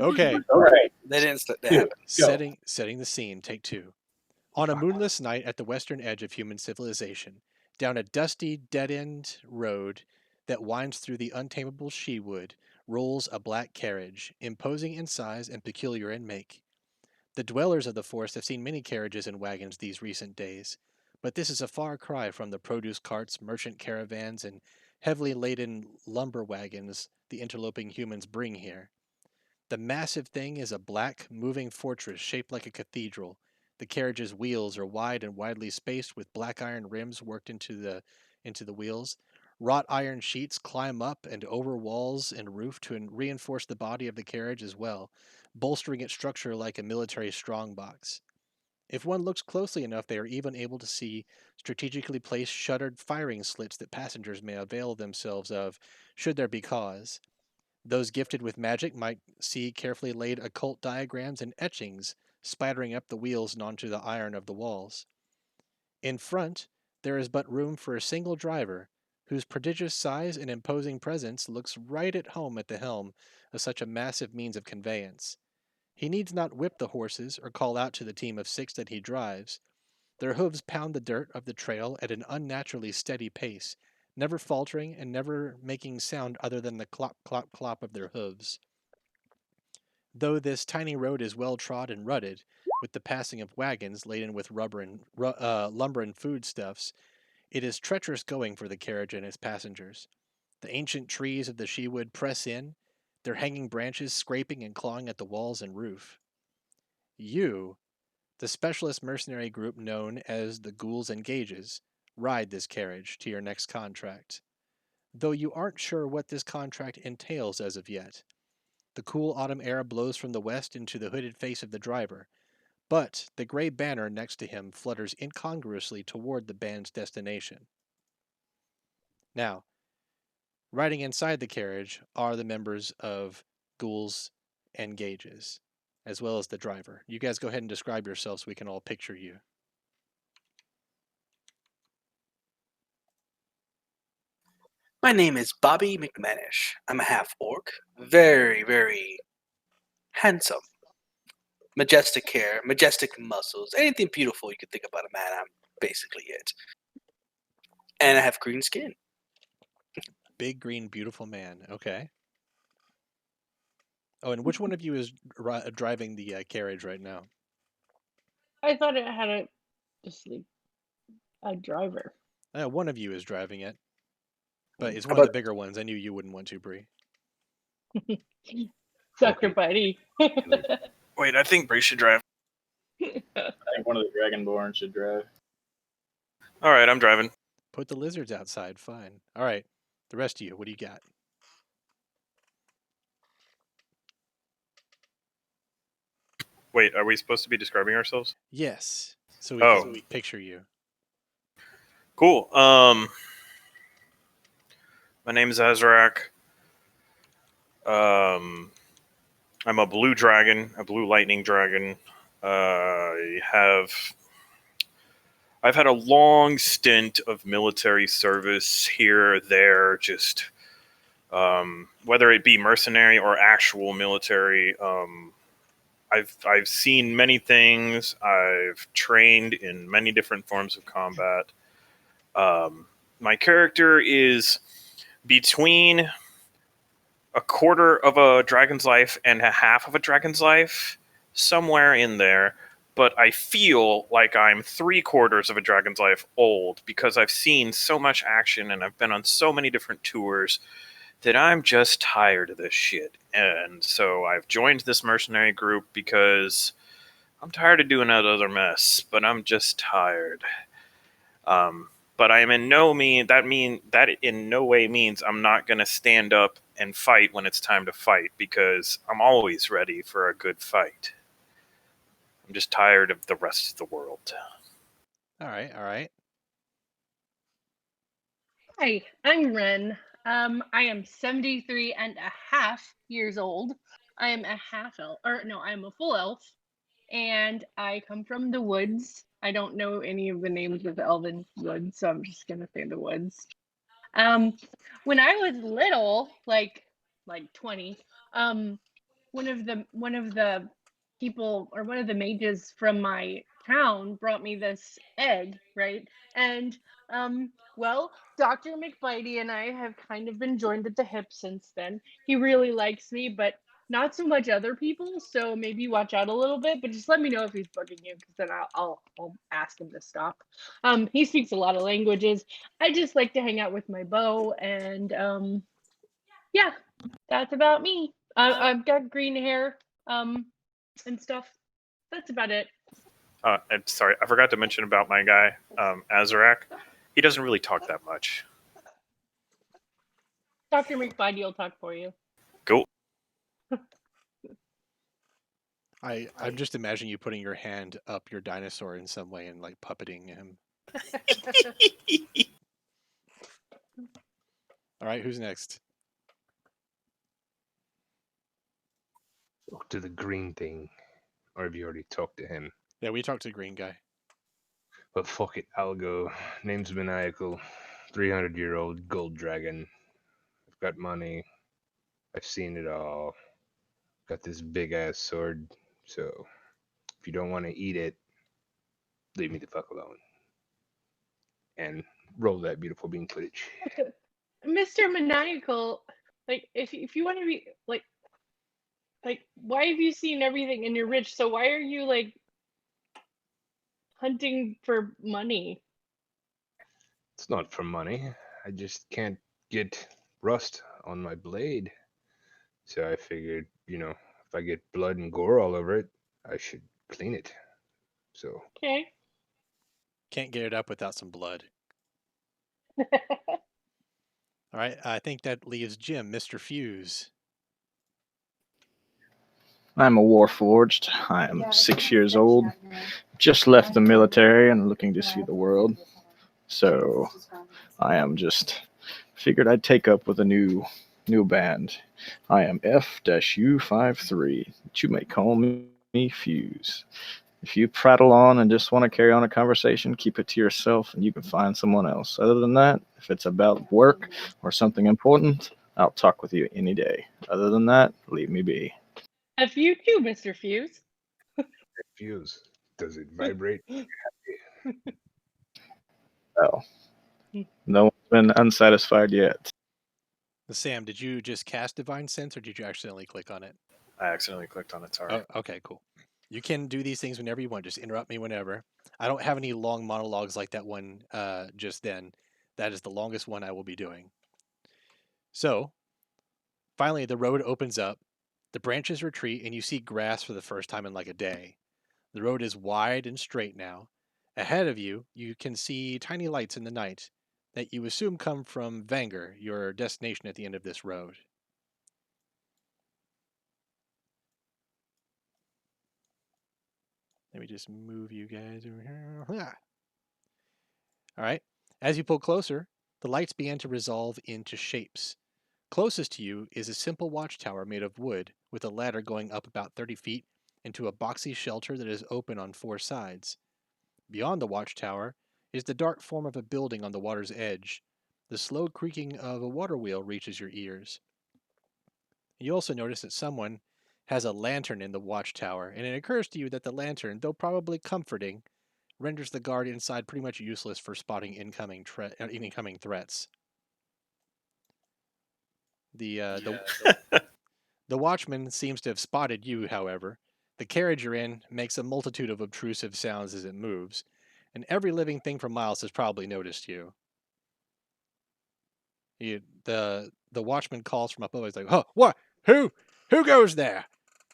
Okay. All right. That instant that happened. Setting the scene. Take two. On a moonless night at the western edge of human civilization, down a dusty, dead-end road that winds through the untamable she-wood, rolls a black carriage, imposing in size and peculiar in make. The dwellers of the forest have seen many carriages and wagons these recent days, but this is a far cry from the produce carts, merchant caravans, and heavily laden lumber wagons the interloping humans bring here. The massive thing is a black, moving fortress shaped like a cathedral. The carriage's wheels are wide and widely spaced with black iron rims worked into the wheels. Wrought iron sheets climb up and over walls and roof to reinforce the body of the carriage as well, bolstering its structure like a military strongbox. If one looks closely enough, they are even able to see strategically placed shuttered firing slits that passengers may avail themselves of should there be cause. Those gifted with magic might see carefully laid occult diagrams and etchings spattering up the wheels and onto the iron of the walls. In front, there is but room for a single driver, whose prodigious size and imposing presence looks right at home at the helm of such a massive means of conveyance. He needs not whip the horses or call out to the team of six that he drives. Their hooves pound the dirt of the trail at an unnaturally steady pace, never faltering and never making sound other than the clop, clop, clop of their hooves. Though this tiny road is well trod and rutted, with the passing of wagons laden with lumber and foodstuffs, it is treacherous going for the carriage and its passengers. The ancient trees of the shewood press in, their hanging branches scraping and clawing at the walls and roof. You, the specialist mercenary group known as the Ghouls and Gages, ride this carriage to your next contract. Though you aren't sure what this contract entails as of yet. The cool autumn air blows from the west into the hooded face of the driver, but the gray banner next to him flutters incongruously toward the band's destination. Now, riding inside the carriage are the members of Ghouls and Gages, as well as the driver. You guys go ahead and describe yourselves so we can all picture you. My name is Bobby McMannish. I'm a half-orc. Very, very handsome. Majestic hair, majestic muscles. Anything beautiful you could think about a man, I'm basically it. And I have green skin. Big, green, beautiful man. Okay. Oh, and which one of you is driving the carriage right now? I thought it had just like a driver. One of you is driving it, but it's How one of the about bigger ones. I knew you wouldn't want to, Bree. Sucker buddy. Wait, I think Bree should drive. I think one of the Dragonborn should drive. All right, I'm driving. Put the lizards outside. Fine. All right. The rest of you, what do you got? Wait, are we supposed to be describing ourselves? Yes. So we can picture you. Cool. My name is Azurak. I'm a blue dragon, a blue lightning dragon. I've had a long stint of military service here or there, just whether it be mercenary or actual military. I've seen many things. I've trained in many different forms of combat. My character is between a quarter of a dragon's life and a half of a dragon's life, somewhere in there. But I feel like I'm 3/4 of a dragon's life old because I've seen so much action and I've been on so many different tours that I'm just tired of this shit. And so I've joined this mercenary group because I'm tired of doing that other mess, but I'm just tired. But I am in no way means I'm not going to stand up and fight when it's time to fight, because I'm always ready for a good fight. I'm just tired of the rest of the world. All right. Hi, I'm Ren. I am 73 and a half years old. I am a half elf, I am a full elf, and I come from the woods. I don't know any of the names of the elven woods, so I'm just gonna say the woods. When I was little, like 20, one of the people, or one of the mages from my town, brought me this egg, right? And well, Dr. McBitey and I have kind of been joined at the hip since then. He really likes me, but not so much other people. So maybe watch out a little bit. But just let me know if he's bugging you, because then I'll ask him to stop. He speaks a lot of languages. I just like to hang out with my bow, and yeah, that's about me. I've got green hair, and stuff. That's about it. And sorry, I forgot to mention about my guy, Azurak. He doesn't really talk that much. Dr. McBitey will talk for you. Cool. I'm just imagining you putting your hand up your dinosaur in some way and like puppeting him. All right, who's next? Talk to the green thing. Or have you already talked to him? Yeah, we talked to the green guy. But fuck it, I'll go. Name's Maniacal. 300-year-old gold dragon. I've got money. I've seen it all. Got this big ass sword. So if you don't want to eat it, leave me the fuck alone. And roll that beautiful bean footage. Mr. Maniacal, like if you want to be like why have you seen everything and you're rich? So why are you like hunting for money? It's not for money. I just can't get rust on my blade. So I figured, if I get blood and gore all over it, I should clean it. So Okay. Can't get it up without some blood. All right, I think that leaves Jim, Mr. Fuse. I'm a Warforged. I am 6 years old. Just left the military and looking to see the world. So I am just figured I'd take up with a new band. I am F-U53, but you may call me Fuse. If you prattle on and just want to carry on a conversation, keep it to yourself and you can find someone else. Other than that, if it's about work or something important, I'll talk with you any day. Other than that, leave me be. F you too, Mr. Fuse. fuse. Does it vibrate? Well, no one's been unsatisfied yet. Sam, did you just cast Divine Sense or did you accidentally click on it? I accidentally clicked on it. Sorry. Oh, okay, cool. You can do these things whenever you want. Just interrupt me whenever. I don't have any long monologues like that one just then. That is the longest one I will be doing. So, finally, the road opens up. The branches retreat, and you see grass for the first time in like a day. The road is wide and straight now. Ahead of you, you can see tiny lights in the night that you assume come from Vanger, your destination at the end of this road. Let me just move you guys over here. All right. As you pull closer, the lights begin to resolve into shapes. Closest to you is a simple watchtower made of wood with a ladder going up about 30 feet into a boxy shelter that is open on 4 sides. Beyond the watchtower is the dark form of a building on the water's edge. The slow creaking of a water wheel reaches your ears. You also notice that someone has a lantern in the watchtower, and it occurs to you that the lantern, though probably comforting, renders the guard inside pretty much useless for spotting incoming threats. The watchman seems to have spotted you, however. The carriage you're in makes a multitude of obtrusive sounds as it moves, and every living thing for miles has probably noticed you. The watchman calls from up above. He's like, "Oh, what? Who goes there?"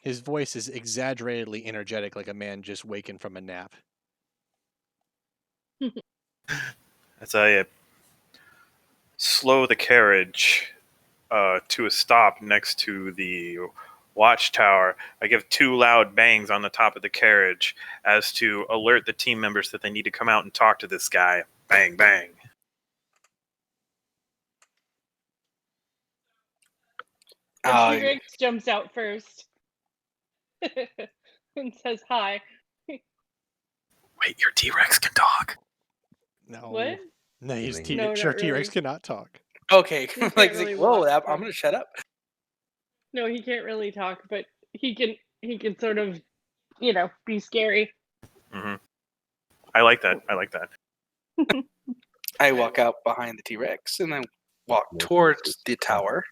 His voice is exaggeratedly energetic, like a man just waking from a nap. As I slow the carriage to a stop next to the watchtower, I give 2 loud bangs on the top of the carriage as to alert the team members that they need to come out and talk to this guy. Bang, bang. And T-Rex jumps out first and says hi. Wait, your T-Rex can talk? No. What? No, he's Really? No, not T-Rex really. cannot talk. Okay, He can't like, really whoa, walk. I'm gonna shut up. No, he can't really talk, but he can sort of, be scary. Hmm. I like that. I like that. I walk out behind the T-Rex and I walk towards the tower.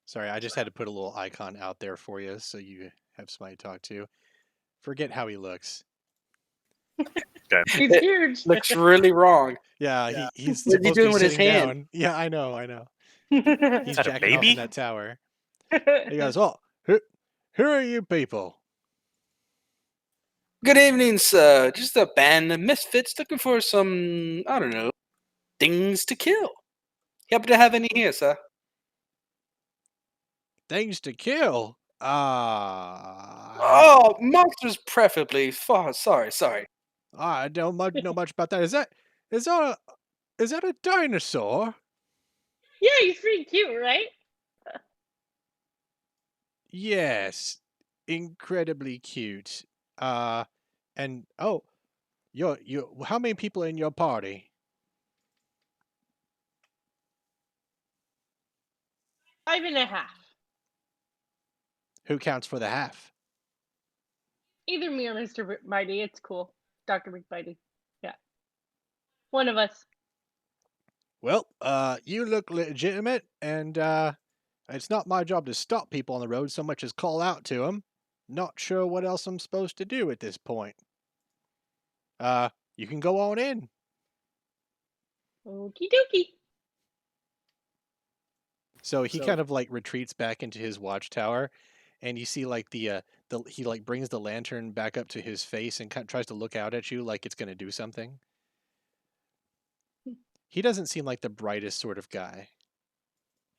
Sorry, I just had to put a little icon out there for you so you have somebody to talk to. Forget how he looks. He's It huge. looks really wrong. Yeah, he's What's he supposed to doing be with his sitting hand? down. Yeah, I know. He's Is that a jacking off baby? in that tower. He goes, "Oh, who are you people?" Good evening, sir. Just a band of misfits looking for some, I don't know, things to kill. You happen to have any here, sir? Things to kill. Oh, monsters preferably. Sorry. I don't know much about that. Is that a dinosaur? Yeah, he's pretty cute, right? Yes, incredibly cute. And oh, you. How many people in your party? 5.5. Who counts for the half? Either me or Mr. Mighty. It's cool. Dr. McMighty. Yeah. One of us. Well, you look legitimate, and it's not my job to stop people on the road so much as call out to them. Not sure what else I'm supposed to do at this point. You can go on in. Okie dokie. So he kind of like retreats back into his watchtower, and you see like the he like brings the lantern back up to his face and kind of tries to look out at you like it's gonna do something. He doesn't seem like the brightest sort of guy.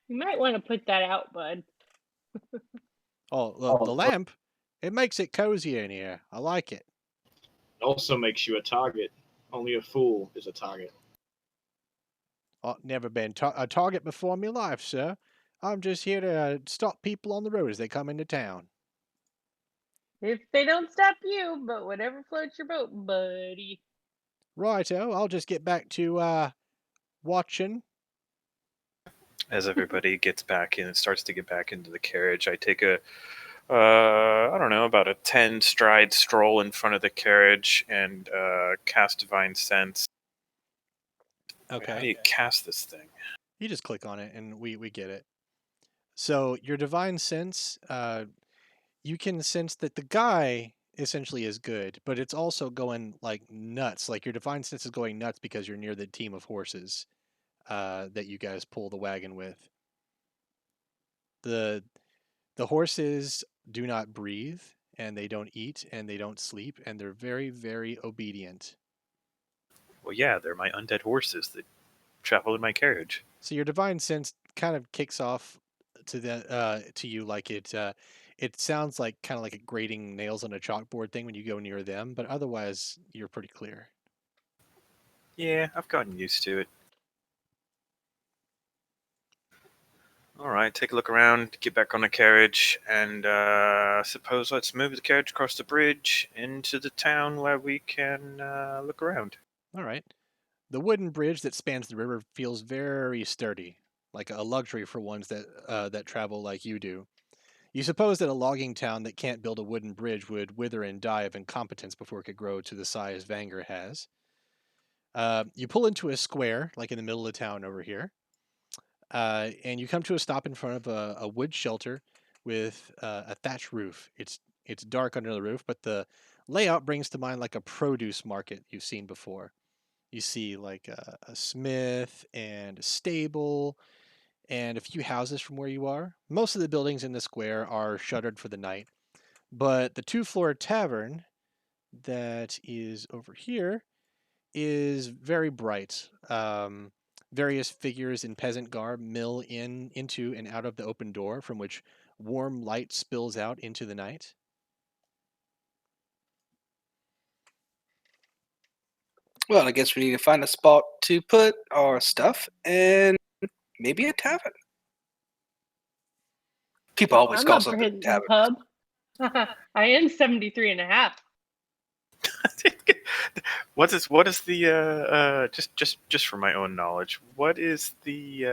You might want to put that out, bud. Oh, the lamp, it makes it cozy in here. I like it. It also makes you a target. Only a fool is a target. I've never been a target before in my life, sir. I'm just here to stop people on the road as they come into town. If they don't stop you, but whatever floats your boat, buddy. Righto, I'll just get back to watching. As everybody gets back in, starts to get back into the carriage, I take I don't know, about a 10-stride stroll in front of the carriage and cast Divine Sense. Okay. How do you cast this thing? You just click on it and we get it. So your divine sense, you can sense that the guy essentially is good, but it's also going like nuts. Like your divine sense is going nuts because you're near the team of horses that you guys pull the wagon with. The horses do not breathe, and they don't eat, and they don't sleep, and they're very, very obedient. Well, yeah, they're my undead horses that travel in my carriage. So your divine sense kind of kicks off to you like it sounds like kind of like a grating nails on a chalkboard thing when you go near them, but otherwise you're pretty clear. Yeah, I've gotten used to it. All right, take a look around, get back on the carriage, and suppose let's move the carriage across the bridge into the town where we can look around. All right. The wooden bridge that spans the river feels very sturdy, like a luxury for ones that travel like you do. You suppose that a logging town that can't build a wooden bridge would wither and die of incompetence before it could grow to the size Vanger has. You pull into a square, like in the middle of town over here, and you come to a stop in front of a wood shelter with a thatched roof. It's dark under the roof, but the layout brings to mind like a produce market you've seen before. You see like a smith and a stable and a few houses from where you are. Most of the buildings in the square are shuttered for the night, but the two-floor tavern that is over here is very bright. Various figures in peasant garb mill into and out of the open door from which warm light spills out into the night. Well, I guess we need to find a spot to put our stuff and maybe a tavern. People always I'm call up for something a hitting the tavern. pub. I am 73.5. What is the just for my own knowledge, what is the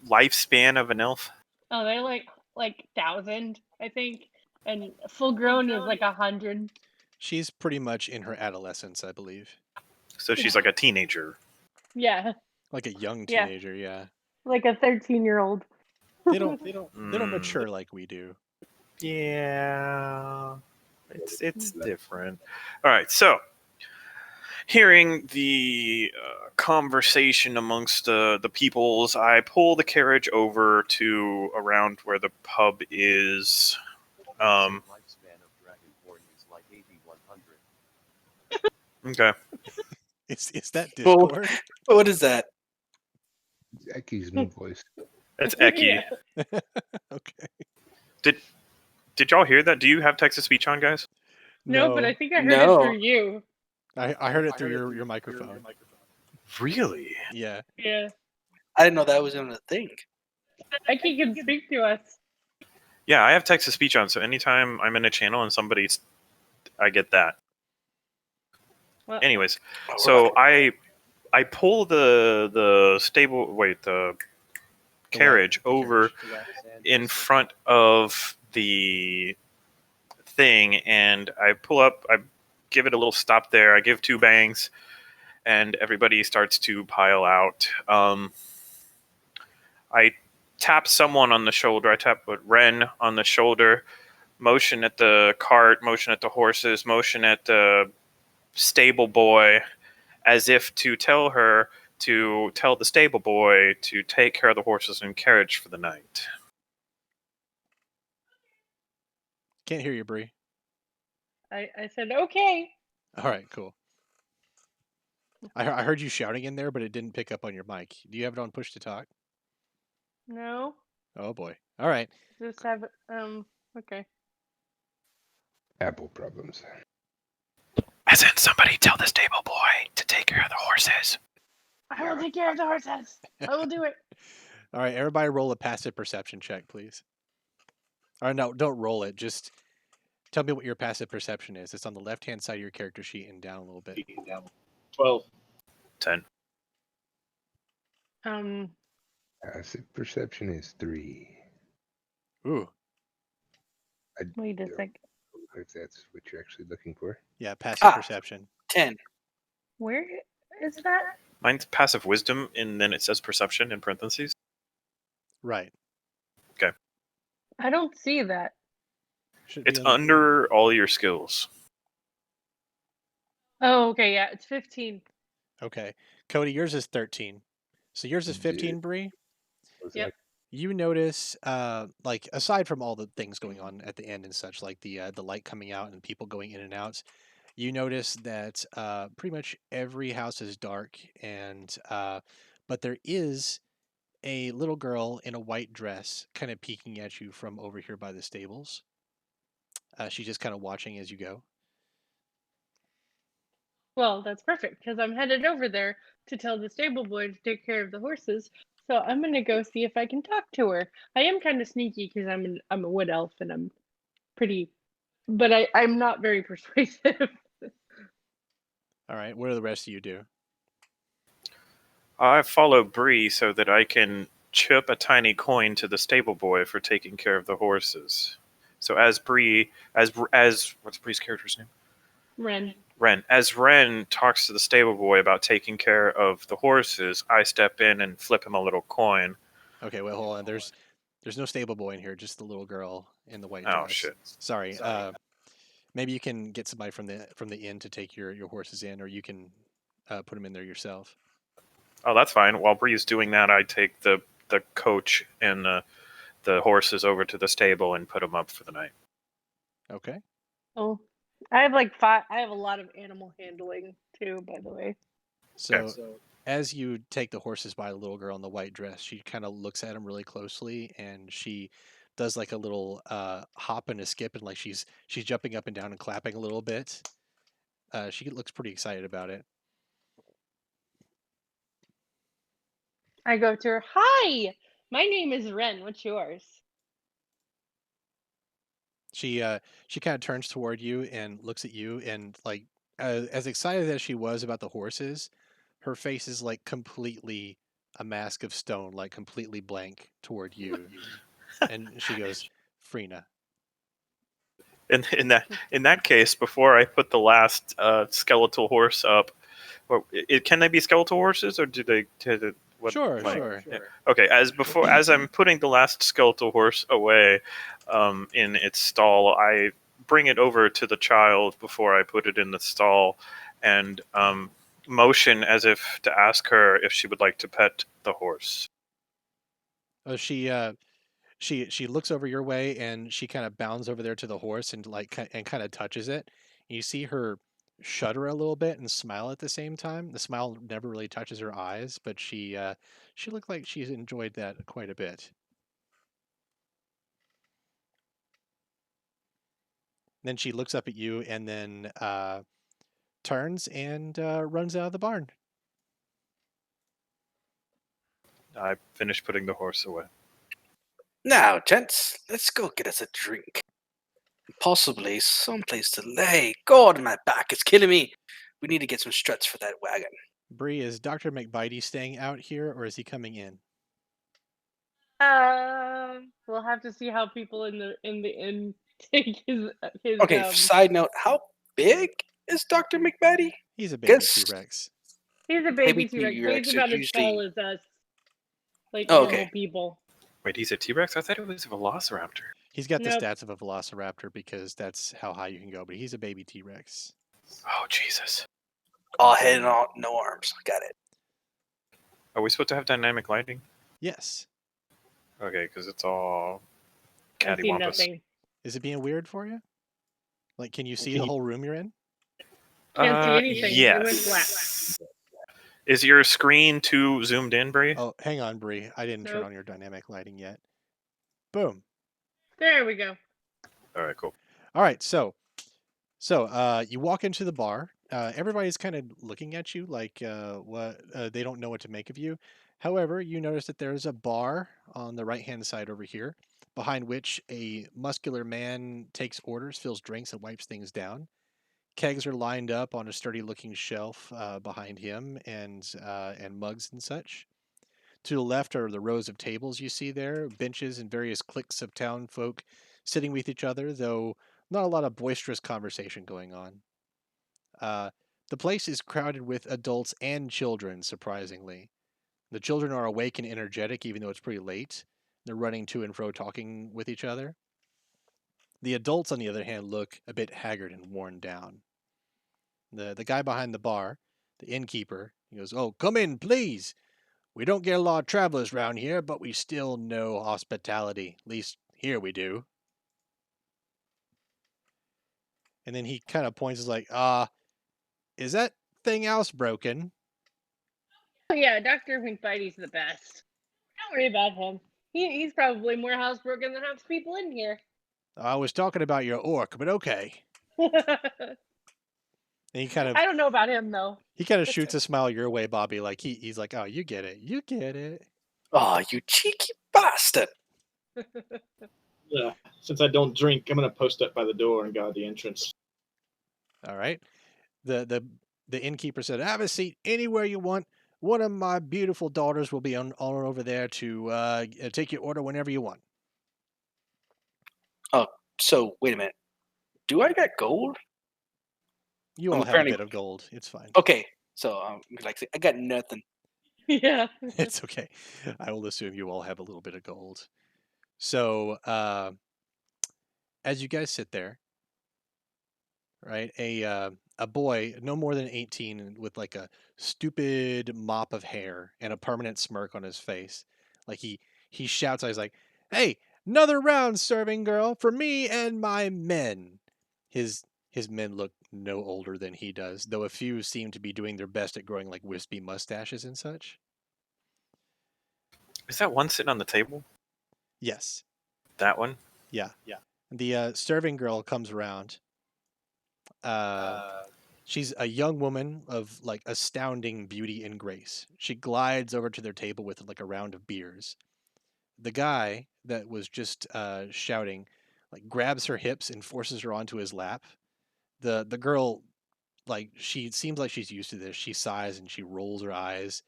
lifespan of an elf? Oh, they're like 1,000. I think, and full grown is like 100. She's pretty much in her adolescence, I believe. So she's like a teenager. Yeah, Like a young Yeah. teenager, yeah. like a 13-year-old. They don't mature like we do. Yeah, it's different. All right, so hearing the conversation amongst the peoples, I pull the carriage over to around where the pub is. Lifespan of Dragonborn is like 8100. Okay. Is that Well, Discord? What is that? Ecky's new voice. That's Eki. Yeah. Okay. Did y'all hear that? Do you have text to speech on, guys? No, but I think I heard No. it through you. I heard it through your microphone. Really? Yeah. Yeah. I didn't know that was even a thing. Eki can speak to us. Yeah, I have text to speech on, so anytime I'm in a channel and I get that. Well, Anyways, All so right. I pull the carriage over in front of the thing, and I pull up. I give it a little stop there. I give 2 bangs, and everybody starts to pile out. I tap someone on the shoulder. I tap Ren on the shoulder. Motion at the cart. Motion at the horses. Motion at the stable boy, as if to tell the stable boy to take care of the horses and carriage for the night. Can't hear you, Bree. I said, okay. All right, cool. I heard you shouting in there, but it didn't pick up on your mic. Do you have it on push to talk? No. Oh boy. All right. Just have, okay. Apple problems. As in, somebody tell the stable boy to take care of the horses. I will take care of the horses. I will do it. All right, everybody roll a passive perception check, please. Or no, don't roll it. Just tell me what your passive perception is. It's on the left-hand side of your character sheet and down a little bit. 12. 10. Passive perception is 3. Ooh, Wait a sec. If that's what you're actually looking for. yeah, passive Ah. perception. 10. Where is that? Mine's passive wisdom, and then it says perception in parentheses. Right. I don't see that. Should be It's on- under all your skills. Oh, okay, yeah, it's 15. Okay. Cody, yours is 13. So yours is 15, Bree? Was Yep. that- You notice, like, aside from all the things going on at the end and such, like the light coming out and people going in and out, you notice that pretty much every house is dark, and but there is a little girl in a white dress kind of peeking at you from over here by the stables. She's just kind of watching as you go. Well, that's perfect because I'm headed over there to tell the stable boy to take care of the horses. So I'm gonna go see if I can talk to her. I am kind of sneaky because I'm a wood elf and I'm pretty, but I'm not very persuasive. All right. What do the rest of you do? I follow Bree so that I can chip a tiny coin to the stable boy for taking care of the horses. So as what's Bree's character's name? Ren. As Ren talks to the stable boy about taking care of the horses, I step in and flip him a little coin. Okay. Well, hold on. There's no stable boy in here. Just the little girl in the white dress. Oh shit! Sorry. Maybe you can get somebody from the inn to take your horses in, or you can put them in there yourself. Oh, that's fine. While Bree's doing that, I take the coach and the horses over to the stable and put them up for the night. Okay. Oh, I have like 5. I have a lot of animal handling too, by the way. So as you take the horses by the little girl in the white dress, she kind of looks at him really closely, and she does like a little hop and a skip, and like she's jumping up and down and clapping a little bit. She looks pretty excited about it. I go to her. Hi, my name is Ren. What's yours? She kind of turns toward you and looks at you, and like as excited as she was about the horses, her face is like completely a mask of stone, like completely blank toward you. And she goes, Freena. In that case, before I put the last skeletal horse up, can they be skeletal horses or do they? What, Sure, like, sure. yeah. Okay, as I'm putting the last skeletal horse away, in its stall, I bring it over to the child before I put it in the stall, and motion as if to ask her if she would like to pet the horse. She looks over your way and she kind of bounds over there to the horse and kind of touches it. You see her shudder a little bit and smile at the same time. The smile never really touches her eyes, but she looked like she's enjoyed that quite a bit. Then she looks up at you and then turns and runs out of the barn. I finished putting the horse away. Now, gents, let's go get us a drink. Possibly someplace to lay. God, my back is killing me. We need to get some struts for that wagon. Bree, is Dr. McBitey staying out here or is he coming in? We'll have to see how people in the inn take his. Okay, side note, how big is Dr. McBatty? He's a baby Guess- T-Rex. He's a baby Baby T-Rex. T-Rex He's are about as usually- tall as us, like Oh, normal okay. people. Wait, he's a T-Rex? I thought it was a Velociraptor. He's got the Nope. stats of a Velociraptor because that's how high you can go, but he's a baby T-Rex. Oh, Jesus. All head and all, no arms. Got it. Are we supposed to have dynamic lighting? Yes. Okay, because it's all I see cattywampus. nothing. Is it being weird for you? Like, can you see the whole room you're in? Can't see anything. It went black. Yes. Is your screen too zoomed in, Bree? Oh, hang on, Bree. I didn't turn Nope. on your dynamic lighting yet. Boom. There we go. All right, cool. All right, so you walk into the bar. Everybody's kind of looking at you like what they don't know what to make of you. However, you notice that there's a bar on the right-hand side over here, behind which a muscular man takes orders, fills drinks, and wipes things down. Kegs are lined up on a sturdy-looking shelf behind him, and mugs and such. To the left are the rows of tables you see there, benches and various cliques of town folk sitting with each other, though not a lot of boisterous conversation going on. The place is crowded with adults and children, surprisingly. The children are awake and energetic, even though it's pretty late. They're running to and fro, talking with each other. The adults, on the other hand, look a bit haggard and worn down. The guy behind the bar, the innkeeper, he goes, "Oh, come in, please. We don't get a lot of travelers round here, but we still know hospitality. At least here we do." And then he kind of points, like, is that thing else broken? Oh yeah, Dr. McBitey's the best. Don't worry about him. He's probably more housebroken than half the people in here. I was talking about your orc, but okay. And he kind of I don't know about him though. shoots a smile your way, Bobby. Like he's like, "Oh, you get it. You get it." Oh, you cheeky bastard. Yeah. Since I don't drink, I'm gonna post up by the door and guard the entrance. All right. The innkeeper said, "Have a seat anywhere you want. One of my beautiful daughters will be on over there to take your order whenever you want." So, wait a minute. Do I got gold? You all have a apparently- bit of gold. It's fine. Okay, so I got nothing. Yeah. It's okay. I will assume you all have a little bit of gold. So, as you guys sit there, right, a boy no more than 18 with like a stupid mop of hair and a permanent smirk on his face, like he shouts, he's like, "Hey, another round, serving girl, for me and my men." His men look no older than he does, though a few seem to be doing their best at growing like wispy mustaches and such. Is that one sitting on the table? Yes. That one? Yeah. The serving girl comes around. She's a young woman of like astounding beauty and grace. She glides over to their table with like a round of beers. The guy that was just shouting, like, grabs her hips and forces her onto his lap. The girl, like, she seems like she's used to this. She sighs and she rolls her eyes,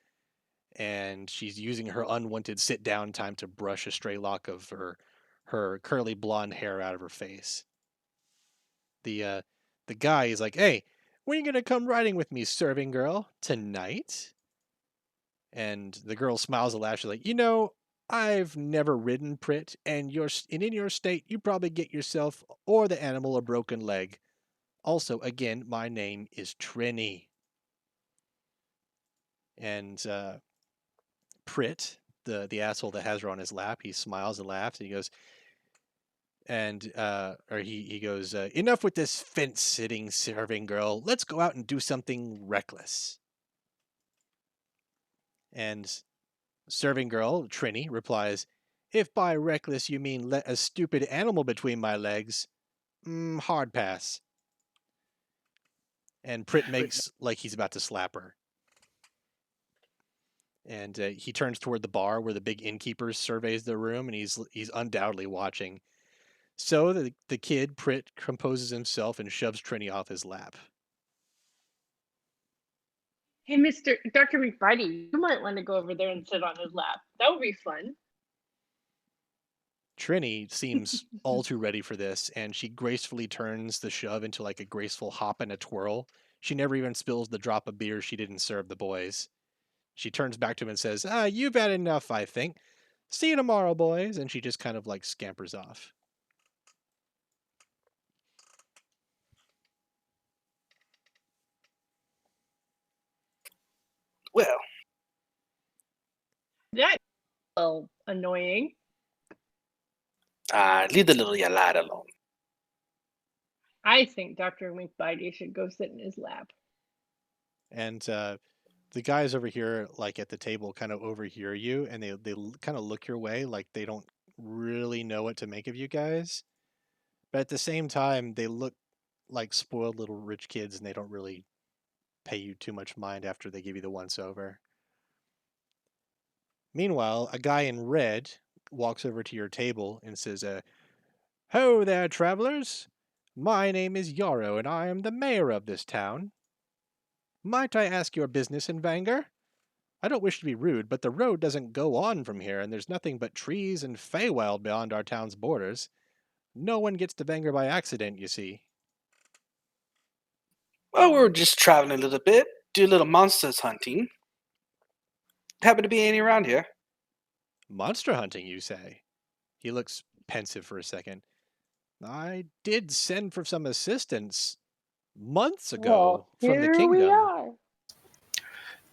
and she's using her unwanted sit down time to brush a stray lock of her curly blonde hair out of her face. the guy is like, "Hey, when are you gonna come riding with me, serving girl? Tonight?" And the girl smiles and laughs. She's like, I've never ridden Prit, and in your state, you probably get yourself or the animal a broken leg. Also, again, my name is Trini. And Prit, the asshole that has her on his lap, he smiles and laughs, and he goes, he goes, enough with this fence sitting serving girl. Let's go out and do something reckless. And serving girl, Trini, replies, if by reckless you mean let a stupid animal between my legs, hard pass. And Prit makes like he's about to slap her. And he turns toward the bar where the big innkeeper surveys the room, and he's undoubtedly watching. So the kid, Prit, composes himself and shoves Trini off his lap. Hey, Dr. McBride, you might want to go over there and sit on his lap. That would be fun. Trini seems all too ready for this, and she gracefully turns the shove into like a graceful hop and a twirl. She never even spills the drop of beer she didn't serve the boys. She turns back to him and says, you've had enough, I think. See you tomorrow, boys. And she just kind of like scampers off. Well, That's a little annoying. leave the little lad alone. I think Dr. McBride should go sit in his lap. And the guys over here, like at the table, kind of overhear you, and they kind of look your way like they don't really know what to make of you guys. But at the same time, they look like spoiled little rich kids, and they don't really pay you too much mind after they give you the once-over. Meanwhile, a guy in red walks over to your table and says, ho there, travelers. My name is Yarrow, and I am the mayor of this town. Might I ask your business in Vanger? I don't wish to be rude, but the road doesn't go on from here, and there's nothing but trees and Feywild beyond our town's borders. No one gets to Vanger by accident, you see. Well, we're just traveling a little bit, do a little monsters hunting. Happen to be any around here? Monster hunting, you say? He looks pensive for a second. I did send for some assistance months ago from the kingdom. Here we are.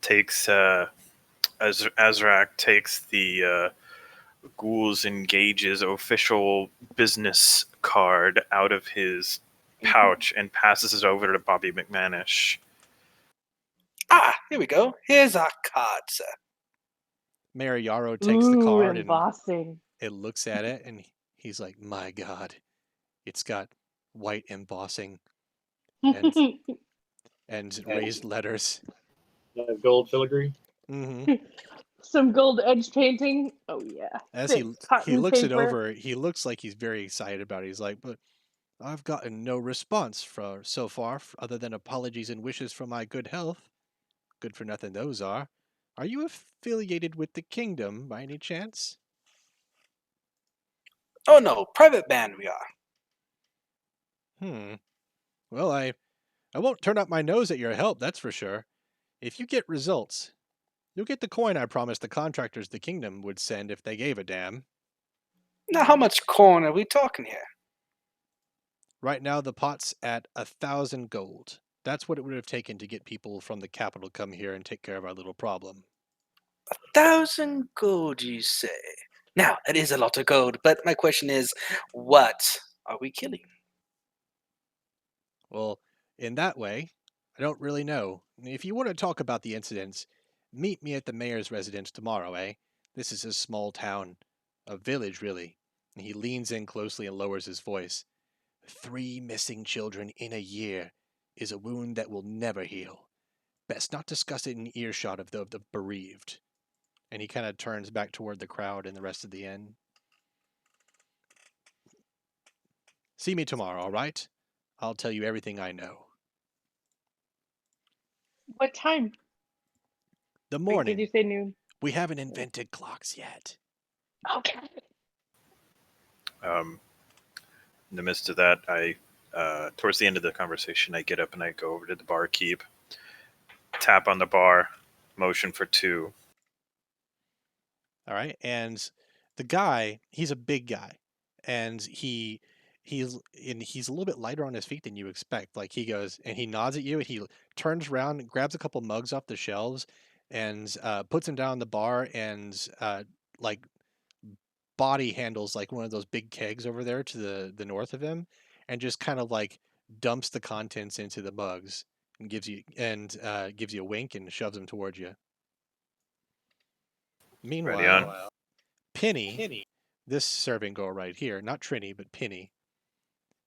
Takes Azurak takes the Ghouls and Gages official business card out of his pouch and passes it over to Bobby McMannish. Here we go. Here's our card, sir. Mayor Yarrow takes the card embossing. and it looks at it, and he's like, my God, it's got white embossing and raised letters. Gold filigree. Mm-hmm. Some gold edge painting. Oh yeah. As Thick he cotton looks it paper. over, he looks like he's very excited about it. He's like, but I've gotten no response so far, other than apologies and wishes for my good health. Good for nothing those are. Are you affiliated with the kingdom by any chance? Oh no, private band we are. Well, I won't turn up my nose at your help, that's for sure. If you get results, you'll get the coin I promised the contractors the kingdom would send if they gave a damn. Now, how much corn are we talking here? Right now, the pot's at 1,000 gold. That's what it would have taken to get people from the capital to come here and take care of our little problem. 1,000 gold, you say? Now, that is a lot of gold, but my question is, what are we killing? Well, in that way, I don't really know. If you want to talk about the incidents, meet me at the mayor's residence tomorrow, eh? This is a small town. A village, really. And he leans in closely and lowers his voice. 3 missing children in a year is a wound that will never heal. Best not discuss it in earshot of the bereaved. And he kind of turns back toward the crowd and the rest of the inn. See me tomorrow, all right? I'll tell you everything I know. What time? The Wait, morning. did you say noon? We haven't invented clocks yet. Okay. In the midst of that, I Towards the end of the conversation, I get up and I go over to the barkeep, tap on the bar, motion for 2. All right, and the guy, he's a big guy, and he's he's a little bit lighter on his feet than you expect. Like he goes and he nods at you, and he turns around, grabs a couple mugs off the shelves, and puts them down on the bar, and like body handles like one of those big kegs over there to the north of him, and just kind of like dumps the contents into the mugs and gives you a wink and shoves them towards you. Ready Meanwhile, on. Penny, this serving girl right here, not Trini, but Penny,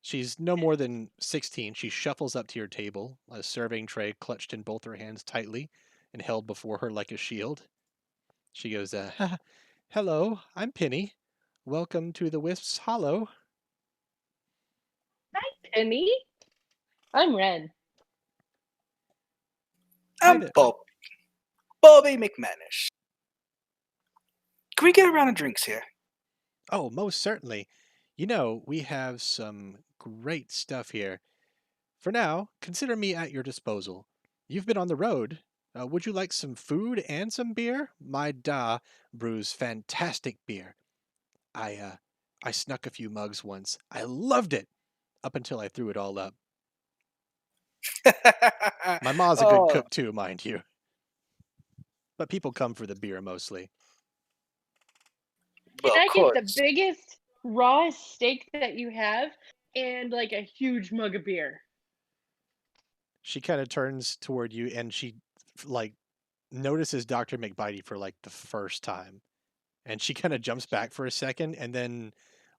she's no more than 16. She shuffles up to your table, a serving tray clutched in both her hands tightly and held before her like a shield. She goes, hello, I'm Penny. Welcome to the Wisp's Hollow. Hi, Penny. I'm Ren. Hi I'm there. Bobby McMannish. Can we get a round of drinks here? Oh, most certainly. You know, we have some great stuff here. For now, consider me at your disposal. You've been on the road. Would you like some food and some beer? My Da brews fantastic beer. I snuck a few mugs once. I loved it up until I threw it all up. My ma's a good Oh, cook too, mind you. But people come for the beer mostly. Can well, I of get the course. biggest, rawest steak that you have and like a huge mug of beer? She kind of turns toward you and she like notices Dr. McBitey for like the first time. And she kind of jumps back for a second and then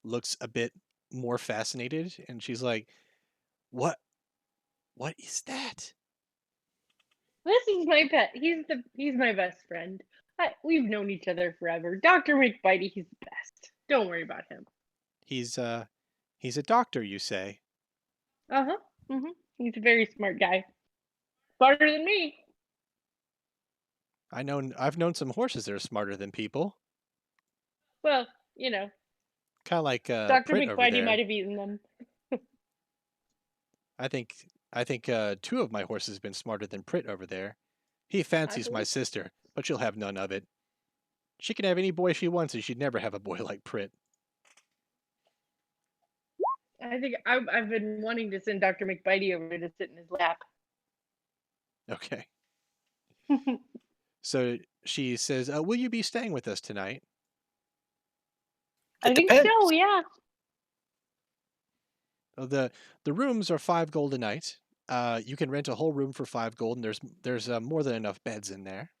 looks a bit more fascinated and she's like, What is that?" This is my pet. He's my best friend. We've known each other forever. Dr. McBitey, he's the best. Don't worry about him. He's a doctor, you say. Uh-huh. Mm-hmm. He's a very smart guy. Smarter than me. I've known some horses that are smarter than people. Well, you know, Kind of like Dr. Prit over McBitey might there. have eaten them. I think 2 of my horses have been smarter than Prit over there. He I fancies my believe. sister, but she'll have none of it. She can have any boy she wants, and she'd never have a boy like Prit. I think I've been wanting to send Dr. McBitey over to sit in his lap. Okay. So she says, "Will you be staying with us tonight?" I It think depends. so, yeah. The rooms are 5 gold a night. You can rent a whole room for 5 gold, and there's more than enough beds in there.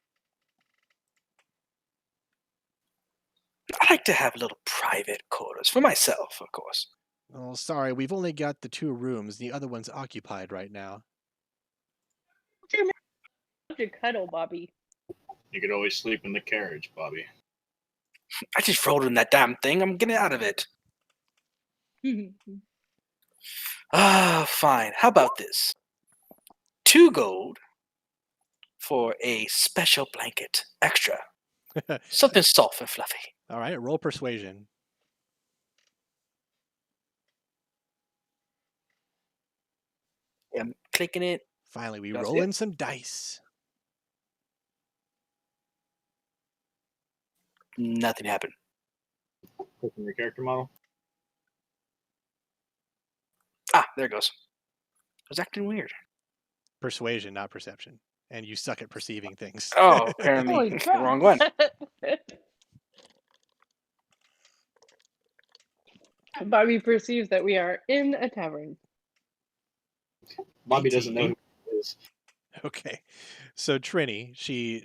I like to have little private quarters for myself, of course. Oh, sorry, we've only got the 2 rooms. The other one's occupied right now. To cuddle, Bobby. You could always sleep in the carriage, Bobby. I just rolled in that damn thing. I'm getting out of it. Fine. How about this? 2 gold for a special blanket. Extra. Something soft and fluffy. All right, roll persuasion. I'm clicking it. Finally, we That's roll it? in some dice. Nothing happened. Click on your character model. Ah, there it goes. It was acting weird. Persuasion, not perception. And you suck at perceiving things. Oh, apparently Holy the crap. wrong one. Bobby perceives that we are in a tavern. Bobby doesn't 18. know who it is. Okay. So Trini, she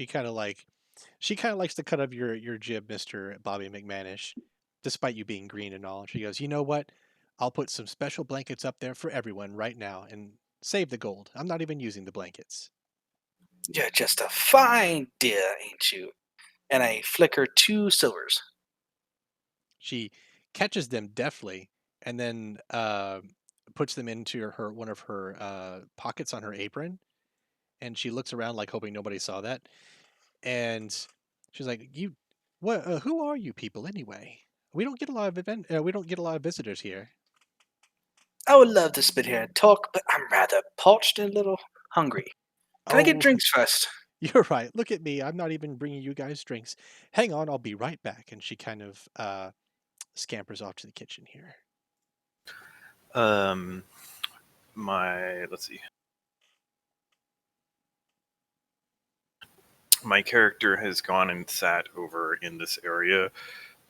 kind of likes the cut of your jib, Mr. Bobby McMannish, despite you being green and all. She goes, "You know what? I'll put some special blankets up there for everyone right now and save the gold. I'm not even using the blankets." You're just a fine dear, ain't you? And I flicker 2 silvers. She catches them deftly and then puts them into one of her pockets on her apron, and she looks around like hoping nobody saw that. And she's like, "You, what? Who are you people anyway? We don't get a lot of we don't get a lot of visitors here." I would love to sit here and talk, but I'm rather parched and a little hungry. Can I get Oh, drinks first? you're right. Look at me. I'm not even bringing you guys drinks. Hang on, I'll be right back. And she kind of scampers off to the kitchen here. Let's see. My character has gone and sat over in this area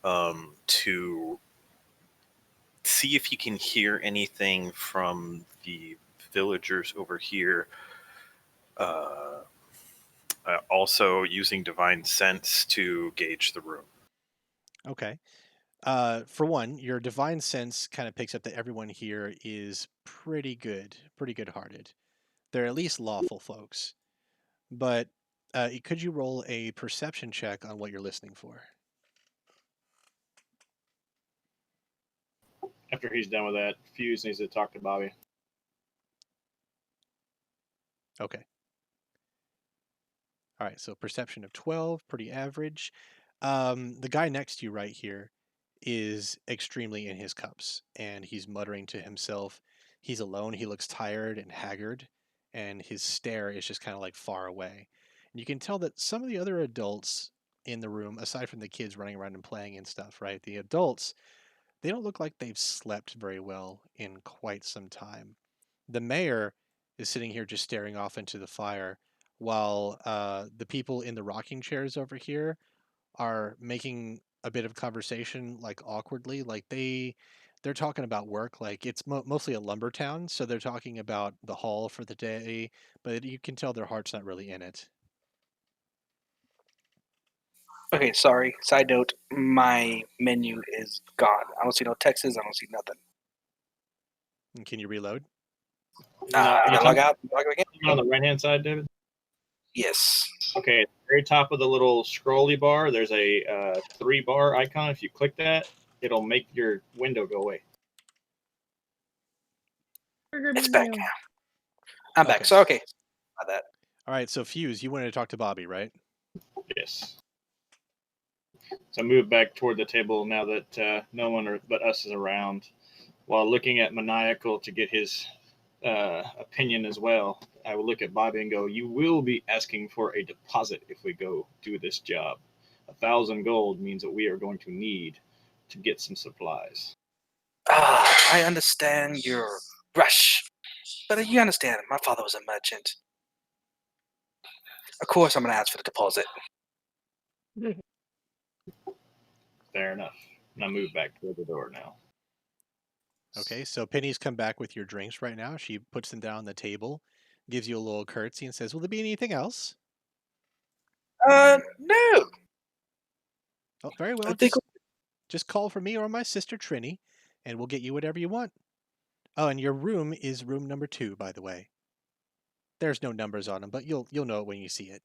to see if he can hear anything from the villagers over here. Also using divine sense to gauge the room. Okay. For one, your divine sense kind of picks up that everyone here is pretty good-hearted. They're at least lawful folks. But could you roll a perception check on what you're listening for? After he's done with that, Fuse needs to talk to Bobby. Okay. All right, so perception of 12, pretty average. The guy next to you right here is extremely in his cups, and he's muttering to himself. He's alone. He looks tired and haggard, and his stare is just kind of like far away. And you can tell that some of the other adults in the room, aside from the kids running around and playing and stuff, right? The adults, they don't look like they've slept very well in quite some time. The mayor is sitting here just staring off into the fire, while the people in the rocking chairs over here are making a bit of conversation, like awkwardly, like they're talking about work, like it's mostly a lumber town, so they're talking about the haul for the day, but you can tell their heart's not really in it. Okay, sorry. Side note, my menu is gone. I don't see no texts. I don't see nothing. And can you reload? I gotta log out. Log back in. On the right hand side, David. Yes. Okay, at the very top of the little scrolly bar, there's a 3-bar icon. If you click that, it'll make your window go away. It's back. I'm back. Okay. So, okay. About that. All right, so Fuse, you wanted to talk to Bobby, right? Yes. So move back toward the table now that no one but us is around, while looking at Maniacal to get his opinion as well. I will look at Bobby and go, "You will be asking for a deposit if we go do this job. 1,000 gold means that we are going to need to get some supplies." I understand your rush, but you understand, my father was a merchant. Of course, I'm gonna ask for the deposit. Fair enough. And I move back toward the door now. Okay, so Penny's come back with your drinks right now. She puts them down on the table, gives you a little curtsy, and says, "Will there be anything else?" No. Oh, very well. I think Just call for me or my sister Trini, and we'll get you whatever you want. Oh, and your room is room number 2, by the way. There's no numbers on them, but you'll know it when you see it.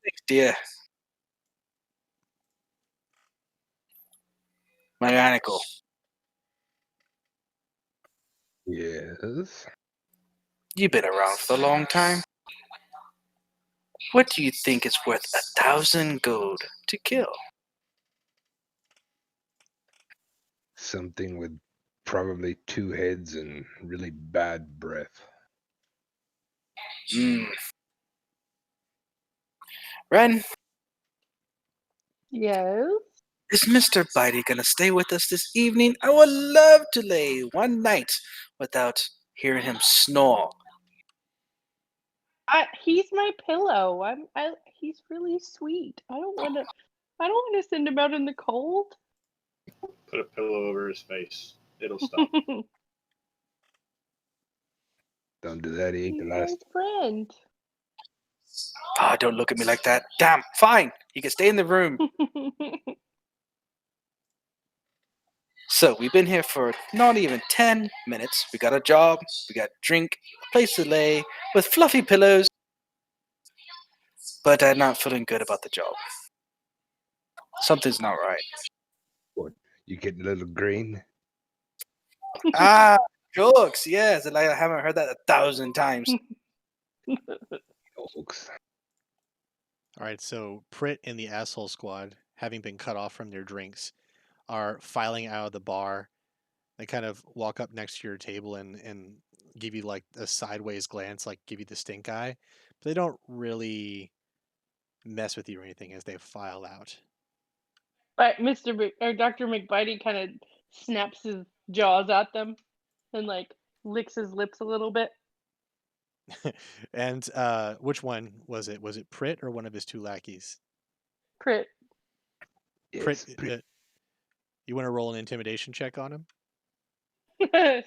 thanks, dear. Maniacal. Yes. You've been around for a long time. What do you think is worth 1,000 gold to kill? Something with probably 2 heads and really bad breath. Ren, Yes. is Mr. Bitey gonna stay with us this evening? I would love to lay one night without hearing him snore. He's my pillow. He's really sweet. I don't want to send him out in the cold. Put a pillow over his face. It'll stop. Don't do that, he ate He's the my last. friend. Oh, don't look at me like that. Damn, fine. He can stay in the room. So, we've been here for not even 10 minutes. We got a job, we got drink, a place to lay, with fluffy pillows. But I'm not feeling good about the job. Something's not right. What? You getting a little green? Jokes, yes. Like I haven't heard that 1,000 times. Folks. All right, so Prit and the asshole squad, having been cut off from their drinks, are filing out of the bar, They kind of walk up next to your table and give you like a sideways glance, like give you the stink eye. But they don't really mess with you or anything as they file out. But Dr. McBitey kind of snaps his jaws at them and like licks his lips a little bit. And which one was it? Was it Prit or one of his two lackeys? Prit. Yes, Prit, you want to roll an intimidation check on him? I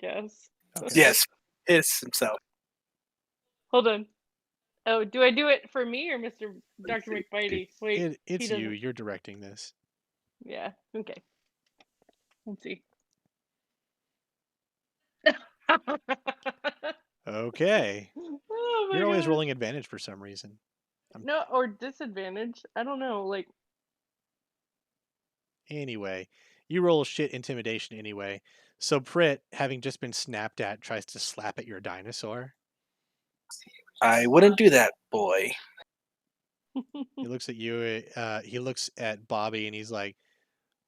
guess. Okay. Yes, it's himself. Hold on. Oh, do I do it for me or Dr. McBitey? Wait, It's he you. doesn't. You're directing this. Yeah. Okay. Let's see. Okay. Oh my You're always God. rolling advantage for some reason. No, or disadvantage. I don't know. Like, Anyway, you roll shit intimidation anyway. So Prit, having just been snapped at, tries to slap at your dinosaur. I wouldn't do that, boy. He looks at you. He looks at Bobby, and he's like,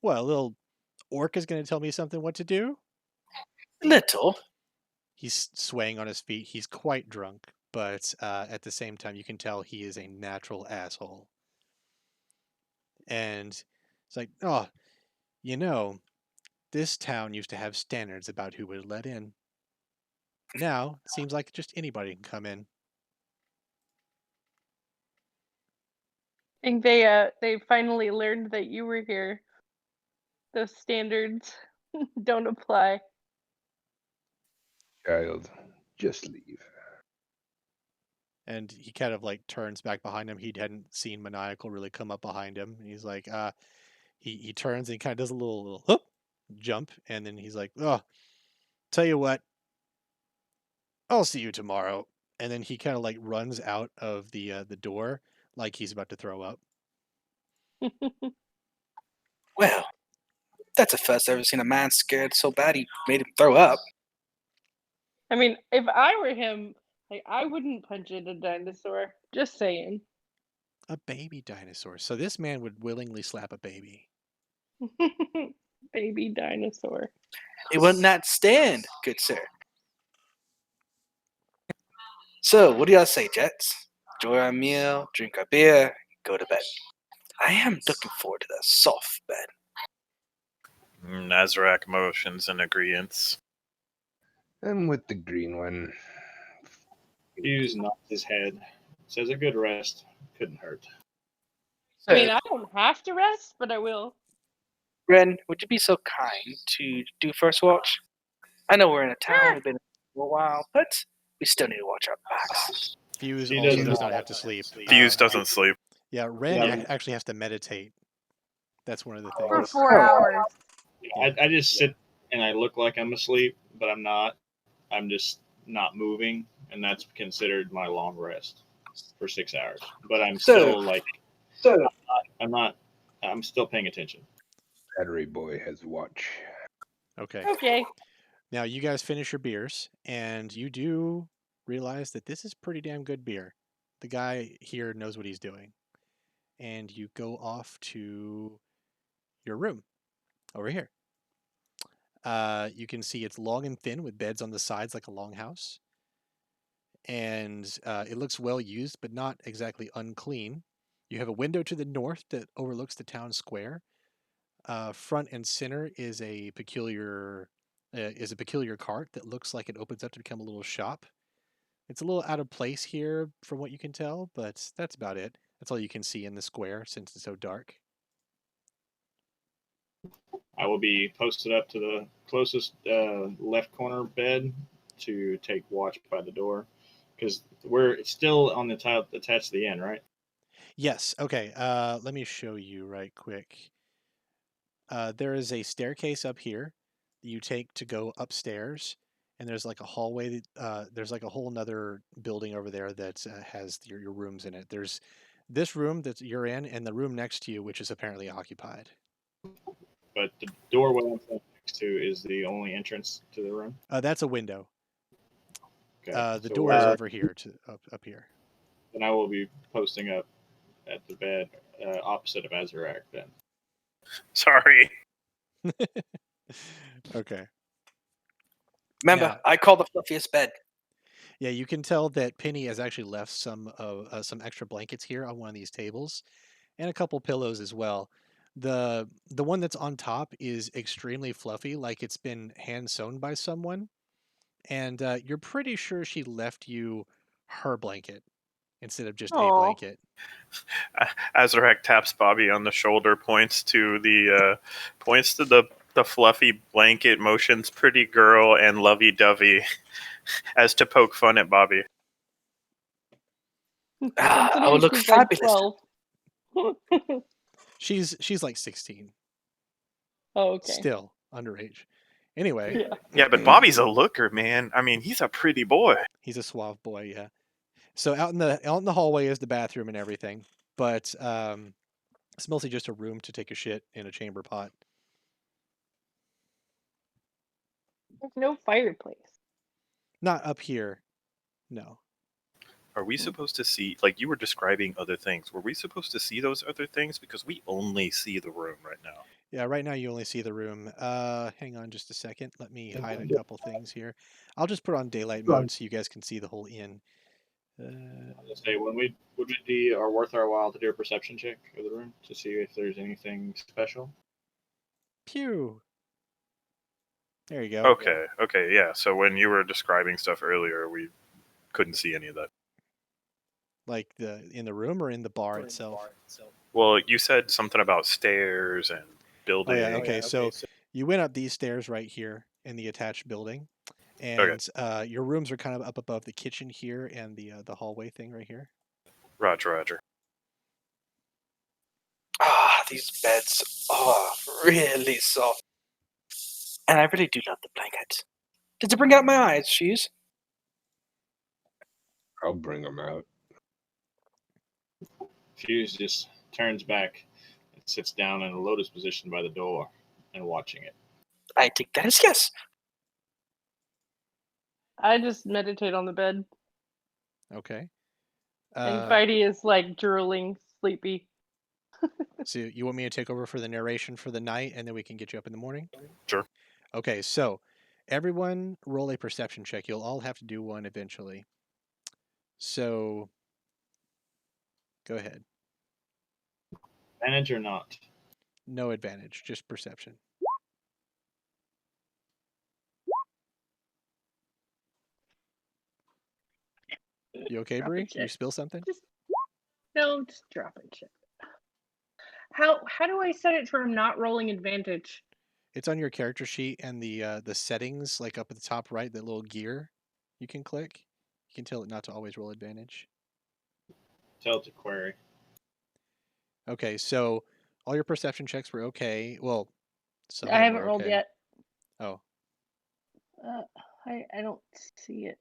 "Well, little orc is going to tell me something what to do." Little. He's swaying on his feet. He's quite drunk, but at the same time, you can tell he is a natural asshole. And it's like, oh, you know, this town used to have standards about who would let in. Now it seems like just anybody can come in. I think they finally learned that you were here. Those standards don't apply. child, just leave. And he kind of like turns back behind him. He hadn't seen Maniacal really come up behind him. And he's like, he turns and he kind of does a little whoop, jump, and then he's like, oh, tell you what, I'll see you tomorrow. And then he kind of like runs out of the door like he's about to throw up. Well, that's the first I've ever seen a man scared so bad he made him throw up. I mean, if I were him, like I wouldn't punch at a dinosaur. Just saying. A baby dinosaur. So this man would willingly slap a baby. Baby dinosaur. It would not stand, good sir. So, what do y'all say, Jets? Enjoy our meal, drink our beer, go to bed. I am looking forward to that soft bed. Azurak motions and agreeance. I'm with the green one. Hughes nods his head. Says a good rest couldn't hurt. I mean, I don't have to rest, but I will. Ren, would you be so kind to do first watch? I know we're in a town, we've been for a while, but we still need to watch our backs. Fuse He also does does not not have to sleep. Fuse doesn't sleep. Yeah, Ren Yeah. actually has to meditate. That's one of the For things. 4 hours. I just sit and I look like I'm asleep, but I'm not. I'm just not moving, and that's considered my long rest for 6 hours. But I'm still I'm still paying attention. Battery boy has watch. Okay. Okay. Now you guys finish your beers, and you do realize that this is pretty damn good beer. The guy here knows what he's doing. And you go off to your room over here. You can see it's long and thin with beds on the sides like a longhouse. And it looks well used, but not exactly unclean. You have a window to the north that overlooks the town square. Front and center is a peculiar cart that looks like it opens up to become a little shop. It's a little out of place here from what you can tell, but that's about it. That's all you can see in the square since it's so dark. I will be posted up to the closest left corner bed to take watch by the door, because we're still on the tile attached to the inn, right? Yes. Okay. Let me show you right quick. There is a staircase up here that you take to go upstairs, and there's like a hallway. There's like a whole nother building over there that has your rooms in it. There's this room that you're in, and the room next to you, which is apparently occupied. But the doorway I'm standing next to is the only entrance to the room. That's a window. Okay. The So door is over here to up here. then I will be posting up at the bed opposite of Azurak then. Sorry. Okay. Remember, Yeah. I call the fluffiest bed. Yeah, you can tell that Penny has actually left some extra blankets here on one of these tables, and a couple pillows as well. The one that's on top is extremely fluffy, like it's been hand sewn by someone, and you're pretty sure she left you her blanket instead of just a Aw. blanket. Azurak taps Bobby on the shoulder, points to the fluffy blanket, motions pretty girl and lovey dovey, as to poke fun at Bobby. I would Considering look she's like fabulous. 12. She's like 16, Oh, okay. still underage. Anyway, Yeah. Yeah, but Bobby's a looker, man. I mean, he's a pretty boy. he's a suave boy, yeah. So out in the hallway is the bathroom and everything, but it's mostly just a room to take a shit in a chamber pot. There's no fireplace. Not up here, no. Are we supposed to see, like you were describing other things, were we supposed to see those other things? Because we only see the room right now. Yeah, right now you only see the room. Hang on just a second. Let me hide a couple things here. I'll just put on daylight mode so you guys can see the whole inn. I'll just say, would it be worth our while to do a perception check of the room to see if there's anything special? Pew. There you go. Okay, yeah. So when you were describing stuff earlier, we couldn't see any of that. Like in the room or in the bar itself? Well, you said something about stairs and building. Oh yeah, okay. So you went up these stairs right here in the attached building, and your rooms are kind of up above the kitchen here and the hallway thing right here. Roger. These beds are really soft. And I really do love the blankets. Did it bring out my eyes, Shoes? I'll bring them out. Fuse just turns back and sits down in a lotus position by the door and watching it. I take that as yes. I just meditate on the bed. Okay. And Fighty is like drooling, sleepy. So you want me to take over for the narration for the night, and then we can get you up in the morning? Sure. Okay, so everyone roll a perception check. You'll all have to do one eventually. So go ahead. Advantage or not? No advantage, just perception. You okay, Drop Bree? it, You shit. spill something? Just drop it. Shit. How do I set it for not rolling advantage? It's on your character sheet and the settings, like up at the top right, that little gear you can click. You can tell it not to always roll advantage. Tell it to query. Okay, so all your perception checks were okay. Well, some I of them haven't were rolled okay. yet. Oh, I don't see it.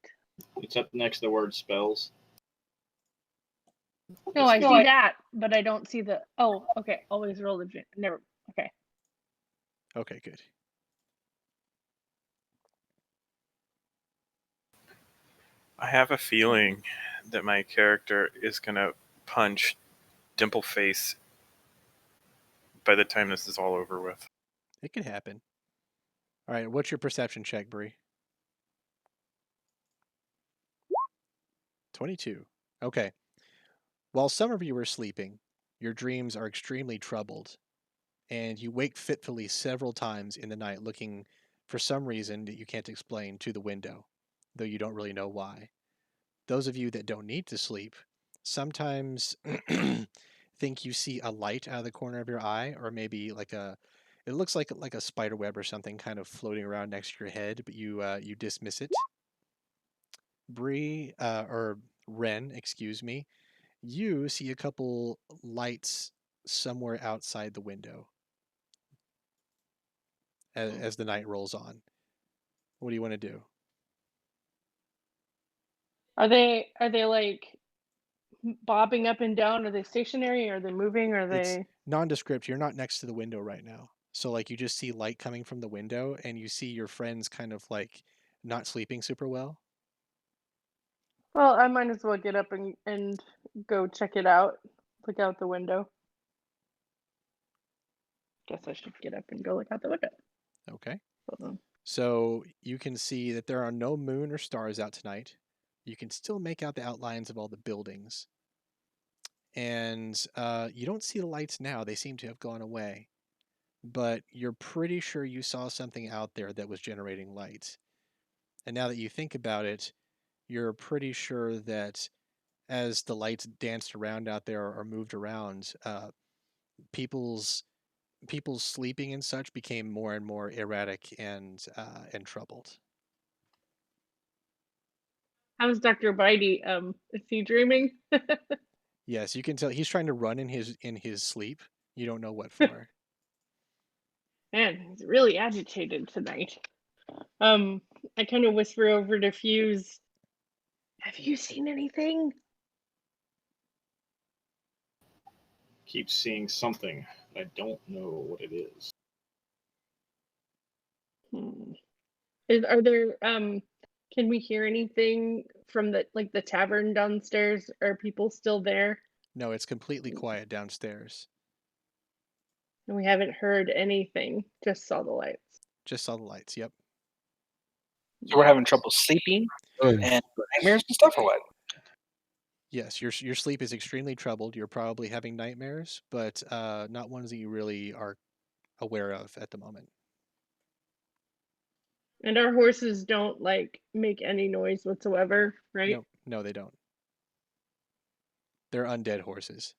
It's up next to the word spells. No, I see that, but I don't see the. Oh, okay. Always roll the. Never. Okay. okay, good. I have a feeling that my character is gonna punch Dimple Face by the time this is all over with. It could happen. All right, what's your perception check, Bree? 22. Okay. While some of you are sleeping, your dreams are extremely troubled, and you wake fitfully several times in the night looking for some reason that you can't explain to the window, though you don't really know why. Those of you that don't need to sleep sometimes think you see a light out of the corner of your eye, or maybe it looks like a spider web or something kind of floating around next to your head, but you dismiss it. Bree, or Ren, excuse me, you see a couple lights somewhere outside the window as the night rolls on. What do you want to do? Are they like bobbing up and down? Are they stationary? Are they moving? Are It's they? nondescript. You're not next to the window right now. So like you just see light coming from the window and you see your friends kind of like not sleeping super well. Well, I might as well get up and go check it out. Look out the window. Guess I should get up and go look out the window. Okay. Hold So you can see that there are no moon or stars out tonight. You can still make out the outlines of all the buildings. And you don't see the lights now. They seem to have gone away. But you're pretty sure you saw something out there that was generating light. And now that you think about it, you're pretty sure that as the lights danced around out there or moved around, people's sleeping and such became more and more erratic and troubled. How's Dr. Bitey? Is he dreaming? Yes, you can tell he's trying to run in his sleep. You don't know what for. Man, he's really agitated tonight. I kind of whisper over to Fuse. Have you seen anything? Keep seeing something. I don't know what it is. Are there can we hear anything from the tavern downstairs? Are people still there? No, it's completely quiet downstairs. And we haven't heard anything, just saw the lights. Just saw the lights. Yep. So we're having trouble sleeping and nightmares and stuff, or what? Yes, your sleep is extremely troubled. You're probably having nightmares, but not ones that you really are aware of at the moment. And our horses don't make any noise whatsoever, right? No, they don't. They're undead horses.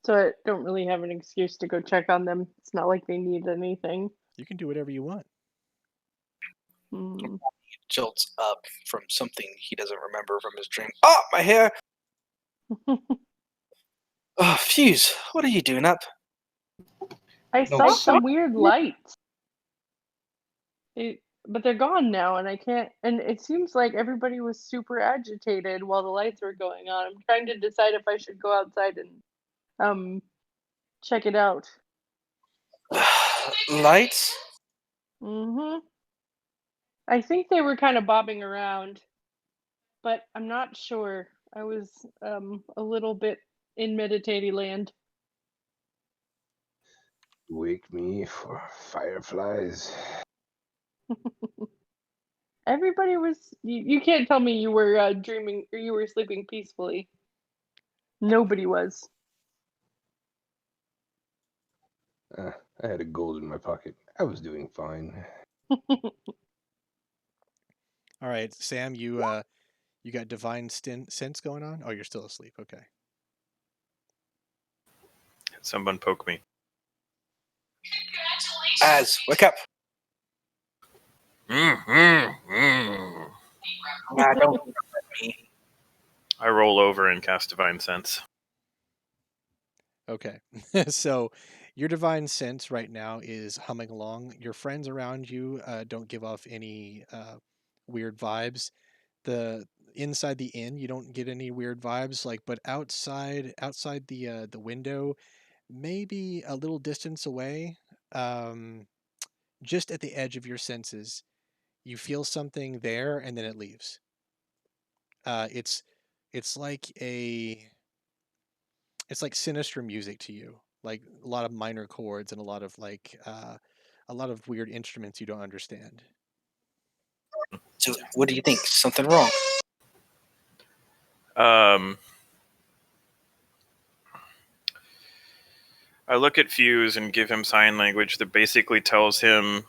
So I don't really have an excuse to go check on them. It's not like they need anything. You can do whatever you want. Hmm. He jolts up from something he doesn't remember from his dream. Oh, my hair! Oh, Fuse, what are you doing up? I No, saw stop. some weird lights. But they're gone now, and I can't. And it seems like everybody was super agitated while the lights were going on. I'm trying to decide if I should go outside and check it out. Lights? I think they were kind of bobbing around, but I'm not sure. I was a little bit in meditative land. Wake me for fireflies. Everybody was. You can't tell me you were dreaming or you were sleeping peacefully. Nobody was. I had a gold in my pocket. I was doing fine. All right, Sam, you got divine sense going on? Oh, you're still asleep. Okay. Someone poke me. Az, wake up! Mm. Nah, don't look at me. I roll over and cast Divine Sense. Okay. So your divine sense right now is humming along. Your friends around you don't give off any weird vibes. The inside the inn, you don't get any weird vibes. But outside the window, maybe a little distance away, just at the edge of your senses, you feel something there, and then it leaves. It's like it's like sinister music to you, like a lot of minor chords and a lot of a lot of weird instruments you don't understand. So, what do you think? Something wrong? I look at Fuse and give him sign language that basically tells him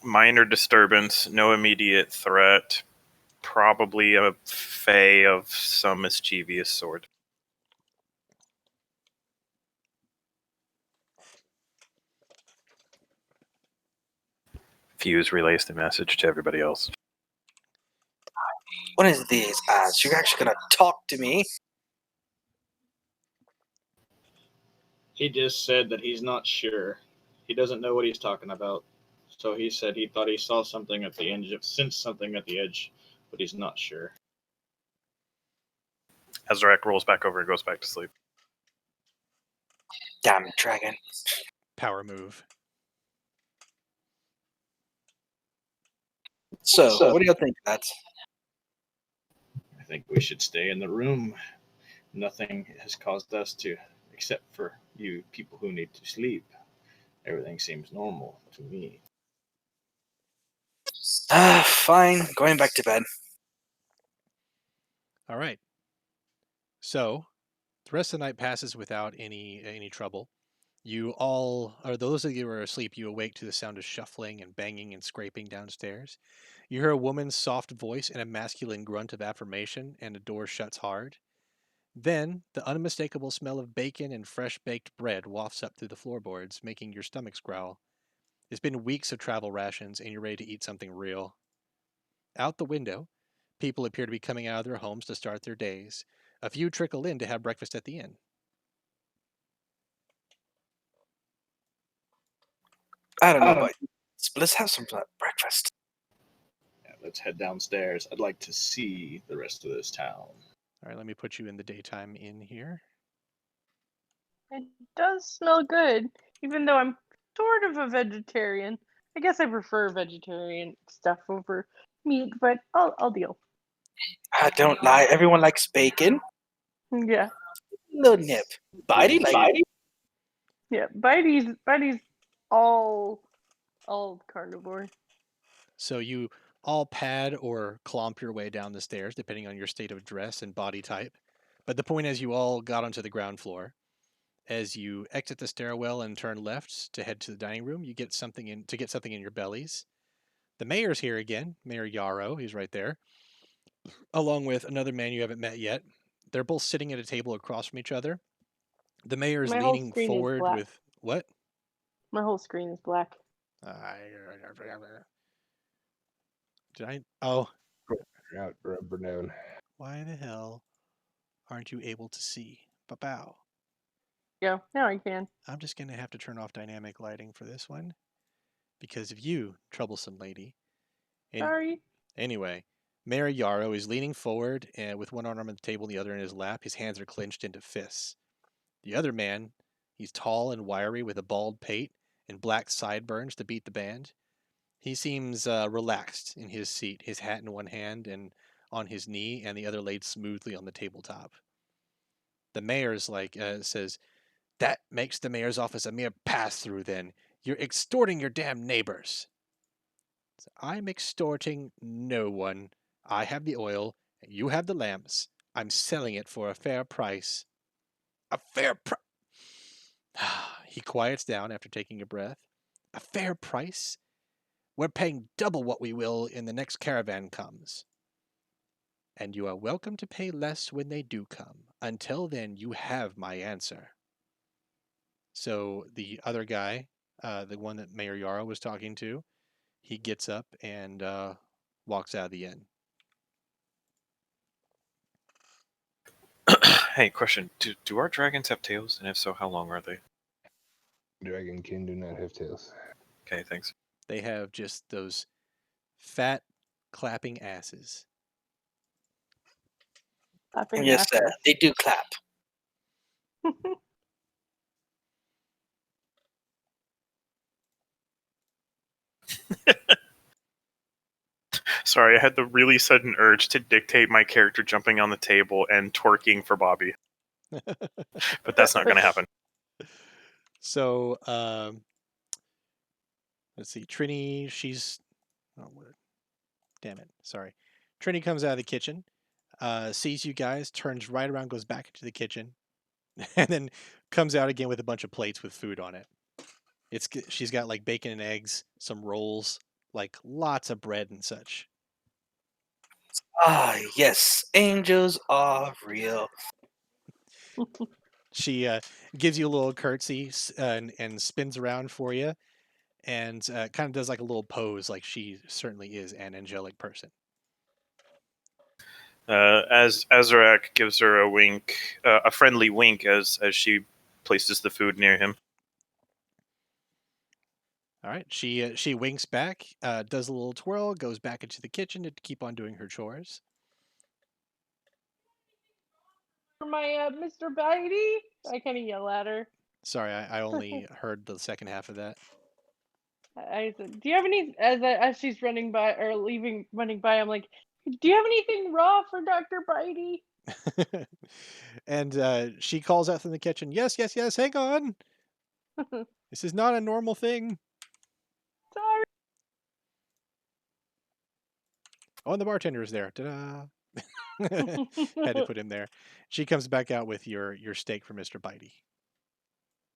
minor disturbance, no immediate threat, probably a fae of some mischievous sort. Fuse relays the message to everybody else. One of these, Az, you're actually gonna talk to me. He just said that he's not sure. He doesn't know what he's talking about. So he said he thought he saw something at the edge, sensed something at the edge, but he's not sure. Azurak rolls back over and goes back to sleep. Damn dragon. Power move. So, what do you think, Az? I think we should stay in the room. Nothing has caused us to, except for you people who need to sleep. Everything seems normal to me. Fine. Going back to bed. All right. So the rest of the night passes without any trouble. You all, or those of you who are asleep, you awake to the sound of shuffling and banging and scraping downstairs. You hear a woman's soft voice and a masculine grunt of affirmation, and a door shuts hard. Then the unmistakable smell of bacon and fresh baked bread wafts up through the floorboards, making your stomachs growl. It's been weeks of travel rations, and you're ready to eat something real. Out the window, people appear to be coming out of their homes to start their days. A few trickle in to have breakfast at the inn. I don't know, but let's have some breakfast. Yeah, let's head downstairs. I'd like to see the rest of this town. All right, let me put you in the daytime inn here. It does smell good, even though I'm sort of a vegetarian. I guess I prefer vegetarian stuff over meat, but I'll deal. I don't lie. Everyone likes bacon. Yeah, Little nip. Bitey like it. yeah. Bitey's all carnivore. So you all pad or clomp your way down the stairs, depending on your state of dress and body type. But the point is, you all got onto the ground floor. As you exit the stairwell and turn left to head to the dining room, you get something in your bellies. The mayor's here again, Mayor Yarrow. He's right there, along with another man you haven't met yet. They're both sitting at a table across from each other. The mayor's My whole leaning screen is forward black. with what? My whole screen is black. Did I? Oh, Out, rubber down. why the hell aren't you able to see? Ba-bow. Yeah, now I can. I'm just going to have to turn off dynamic lighting for this one because of you, troublesome lady. Sorry. Anyway, Mayor Yarrow is leaning forward and with one arm on the table and the other in his lap. His hands are clenched into fists. The other man, he's tall and wiry with a bald pate and black sideburns to beat the band. He seems relaxed in his seat, his hat in one hand and on his knee, and the other laid smoothly on the tabletop. The mayor's says, "That makes the mayor's office a mere pass-through. Then you're extorting your damn neighbors." So, "I'm extorting no one. I have the oil, and you have the lamps. I'm selling it for a fair price." A fair price. He quiets down after taking a breath. A fair price? We're paying double what we will in the next caravan comes. And you are welcome to pay less when they do come. Until then, you have my answer. So the other guy, the one that Mayor Yarrow was talking to, he gets up and walks out of the inn. Hey, question. Do our dragons have tails? And if so, how long are they? Dragonkin do not have tails. Okay, thanks. They have just those fat, clapping asses. Clapping Yes, asses. they do clap. Sorry, I had the really sudden urge to dictate my character jumping on the table and twerking for Bobby. But that's not going to happen. So, let's see. Trini, she's... Oh, damn it. Sorry. Trini comes out of the kitchen, sees you guys, turns right around, goes back into the kitchen, and then comes out again with a bunch of plates with food on it. She's got like bacon and eggs, some rolls, like lots of bread and such. Ah, yes. Angels are real. She gives you a little curtsy and spins around for you and kind of does like a little pose like she certainly is an angelic person. As Azurak gives her a wink, a friendly wink as she places the food near him. All right. She winks back, does a little twirl, goes back into the kitchen to keep on doing her chores. For my Mr. Bitey, I kind of yell at her. Sorry, I only heard the second half of that. I said, "Do you have any?" As she's running by or running by, I'm like, "Do you have anything raw for Dr. Bitey?" And she calls out from the kitchen, "Yes, yes, yes, hang on." This is not a normal thing. Sorry. Oh, and the bartender is there. Ta-da! Had to put him there. She comes back out with your steak for Mr. Bitey.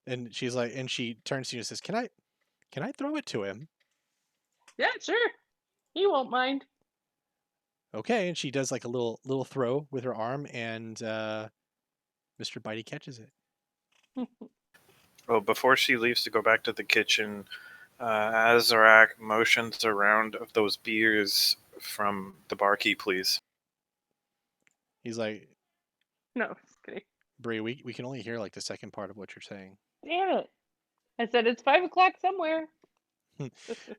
And she's like, and she turns to you and says, can I throw it to him? Yeah, sure. He won't mind. Okay. And she does like a little throw with her arm, and Mr. Bitey catches it. Well, before she leaves to go back to the kitchen, Azurak motions a round of those beers from the barkeep, please. He's like, No, just kidding. Bree, we can only hear like the second part of what you're saying. Damn it. I said it's 5 o'clock somewhere.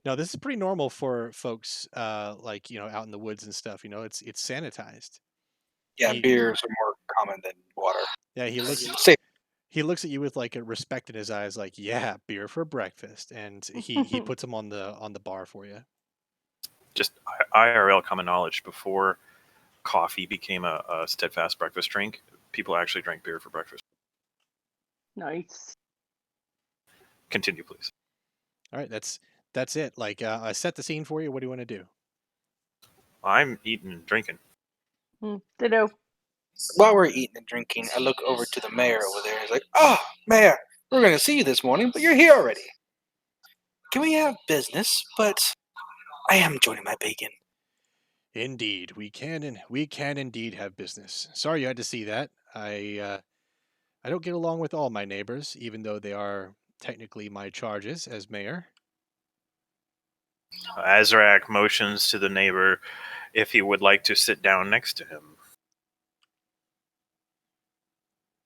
No, this is pretty normal for folks like, out in the woods and stuff, it's sanitized. Yeah, He- beers are more common than water. Yeah, he Safe. looks at you with like a respect in his eyes, like, yeah, beer for breakfast, and he puts them on the bar for you. Just IRL common knowledge. Before coffee became a steadfast breakfast drink, people actually drank beer for breakfast. Nice. Continue, please. All right, that's it. Like, I set the scene for you. What do you want to do? I'm eating and drinking. Ditto. While we're eating and drinking, I look over to the mayor over there. He's like, "Oh, mayor, we're going to see you this morning, but you're here already. Can we have business? But I am joining my bacon." Indeed, we can indeed have business. Sorry you had to see that. I don't get along with all my neighbors, even though they are technically my charges as mayor. Azurak motions to the neighbor if he would like to sit down next to him.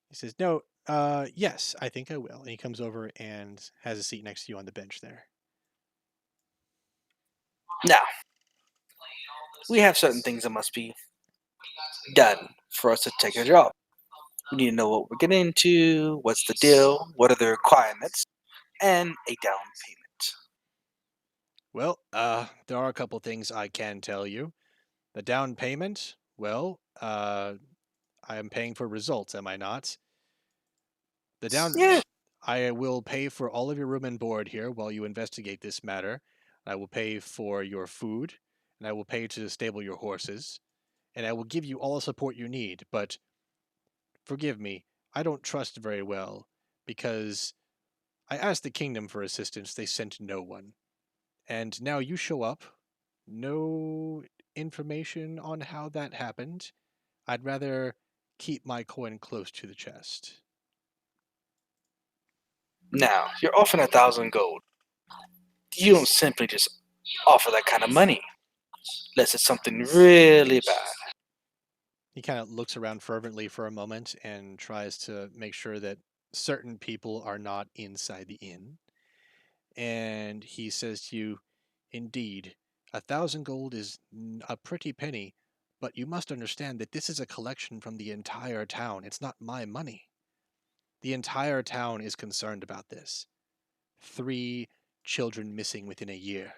He says, "No, yes, I think I will." And he comes over and has a seat next to you on the bench there. Now, we have certain things that must be done for us to take a job. We need to know what we're getting into, what's the deal, what are the requirements, and a down payment. Well, there are a couple things I can tell you. The down payment, well, I am paying for results, am I not? The down Yeah. I will pay for all of your room and board here while you investigate this matter. I will pay for your food, and I will pay to stable your horses, and I will give you all the support you need, but forgive me, I don't trust very well, because I asked the kingdom for assistance, they sent no one. And now you show up, no information on how that happened. I'd rather keep my coin close to the chest. Now, you're offering 1,000 gold. You don't simply just offer that kind of money, unless it's something really bad. He kind of looks around fervently for a moment and tries to make sure that certain people are not inside the inn. And he says to you, "Indeed, 1,000 gold is a pretty penny, but you must understand that this is a collection from the entire town. It's not my money. The entire town is concerned about this. 3 children missing within a year."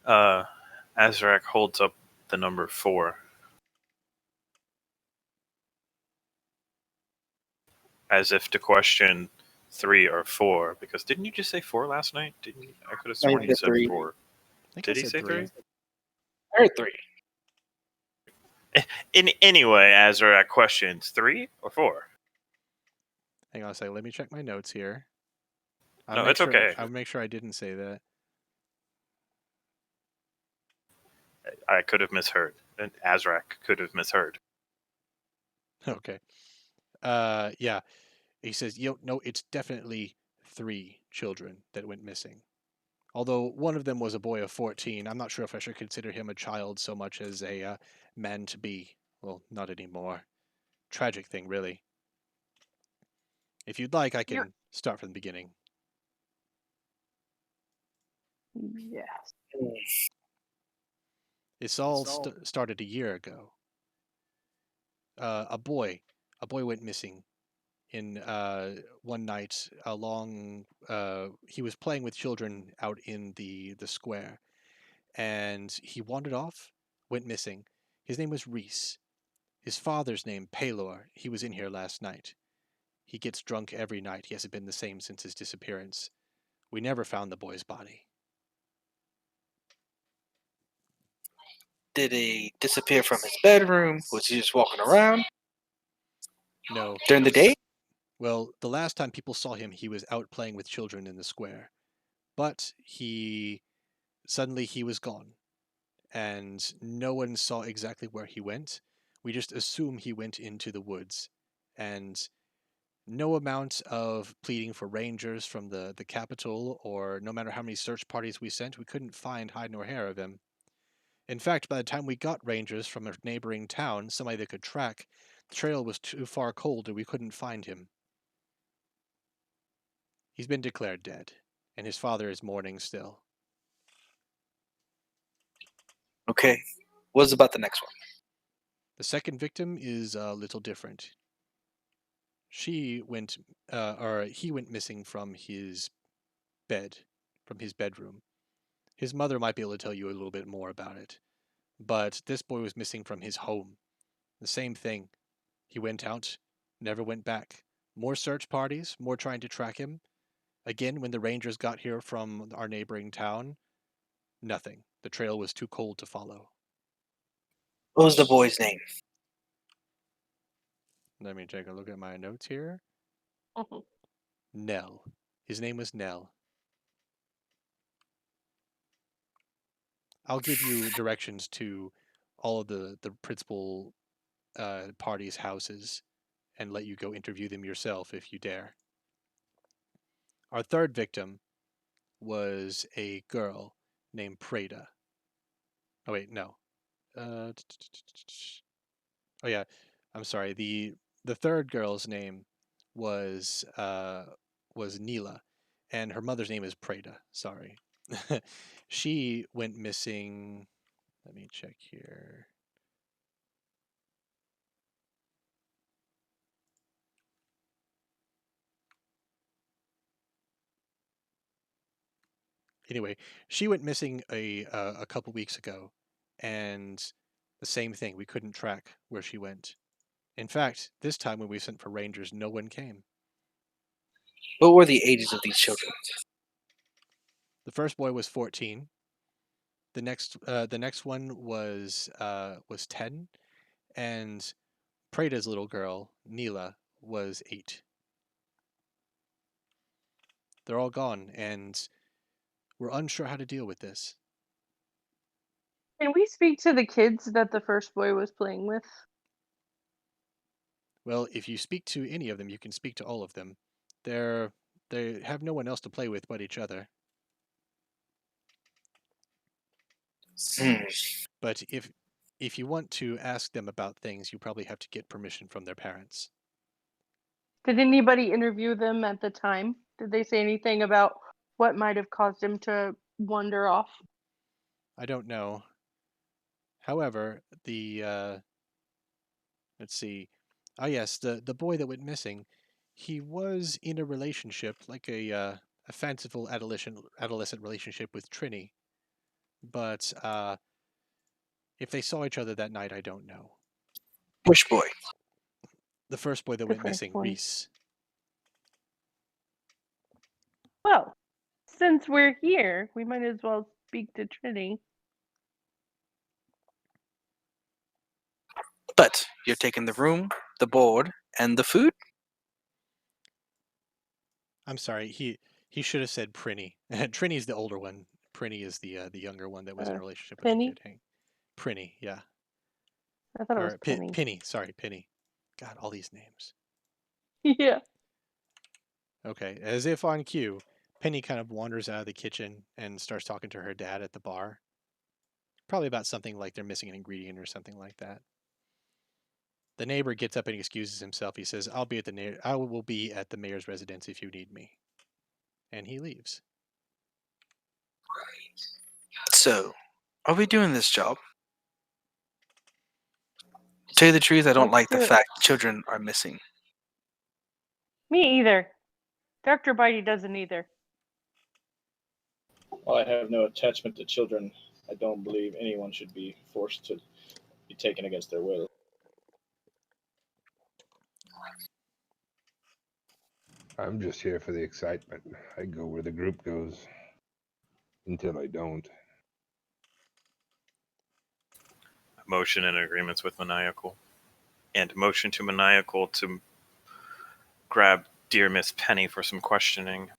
Azurak holds up the number 4. As if to question 3 or 4, because didn't you just say 4 last night? Didn't you? I could have sworn I you said said 3. 4. I think Did I he said say 3? I heard 3. Anyway, Azurak questions 3 or 4. Hang on a second. Let me check my notes here. No, it's okay. I'll make sure I didn't say that. I could have misheard. And Azurak could have misheard. Okay. Yeah. He says, no, it's definitely 3 children that went missing. Although one of them was a boy of 14. I'm not sure if I should consider him a child so much as a man to be. Well, not anymore. Tragic thing, really. If you'd like, I can start from the beginning. Yes. This all started a year ago. A boy went missing in one night along. He was playing with children out in the square, and he wandered off, went missing. His name was Reese. His father's name, Palor. He was in here last night. He gets drunk every night. He hasn't been the same since his disappearance. We never found the boy's body. Did he disappear from his bedroom? Was he just walking around No. during the day? Well, the last time people saw him, he was out playing with children in the square. But suddenly he was gone. And no one saw exactly where he went. We just assume he went into the woods. And no amount of pleading for rangers from the capital, or no matter how many search parties we sent, we couldn't find hide nor hair of him. In fact, by the time we got rangers from a neighboring town, somebody that could track, the trail was too far cold and we couldn't find him. He's been declared dead, and his father is mourning still. Okay. What about the next one? The second victim is a little different. He went missing from his bed, from his bedroom. His mother might be able to tell you a little bit more about it. But this boy was missing from his home. The same thing. He went out, never went back. More search parties, more trying to track him. Again, when the rangers got here from our neighboring town, nothing. The trail was too cold to follow. What was the boy's name? Let me take a look at my notes here. Mhm. Nell. His name was Nell. I'll give you directions to all of the principal parties' houses and let you go interview them yourself if you dare. Our third victim was a girl named Prada. Oh wait, no. Oh yeah, I'm sorry. The third girl's name was Neela, and her mother's name is Prada. Sorry. She went missing. Let me check here. Anyway, she went missing a couple weeks ago, and the same thing. We couldn't track where she went. In fact, this time when we sent for rangers, no one came. What were the ages of these children? The first boy was 14. The next one was 10, and Prada's little girl Neela was 8. They're all gone, and we're unsure how to deal with this. Can we speak to the kids that the first boy was playing with? Well, if you speak to any of them, you can speak to all of them. They have no one else to play with but each other. Hmm. But if you want to ask them about things, you probably have to get permission from their parents. Did anybody interview them at the time? Did they say anything about what might have caused him to wander off? I don't know. However, let's see. Oh yes, the boy that went missing, he was in a relationship, like a fanciful adolescent relationship with Trini. But if they saw each other that night, I don't know. Which boy? The first boy that The went first missing, one. Reese. Well, since we're here, we might as well speak to Trinity. But you're taking the room, the board, and the food? I'm sorry, he should have said Prinny. Trini's the older one. Prinny is the younger one that was in a relationship with Penny? the kid. Prinny, yeah. I thought it was Or Penny. Penny, sorry, Penny. God, all these names. Yeah. Okay, as if on cue, Penny kind of wanders out of the kitchen and starts talking to her dad at the bar. Probably about something like they're missing an ingredient or something like that. The neighbor gets up and excuses himself. He says, I will be at the mayor's residence if you need me." And he leaves. So, are we doing this job? To tell you the truth, I don't Let's like do the it. fact children are missing. Me either. Dr. Bitey doesn't either. While I have no attachment to children, I don't believe anyone should be forced to be taken against their will. I'm just here for the excitement. I go where the group goes. Until I don't. Motion in agreements with Maniacal. And motion to Maniacal to grab dear Miss Penny for some questioning.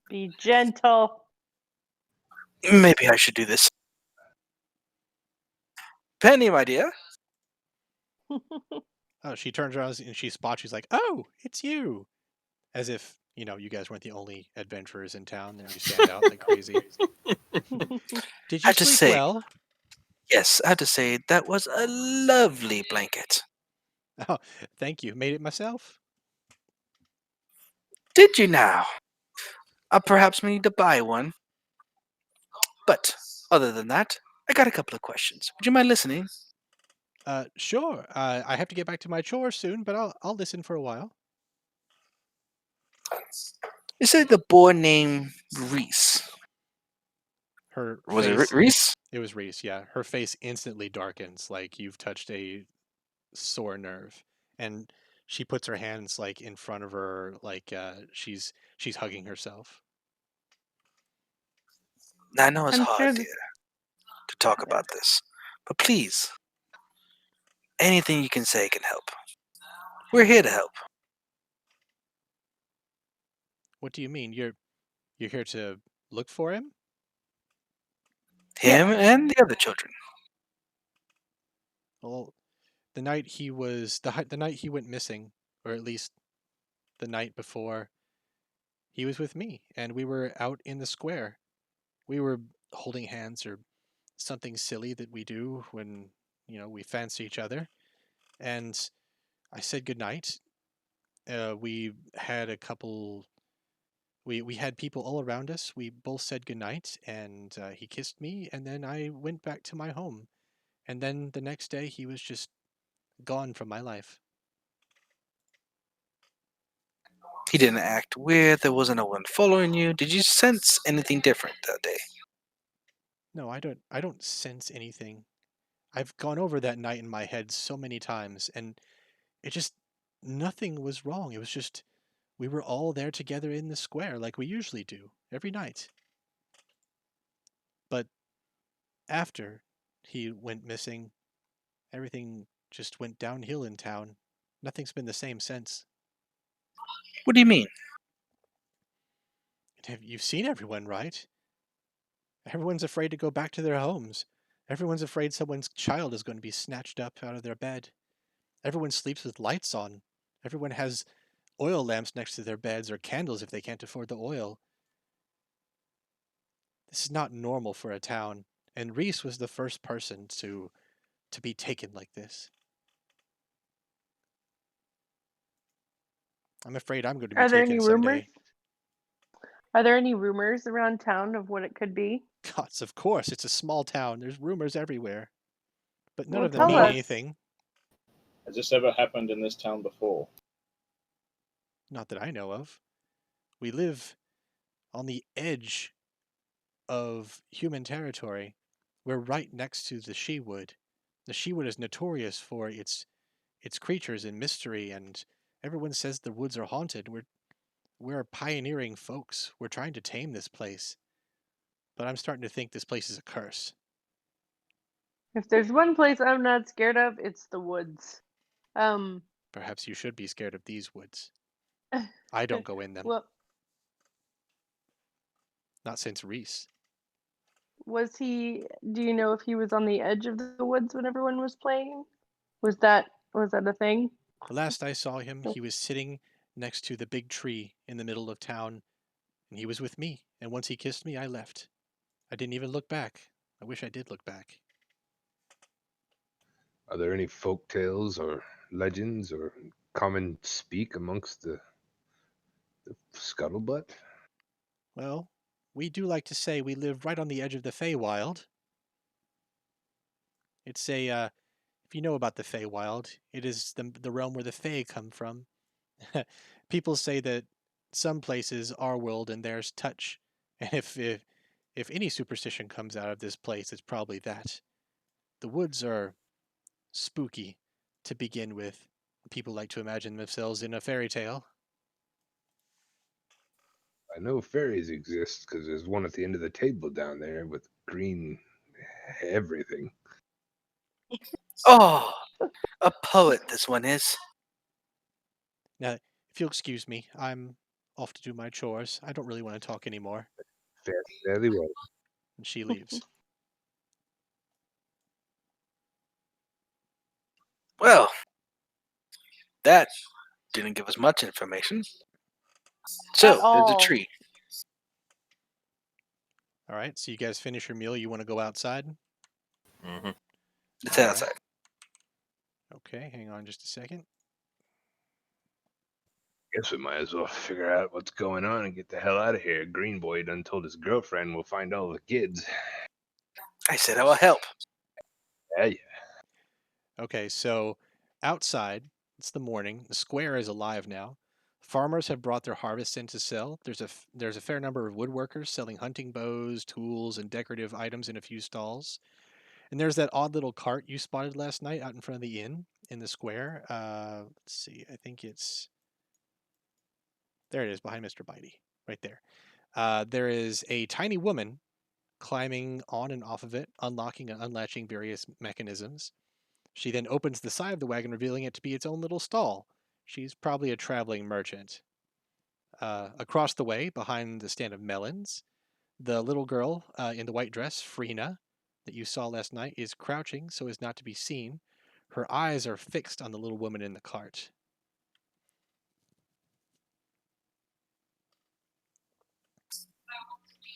Be gentle. Maybe I should do this. Penny, my dear. Oh, she turns around and she spots. She's like, "Oh, it's you!" As if you guys weren't the only adventurers in town, and you stand out like crazy. Did I you have to sleep say, well? yes, I have to say, that was a lovely blanket. Oh, thank you. Made it myself. Did you now? I perhaps need to buy one. But other than that, I got a couple of questions. Would you mind listening? Sure. I have to get back to my chores soon, but I'll listen for a while. You said the boy named Reese. Her Was face. it Reese? It was Reese. Yeah, her face instantly darkens, like you've touched a sore nerve, and she puts her hands like in front of her, like she's hugging herself. Now, I know it's I'm hard, sure dear, to talk about this, but please, anything you can say can help. We're here to help. What do you mean? You're here to look for him? Him and the other children. Well, the night the night he went missing, or at least the night before, he was with me, and we were out in the square. We were holding hands or something silly that we do when we fancy each other. And I said goodnight. We had a couple. We had people all around us. We both said goodnight, and he kissed me, and then I went back to my home. And then the next day, he was just gone from my life. He didn't act weird. There wasn't no one following you. Did you sense anything different that day? No, I don't. I don't sense anything. I've gone over that night in my head so many times, and it just nothing was wrong. It was just we were all there together in the square like we usually do every night. But after he went missing, everything just went downhill in town. Nothing's been the same since. What do you mean? You've seen everyone, right? Everyone's afraid to go back to their homes. Everyone's afraid someone's child is going to be snatched up out of their bed. Everyone sleeps with lights on. Everyone has oil lamps next to their beds or candles if they can't afford the oil. This is not normal for a town, and Reese was the first person to be taken like this. I'm afraid I'm going to be Are there any taken rumors? someday. Are there any rumors around town of what it could be? Gods, of course, it's a small town. There's rumors everywhere. But none Well, of them tell mean us. anything. Has this ever happened in this town before? Not that I know of. We live on the edge of human territory. We're right next to the Shewood. The Shewood is notorious for its creatures and mystery, and everyone says the woods are haunted. We're pioneering folks. We're trying to tame this place. But I'm starting to think this place is a curse. If there's one place I'm not scared of, it's the woods. Perhaps you should be scared of these woods. I don't go in them. Well, Not since Reese. was he? Do you know if he was on the edge of the woods when everyone was playing? Was that a thing? The last I saw him, he was sitting next to the big tree in the middle of town, and he was with me. And once he kissed me, I left. I didn't even look back. I wish I did look back. Are there any folk tales or legends or common speak amongst the scuttlebutt? Well, we do like to say we live right on the edge of the Feywild. It's if you know about the Feywild, it is the realm where the Fey come from. People say that some places are world and theirs touch, and if any superstition comes out of this place, it's probably that. The woods are spooky to begin with. people like to imagine themselves in a fairy tale. I know fairies exist because there's one at the end of the table down there with green everything. Oh, a poet this one is. Now, if you'll excuse me, I'm off to do my chores. I don't really want to talk anymore. Fairly well. And she leaves. Well, that didn't give us much information. So, At there's a all. tree. All right, so you guys finish your meal. You want to go outside? hmm Let's head All right. outside. Okay, hang on just a second. Guess we might as well figure out what's going on and get the hell out of here. Green Boy done told his girlfriend we'll find all the kids. I said I will help. Yeah. Okay, so outside, it's the morning. The square is alive now. Farmers have brought their harvests in to sell. There's a fair number of woodworkers selling hunting bows, tools, and decorative items in a few stalls. And there's that odd little cart you spotted last night out in front of the inn in the square. Let's see, I think it's there. It is behind Mr. Bitey, right there. There is a tiny woman climbing on and off of it, unlocking and unlatching various mechanisms. She then opens the side of the wagon, revealing it to be its own little stall. She's probably a traveling merchant. Across the way, behind the stand of melons, the little girl in the white dress, Freena, that you saw last night, is crouching so as not to be seen. Her eyes are fixed on the little woman in the cart.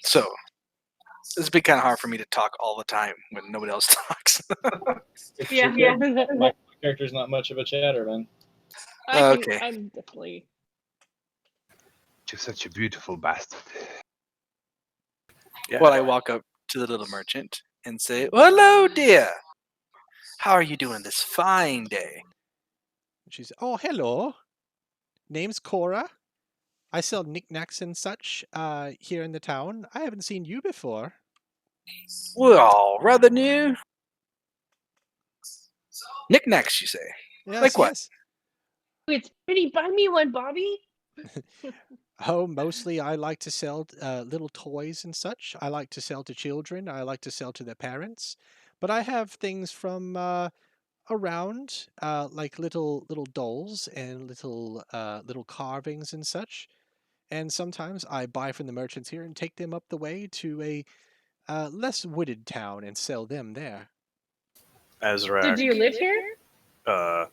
So, this be kind of hard for me to talk all the time when nobody else talks. It's Yeah, true. yeah. My character's not much of a chatterman. Okay. I'm definitely. You're such a beautiful bastard. Yeah. Well, I walk up to the little merchant and say, "Hello, dear. How are you doing this fine day?" She's, oh, hello. Name's Cora. I sell knickknacks and such here in the town. I haven't seen you before. Well, rather new. Knickknacks, you say? Yes, Like what? yes. It's pretty. Buy me one, Bobby. Oh, mostly I like to sell little toys and such. I like to sell to children. I like to sell to their parents. But I have things from around, like little dolls and little carvings and such. And sometimes I buy from the merchants here and take them up the way to a less wooded town and sell them there. So Azurak do you live here? uh,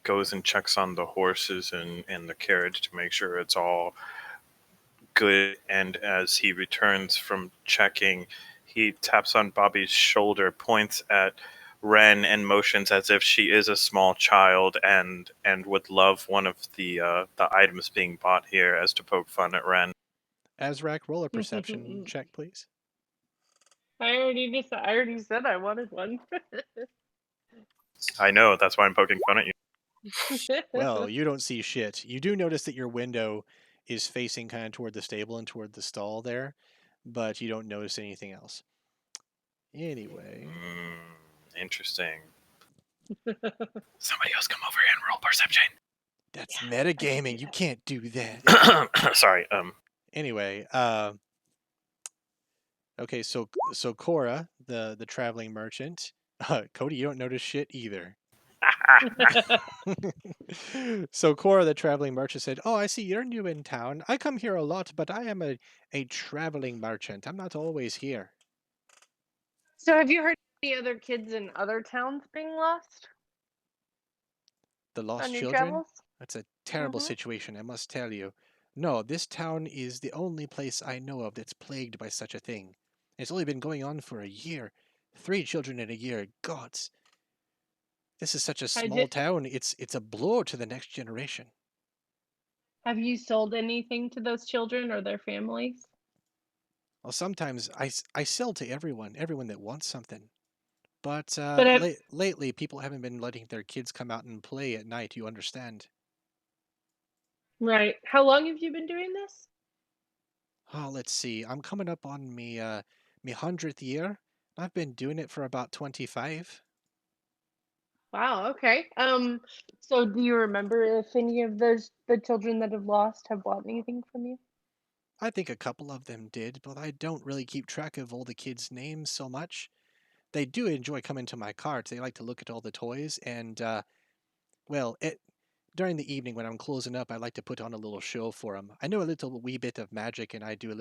goes and checks on the horses and the carriage to make sure it's all good. And as he returns from checking, he taps on Bobby's shoulder, points at Ren, and motions as if she is a small child and would love one of the items being bought here, as to poke fun at Ren. Azurak, roll a perception check, please. I already said I wanted one. I know, that's why I'm poking fun at you. Well, you don't see shit. You do notice that your window is facing kind of toward the stable and toward the stall there, but you don't notice anything else. Anyway, Interesting. Somebody else come over here and roll perception. that's metagaming. You can't do that. Sorry. Anyway, okay, so Cora, the traveling merchant, Cody, you don't notice shit either. So Cora, the traveling merchant, said, "Oh, I see you're new in town. I come here a lot, but I am a traveling merchant. I'm not always here." So have you heard any other kids in other towns being lost The lost on your children? travels? That's a terrible Mhm. situation, I must tell you. No, this town is the only place I know of that's plagued by such a thing. It's only been going on for a year. 3 children in a year. Gods. This is such a I small did. town. It's a blow to the next generation. Have you sold anything to those children or their families? Well, sometimes I sell to everyone that wants something. But But have, lately, people haven't been letting their kids come out and play at night, you understand. right. How long have you been doing this? Oh, let's see. I'm coming up on me 100th year. I've been doing it for about 25. Wow, okay. So do you remember if any of the children that have lost have bought anything from you? I think a couple of them did, but I don't really keep track of all the kids' names so much. They do enjoy coming to my cart. They like to look at all the toys, and well, during the evening when I'm closing up, I like to put on a little show for them. I know a little wee bit of magic, and I do a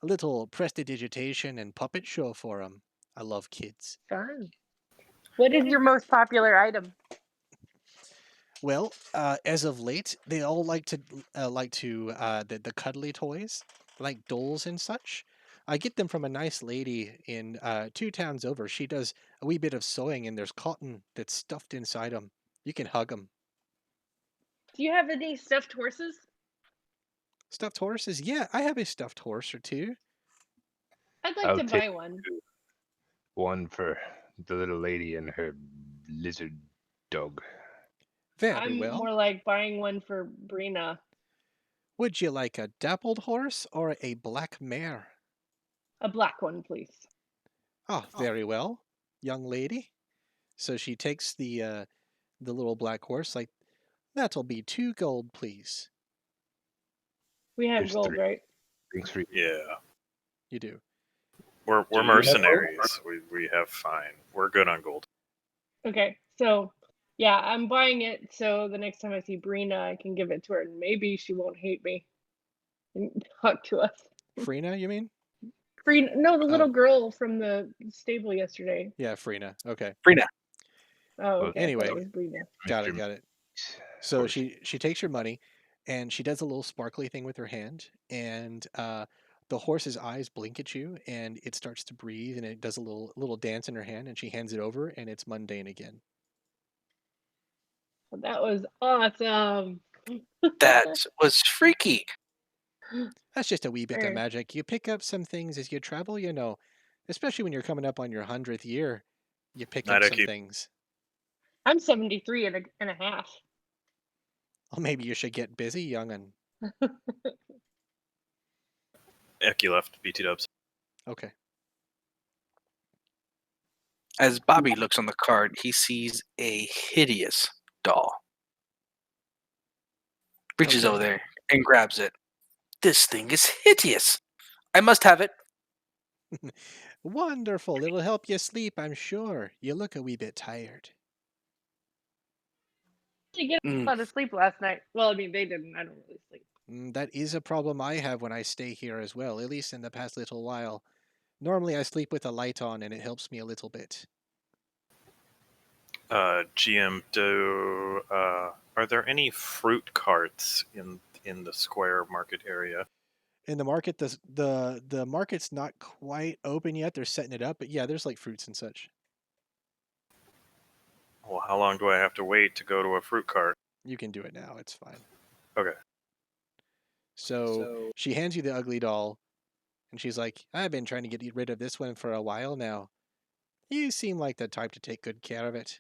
little prestidigitation and puppet show for them. I love kids. Fun. What is your most popular item? Well, as of late, they all like the cuddly toys, like dolls and such. I get them from a nice lady in 2 towns over. She does a wee bit of sewing, and there's cotton that's stuffed inside them. You can hug them. Do you have any stuffed horses? Stuffed horses? Yeah, I have a stuffed horse or two. I'd like I'll to take buy one. one for the little lady and her lizard dog. Very I'm well. more like buying one for Brina. Would you like a dappled horse or a black mare? A black one, please. Ah, very well, young lady. So she takes the little black horse, like, that'll be 2 gold, please. We have There's gold, three. right? Thanks for Yeah. You do. We're you have mercenaries. We have fine. We're good on gold. Okay, so yeah, I'm buying it so the next time I see Brina, I can give it to her and maybe she won't hate me and talk to us. Freena, you mean? Brina, no, the Oh. little girl from the stable yesterday. Yeah, Freena. Okay. Brina. Oh, Well, okay. I thought anyway. it was Brina. Got Mr. it, got it. So Horse. she takes your money and she does a little sparkly thing with her hand, and the horse's eyes blink at you and it starts to breathe and it does a little dance in her hand, and she hands it over and it's mundane again. That was awesome. That was freaky. That's just a wee bit of Sure. magic. You pick up some things as you travel, especially when you're coming up on your 100th year. You pick up Night, some Eki. things. I'm 73 and a half. Well, maybe you should get busy, young'un. Eki left. BT dubs. Okay. As Bobby looks on the card, he sees a hideous doll. Reaches Okay. over there and grabs it. This thing is hideous. I must have it. Wonderful. It'll help you sleep, I'm sure. You look a wee bit tired. Did get a Mm. lot of sleep last night. Well, I mean, they didn't. I don't really sleep. That is a problem I have when I stay here as well, at least in the past little while. Normally I sleep with a light on and it helps me a little bit. GM, are there any fruit carts in the square market area? In the market, the market's not quite open yet. They're setting it up, but yeah, there's like fruits and such. Well, how long do I have to wait to go to a fruit cart? You can do it now. It's fine. Okay. So she hands you the ugly doll, and she's like, I've been trying to get rid of this one for a while now. You seem like the type to take good care of it.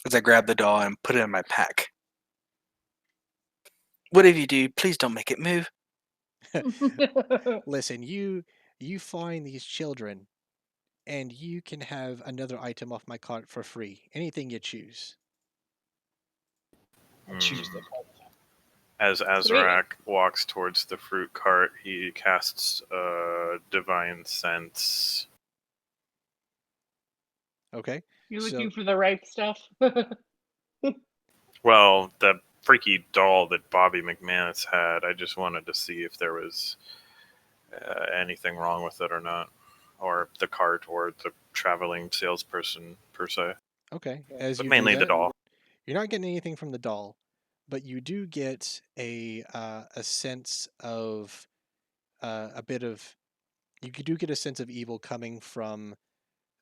As I grab the doll and put it in my pack. Whatever you do, please don't make it move. Listen, you find these children, and you can have another item off my cart for free. Anything you choose. choose the As Azurak walks towards the fruit cart, he casts Divine Sense. Okay. You're So- looking for the ripe stuff. Well, the freaky doll that Bobby McMannish had, I just wanted to see if there was anything wrong with it or not. Or the cart or the traveling salesperson, per se. Okay. As But you mainly do the that, doll. you're not getting anything from the doll, but you do get a sense of a bit of. You do get a sense of evil coming from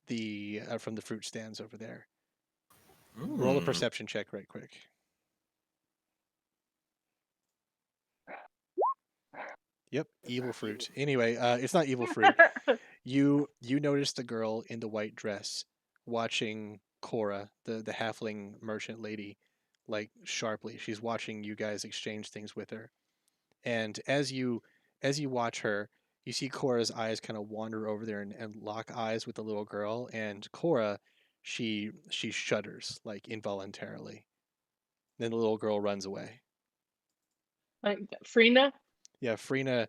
the fruit stands over there. Roll a Mm. perception check right quick. Yep, evil fruit. Anyway, it's not evil fruit. You notice the girl in the white dress watching Cora, the halfling merchant lady, like sharply. She's watching you guys exchange things with her. And as you watch her, you see Cora's eyes kind of wander over there and lock eyes with the little girl, and Cora, she shudders like involuntarily. Then the little girl runs away. Like Frina? Yeah, Frina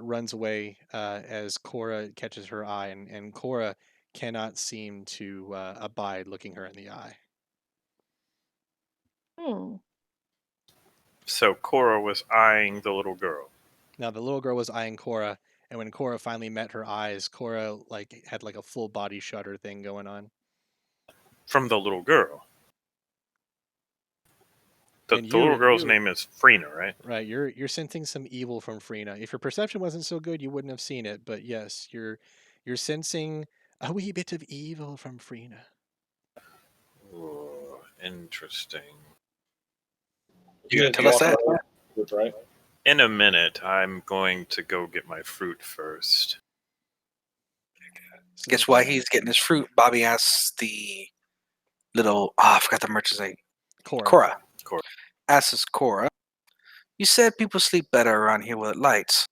runs away as Cora catches her eye, and Cora cannot seem to abide looking her in the eye. Hmm. So Cora was eyeing the little girl. Now the little girl was eyeing Cora, and when Cora finally met her eyes, Cora like had like a full body shudder thing going on. From the little girl. The And little girl's name is Frina, right? Right, you're sensing some evil from Frina. If your perception wasn't so good, you wouldn't have seen it. But yes, you're sensing a wee bit of evil from Frina. Ooh, interesting. You gonna tell us that? Right? In a minute, I'm going to go get my fruit first. So Guess why he's getting his fruit? Bobby asks the little. I forgot the merchant's name. Cora. Cora. Asks Cora. You said people sleep better around here with lights.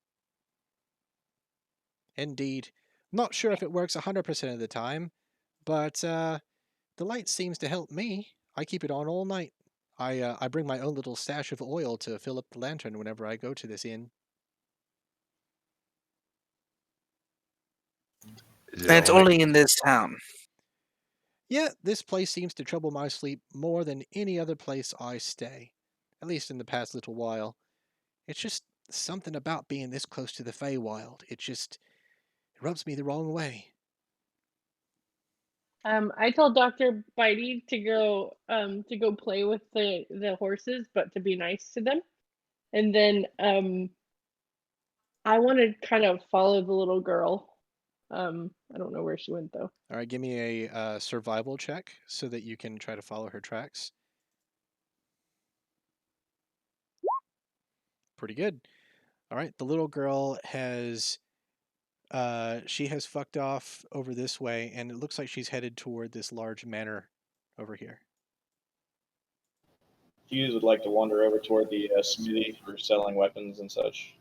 Indeed. Not sure if it works 100% of the time, but the light seems to help me. I keep it on all night. I bring my own little stash of oil to fill up the lantern whenever I go to this inn. Is it And it's only in this town. Yeah, this place seems to trouble my sleep more than any other place I stay, at least in the past little while. It's just something about being this close to the Feywild. It rubs me the wrong way. I told Dr. Bitey to go play with the horses, but to be nice to them. And then I want to kind of follow the little girl. I don't know where she went though. All right, give me a survival check so that you can try to follow her tracks. Pretty good. All right, the little girl has she has fucked off over this way, and it looks like she's headed toward this large manor over here. Hughes would like to wander over toward the smithy for selling weapons and such.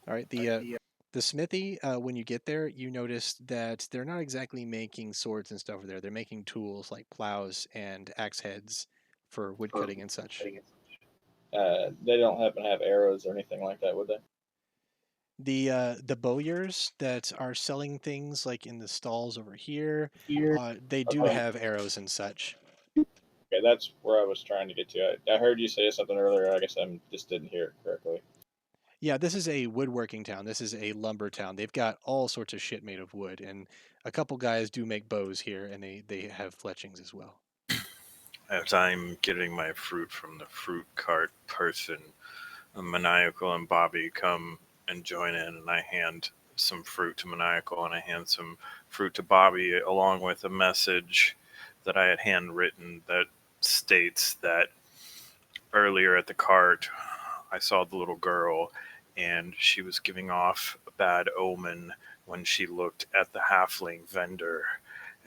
All right, the smithy. When you get there, you notice that they're not exactly making swords and stuff over there. They're making tools like plows and axe heads for wood cutting and such. They don't happen to have arrows or anything like that, would they? The bowyers that are selling things like in the stalls over here, they do have arrows and such. Okay, that's where I was trying to get to. I heard you say something earlier. I guess I just didn't hear it correctly. Yeah, this is a woodworking town. This is a lumber town. They've got all sorts of shit made of wood, and a couple guys do make bows here, and they have fletchings as well. As I'm getting my fruit from the fruit cart person, Maniacal and Bobby come and join in, and I hand some fruit to Maniacal and I hand some fruit to Bobby, along with a message that I had handwritten that states that earlier at the cart I saw the little girl and she was giving off a bad omen when she looked at the halfling vendor,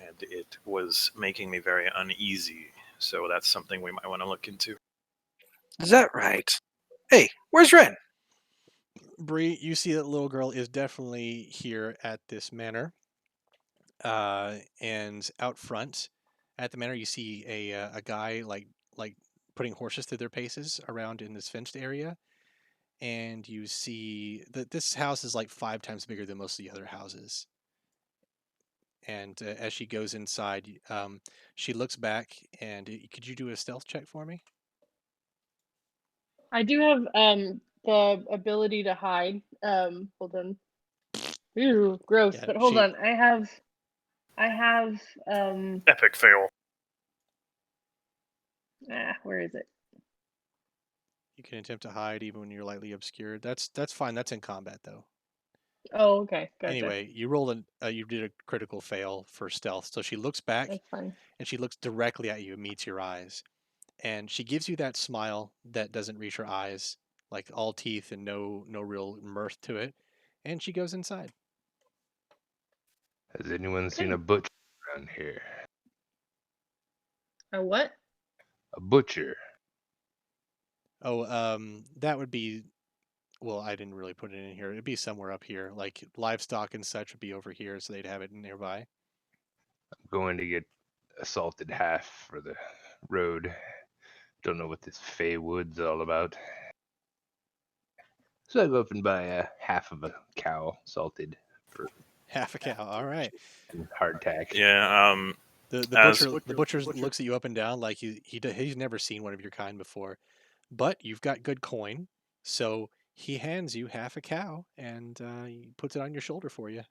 and it was making me very uneasy. So that's something we might want to look into. Is that right? Hey, where's Ren? Bree, you see that little girl is definitely here at this manor. And out front at the manor, you see a guy like putting horses through their paces around in this fenced area. And you see that this house is like 5 times bigger than most of the other houses. And as she goes inside, she looks back, and could you do a stealth check for me? I do have the ability to hide. Hold on. Ooh, gross. Yeah, But hold she- on. I have Epic fail. where is it? You can attempt to hide even when you're lightly obscured. That's fine. That's in combat though. Oh, okay. Gotcha. Anyway, you rolled you did a critical fail for stealth. So she looks back That's fine. and she looks directly at you and meets your eyes. And she gives you that smile that doesn't reach her eyes, like all teeth and no real mirth to it. And she goes inside. Has anyone seen Okay. a butcher around here? A what? A butcher. Oh, that would be, well, I didn't really put it in here. It'd be somewhere up here. Like livestock and such would be over here, so they'd have it nearby. I'm going to get assaulted half for the road. Don't know what this Fey Wood's all about. So I go up and buy a half of a cow salted for Half a cow. All right. hardtack. Yeah. The As butcher looks at you up and down like he's never seen one of your kind before, but you've got good coin, so he hands you half a cow and he puts it on your shoulder for you.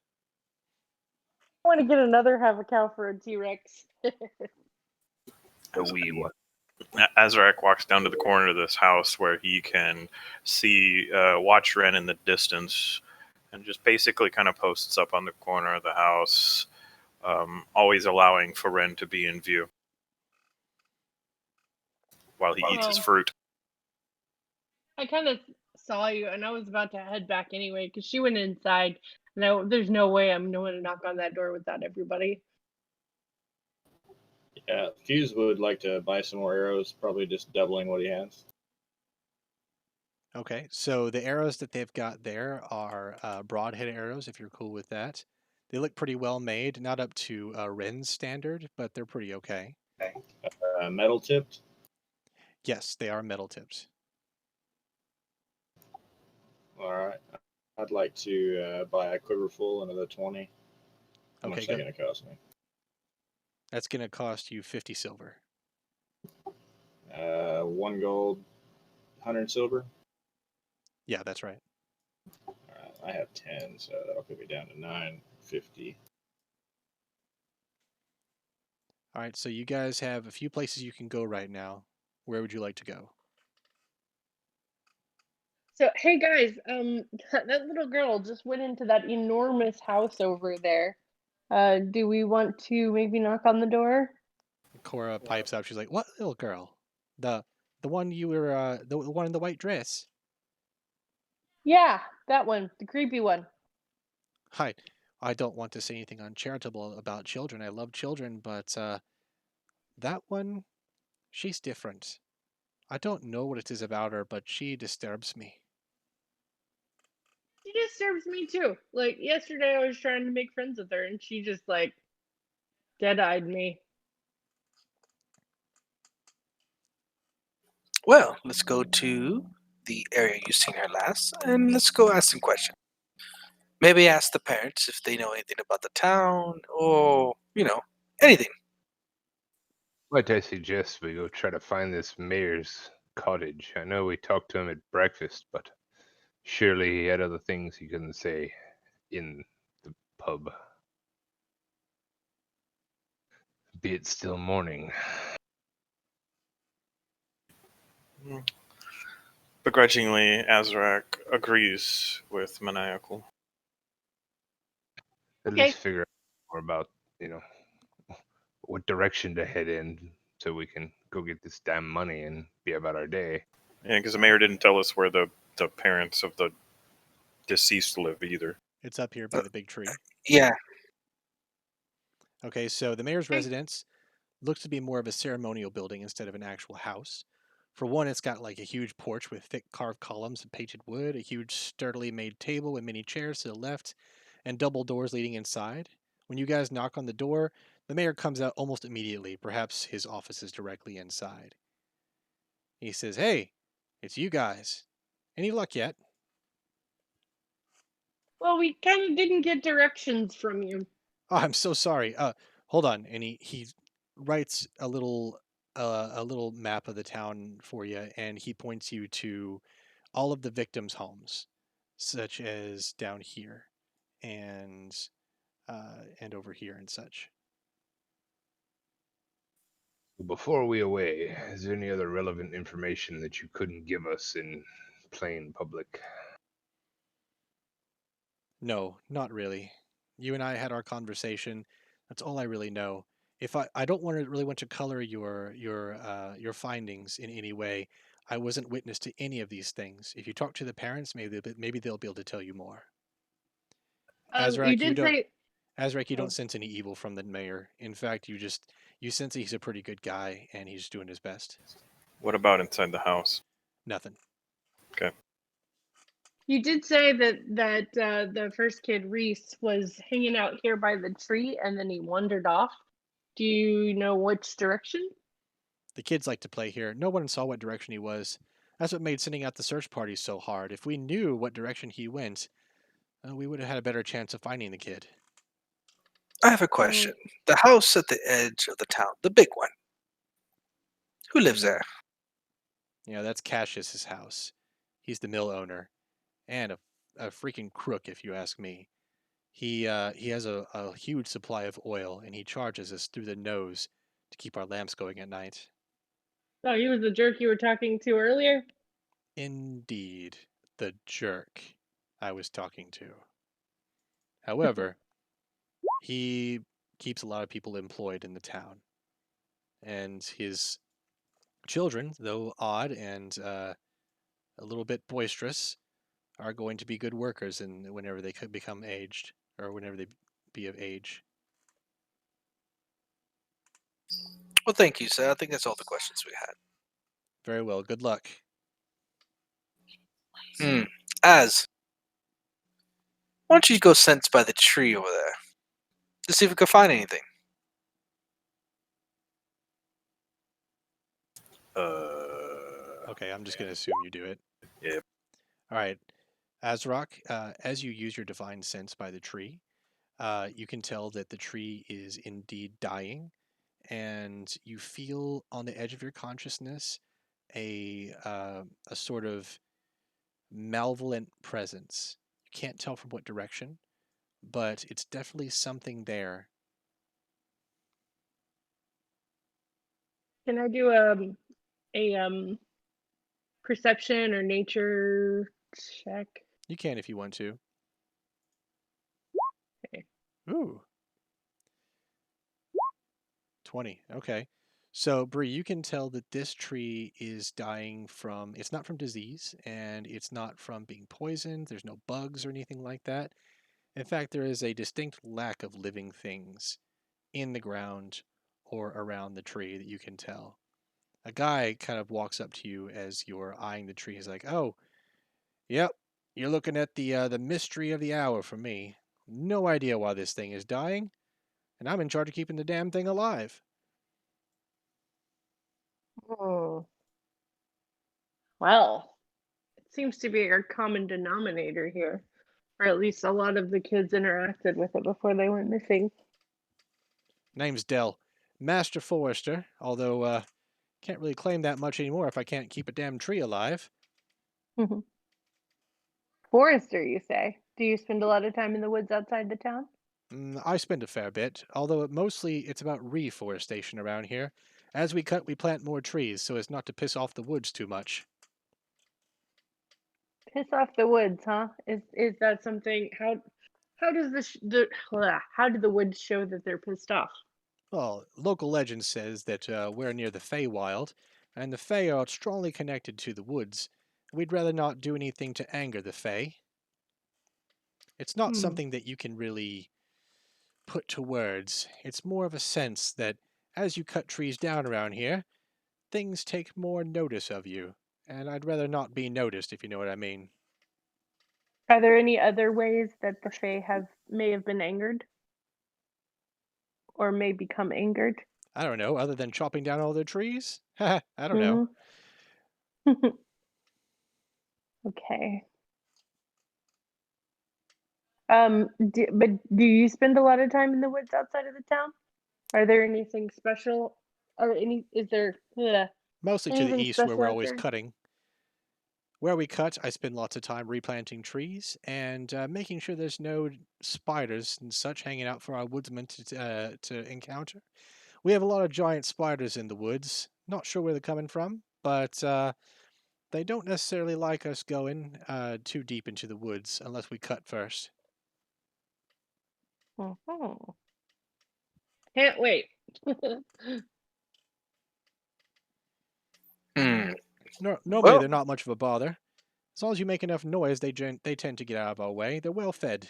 I want to get another half a cow for a T-Rex. A wee one. Azurak walks down to the corner of this house where he can see watch Ren in the distance, and just basically kind of posts up on the corner of the house, always allowing for Ren to be in view while he eats his Oh. fruit. I kind of saw you, and I was about to head back anyway because she went inside. And there's no way I'm going to knock on that door without everybody. Yeah, Fuse would like to buy some more arrows, probably just doubling what he has. Okay, so the arrows that they've got there are broadhead arrows, if you're cool with that. They look pretty well made, not up to Ren's standard, but they're pretty okay. Metal tipped. Yes, they are metal tips. All right. I'd like to buy a quiver full, another 20. How much is that going to cost me? That's going to cost you 50 silver. 1 gold, 100 silver. Yeah, that's right. All right, I have 10, so that'll put me down to 950. All right, so you guys have a few places you can go right now. Where would you like to go? So, hey guys, that little girl just went into that enormous house over there. Do we want to maybe knock on the door? Cora pipes up. She's like, "What little girl? The one you were the one in the white dress?" Yeah, that one, the creepy one. Hi. I don't want to say anything uncharitable about children. I love children, but that one, she's different. I don't know what it is about her, but she disturbs me. She disturbs me too. Like yesterday, I was trying to make friends with her, and she just like dead-eyed me. Well, let's go to the area you've seen her last, and let's go ask some questions. Maybe ask the parents if they know anything about the town, or, anything. Might I suggest we go try to find this mayor's cottage? I know we talked to him at breakfast, but surely he had other things he couldn't say in the pub. Be it still morning. Begrudgingly, Azurak agrees with Maniacal. At Okay. least figure out more about, what direction to head in so we can go get this damn money and be about our day. Yeah, because the mayor didn't tell us where the parents of the deceased live either. It's up here by the big tree. Yeah. Okay, so the mayor's residence looks to be more of a ceremonial building instead of an actual house. For one, it's got like a huge porch with thick carved columns and painted wood, a huge sturdily made table with many chairs to the left, and double doors leading inside. When you guys knock on the door, the mayor comes out almost immediately. Perhaps his office is directly inside. He says, "Hey, it's you guys. Any luck yet?" Well, we kind of didn't get directions from you. "Oh, I'm so sorry. Hold on." And he writes a little map of the town for you, and he points you to all of the victims' homes, such as down here, and over here and such. Before we away, is there any other relevant information that you couldn't give us in plain public? No, not really. You and I had our conversation. That's all I really know. If I don't really want to color your findings in any way. I wasn't witness to any of these things. If you talk to the parents, maybe they'll be able to tell you more. Azurak, You did say. Azurak, you Oh. don't sense any evil from the mayor. In fact, you sense that he's a pretty good guy and he's doing his best. What about inside the house? Nothing. Okay. You did say that the first kid, Reese, was hanging out here by the tree, and then he wandered off. Do you know which direction? The kids like to play here. No one saw what direction he was. That's what made sending out the search parties so hard. If we knew what direction he went, we would have had a better chance of finding the kid. I have a question. The house at the edge of the town, the big one. Who lives there? That's Cassius's house. He's the mill owner, and a freaking crook, if you ask me. He has a huge supply of oil, and he charges us through the nose to keep our lamps going at night. Oh, he was the jerk you were talking to earlier? Indeed, the jerk I was talking to. However, he keeps a lot of people employed in the town, and his children, though odd and a little bit boisterous, are going to be good workers whenever they could become aged, or whenever they be of age. Well, thank you, sir. I think that's all the questions we had. Very well. Good luck. Az, why don't you go sense by the tree over there to see if we can find anything? Okay, I'm just going to assume you do it. Yeah. All right. Azurak, as you use your divine sense by the tree, you can tell that the tree is indeed dying, and you feel on the edge of your consciousness a sort of malevolent presence. You can't tell from what direction, but it's definitely something there. Can I do a perception or nature check? You can if you want to. Okay. Ooh. 20. Okay. So, Bree, you can tell that this tree is dying from, it's not from disease, and it's not from being poisoned. There's no bugs or anything like that. In fact, there is a distinct lack of living things in the ground or around the tree that you can tell. A guy kind of walks up to you as you're eyeing the tree. He's like, "Oh, yep, you're looking at the mystery of the hour for me. No idea why this thing is dying, and I'm in charge of keeping the damn thing alive." Oh. Well, it seems to be our common denominator here. Or at least a lot of the kids interacted with it before they went missing. Name's Dell, Master Forester, although can't really claim that much anymore if I can't keep a damn tree alive. Forester, you say? Do you spend a lot of time in the woods outside the town? I spend a fair bit, although mostly it's about reforestation around here. As we cut, we plant more trees so as not to piss off the woods too much. Piss off the woods, huh? Is that something? How does how do the woods show that they're pissed off? Well, local legend says that we're near the Feywild, and the Fey are strongly connected to the woods. We'd rather not do anything to anger the Fey. It's not something that you can really put to words. It's more of a sense that as you cut trees down around here, things take more notice of you, and I'd rather not be noticed, if you know what I mean. Are there any other ways that the Fae may have been angered? Or may become angered? I don't know, other than chopping down all their trees? I don't know. Okay. But do you spend a lot of time in the woods outside of the town? Are there anything special? Is there Mostly to the anything east where special we're out always there? cutting. Where we cut, I spend lots of time replanting trees and making sure there's no spiders and such hanging out for our woodsmen to encounter. We have a lot of giant spiders in the woods. Not sure where they're coming from, but they don't necessarily like us going too deep into the woods unless we cut first. Can't wait. Normally, they're not much of a bother. As long as you make enough noise, they tend to get out of our way. They're well fed.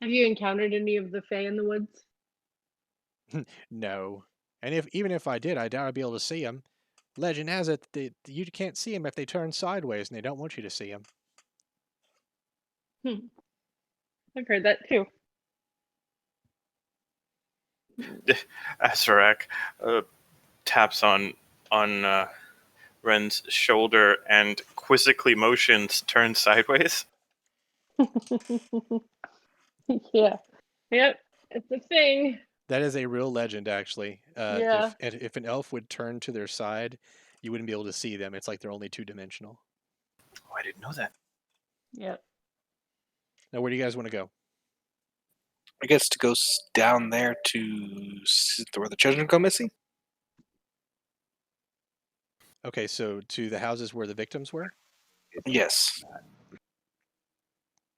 Have you encountered any of the Fae in the woods? No. And even if I did, I doubt I'd be able to see them. Legend has it that you can't see them if they turn sideways, and they don't want you to see them. I've heard that too. Azurak taps on Ren's shoulder and quizzically motions turn sideways. Yeah. Yep. It's a thing. That is a real legend, actually. Yeah. If an elf would turn to their side, you wouldn't be able to see them. It's like they're only 2-dimensional. Oh, I didn't know that. Yep. Now, where do you guys want to go? I guess to go down there to where the children go missing. Okay, so to the houses where the victims were? Yes.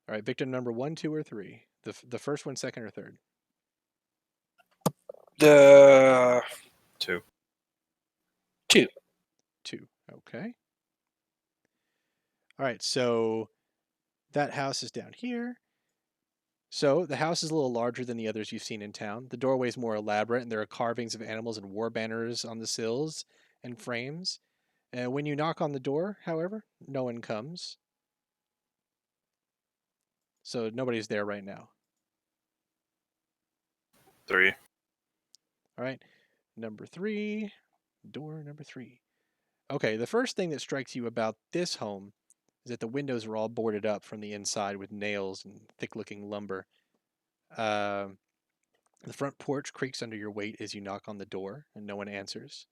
All right, victim number 1, 2, or 3? The first one, second, or third? The 2. 2. 2. Okay. All right, so that house is down here. So the house is a little larger than the others you've seen in town. The doorway is more elaborate, and there are carvings of animals and war banners on the sills and frames. When you knock on the door, however, no one comes. So nobody's there right now. 3. All right, number 3, door number 3. Okay, the first thing that strikes you about this home is that the windows are all boarded up from the inside with nails and thick-looking lumber. The front porch creaks under your weight as you knock on the door, and no one answers.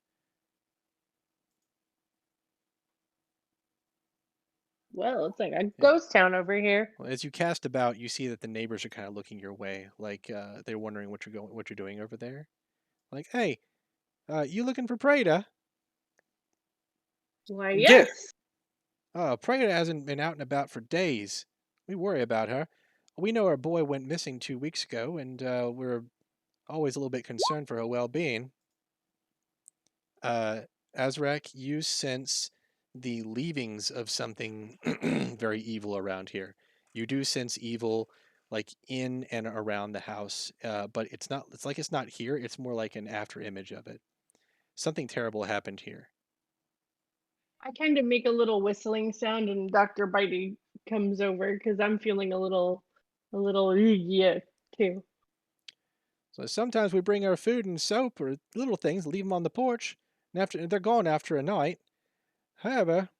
Well, it's like a ghost town over here. Well, as you cast about, you see that the neighbors are kind of looking your way, like they're wondering what you're doing over there. Like, hey, you looking for Prada? Why, Yeah. yes. Prada hasn't been out and about for days. We worry about her. We know our boy went missing 2 weeks ago, and we're always a little bit concerned for her well-being. Azurak, you sense the leavings of something very evil around here. You do sense evil, like in and around the house, but it's not. It's like it's not here. It's more like an after image of it. Something terrible happened here. I kind of make a little whistling sound, and Dr. Bitey comes over because I'm feeling a little, yeah, too. So sometimes we bring her food and soap or little things, leave them on the porch, and after they're gone after a night. However,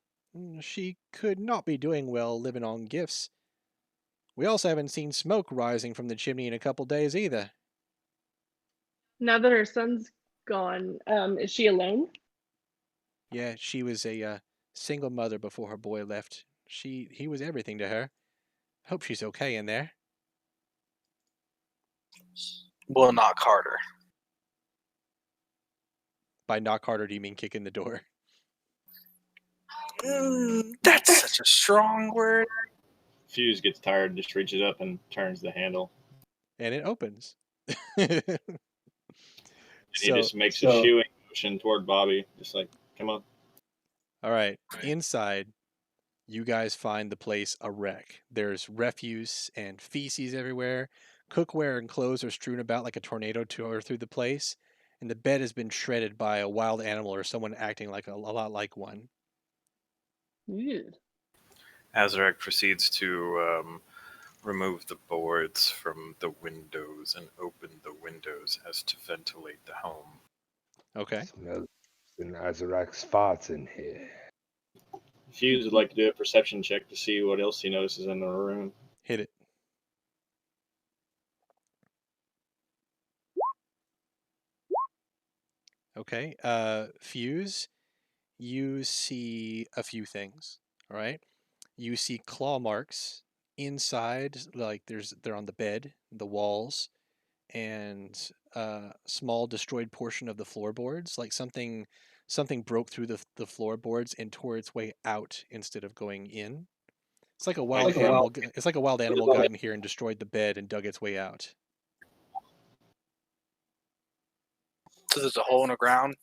she could not be doing well living on gifts. We also haven't seen smoke rising from the chimney in a couple days either. Now that her son's gone, is she alone? Yeah, she was a single mother before her boy left. He was everything to her. Hope she's okay in there. Well, not Carter. By knock harder, do you mean kick in the door? That's such a strong word. Fuse gets tired and just reaches up and turns the handle. And it opens. And he just makes a shooing motion toward Bobby, just like, come on. All right. Inside, you guys find the place a wreck. There's refuse and feces everywhere. Cookware and clothes are strewn about like a tornado tore through the place. And the bed has been shredded by a wild animal or someone acting like a lot like one. Ew. Azurak proceeds to remove the boards from the windows and open the windows as to ventilate the home. Okay. Smells in Azurak's farts in here. Fuse would like to do a perception check to see what else he notices in the room. Hit it. Okay. Fuse, you see a few things. All right. You see claw marks inside, like they're on the bed, the walls, and a small destroyed portion of the floorboards, like something broke through the floorboards and tore its way out instead of going in. It's like a wild animal. It's like a wild animal got in here and destroyed the bed and dug its way out. So there's a hole in the ground.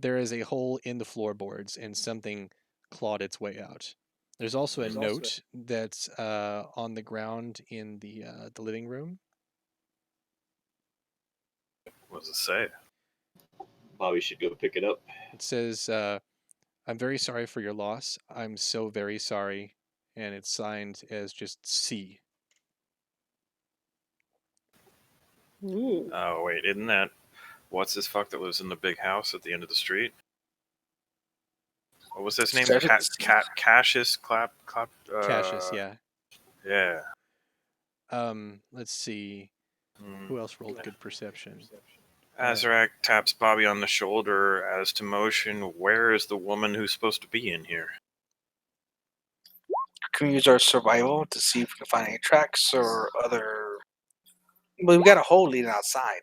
There is a hole in the floorboards and something clawed its way out. There's also a note that's on the ground in the living room. What does it say? Bobby should go pick it up. It says, "I'm very sorry for your loss. I'm so very sorry," and it's signed as just C. Ooh. Oh wait, isn't that what's this fuck that lives in the big house at the end of the street? What was his name? Started- Cassius Clap. Cassius, yeah. Yeah. Let's see. Who else rolled good perception? Azurak taps Bobby on the shoulder as to motion. Where is the woman who's supposed to be in here? Can we use our survival to see if we can find any tracks or other? Well, we got a hole leading outside.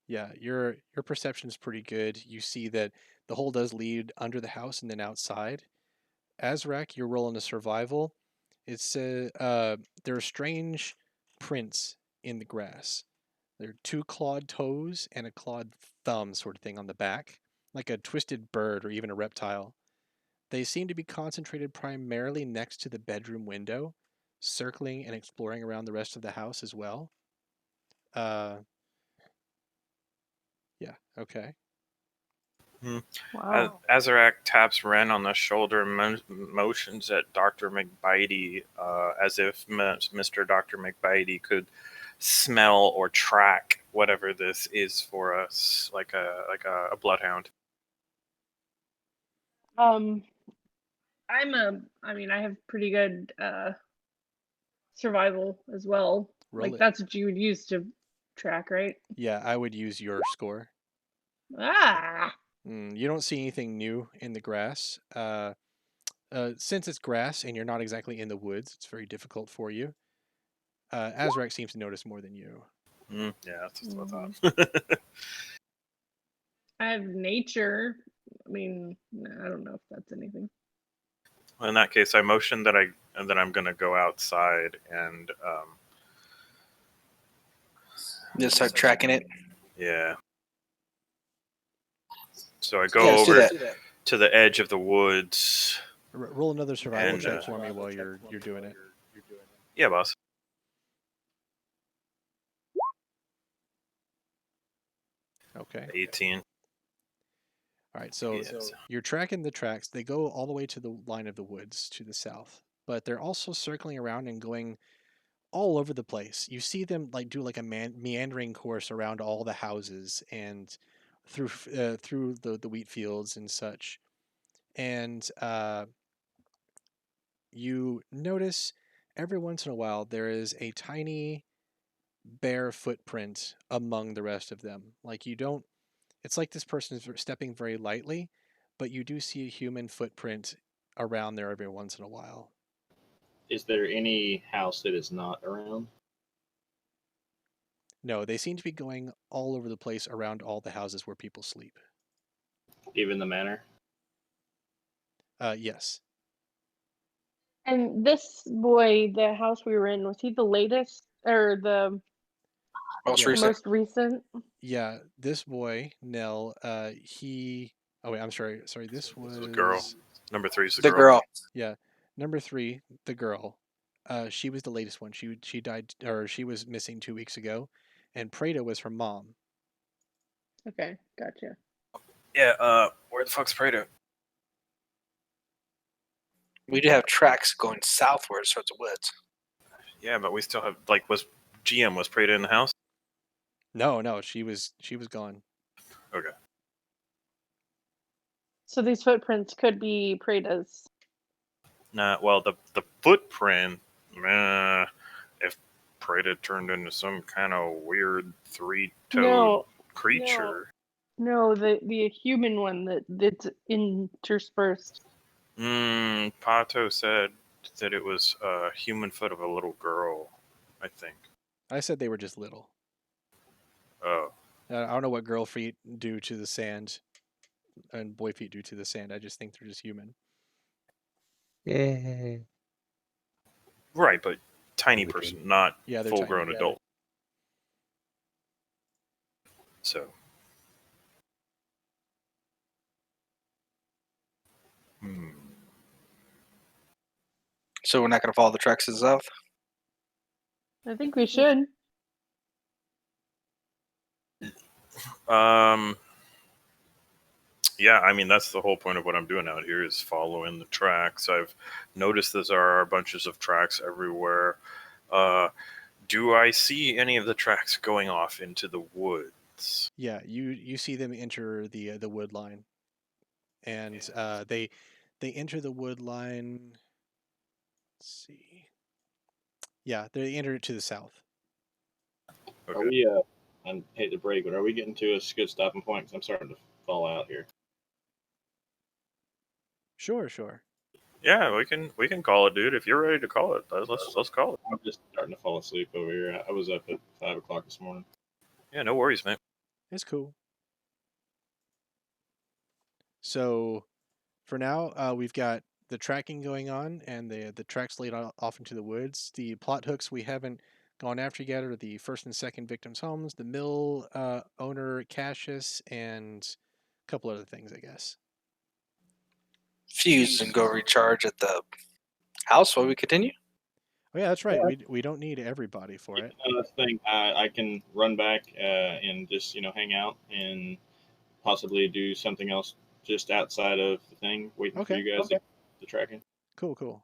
Yeah, your perception is pretty good. You see that the hole does lead under the house and then outside. Azrak, you're rolling a survival. It says there are strange prints in the grass. There are 2 clawed toes and a clawed thumb sort of thing on the back, like a twisted bird or even a reptile. They seem to be concentrated primarily next to the bedroom window, circling and exploring around the rest of the house as well. Yeah, okay. Wow. Azurak taps Ren on the shoulder and motions at Dr. McBitey as if Mr. Dr. McBitey could smell or track whatever this is for us, like a bloodhound. I have pretty good survival as well. Roll Like it. that's what you would use to track, right? Yeah, I would use your score. Ah. You don't see anything new in the grass. Since it's grass and you're not exactly in the woods, it's very difficult for you. Azrak seems to notice more than you. Yeah, that's what I thought. I have nature. I mean, I don't know if that's anything. In that case, I motion that I'm gonna go outside and Just start tracking it. yeah. So I go Yeah, let's do over that. to the edge of the woods. Roll another survival And, check for me while you're doing it. Yeah, boss. Okay. 18. All right, so Yes. you're tracking the tracks. They go all the way to the line of the woods to the south, but they're also circling around and going all over the place. You see them like do like a meandering course around all the houses and through the wheat fields and such. And you notice every once in a while there is a tiny bare footprint among the rest of them. Like you don't. It's like this person is stepping very lightly, but you do see a human footprint around there every once in a while. Is there any house that is not around? No, they seem to be going all over the place around all the houses where people sleep. Even the manor? Yes. And this boy, the house we were in, was he the latest or the Most Yeah. recent. most recent? Yeah, this boy, Nell, he... Oh, wait, I'm sorry. This was... The girl. Number 3 is The girl. Yeah. Number 3, the girl. She was the latest one. She died, or she was missing 2 weeks ago. And Prada was her mom. Okay, gotcha. Yeah, where the fuck's Prado? We do have tracks going southwards towards the woods. Yeah, but we still have, was Prada in the house? No, she was gone. Okay. So these footprints could be Prada's. Nah, well, the footprint, if Prada turned into some kind of weird 3-toed No, creature. no, the human one that's interspersed. Pato said that it was a human foot of a little girl, I think. I said they were just little. Oh. I don't know what girl feet do to the sand and boy feet do to the sand. I just think they're just human. Yeah. Right, but tiny person, not Yeah, they're full-grown tiny. adult. So. So we're not going to follow the tracks to the south? I think we should. Yeah, I mean, that's the whole point of what I'm doing out here is following the tracks. I've noticed there are bunches of tracks everywhere. Do I see any of the tracks going off into the woods? Yeah, you see them enter the wood line, and they enter the wood line. Let's see. Yeah, they enter it to the south. Are Okay. we, I hate to break, but are we getting to a good stopping point? Because I'm starting to fall out here. Sure, sure. Yeah, we can call it, dude. If you're ready to call it, let's call it. I'm just starting to fall asleep over here. I was up at 5 o'clock this morning. Yeah, no worries, man. It's cool. So, for now, we've got the tracking going on, and the tracks laid off into the woods. The plot hooks we haven't gone after yet are the first and second victims' homes, the mill owner Cassius, and a couple other things, I guess. Fuse and go recharge at the house while we continue. Oh yeah, that's right. Yeah. We don't need everybody for it. Another thing, I can run back and just hang out and possibly do something else just outside of the thing, waiting for Okay. you guys to the tracking, Cool.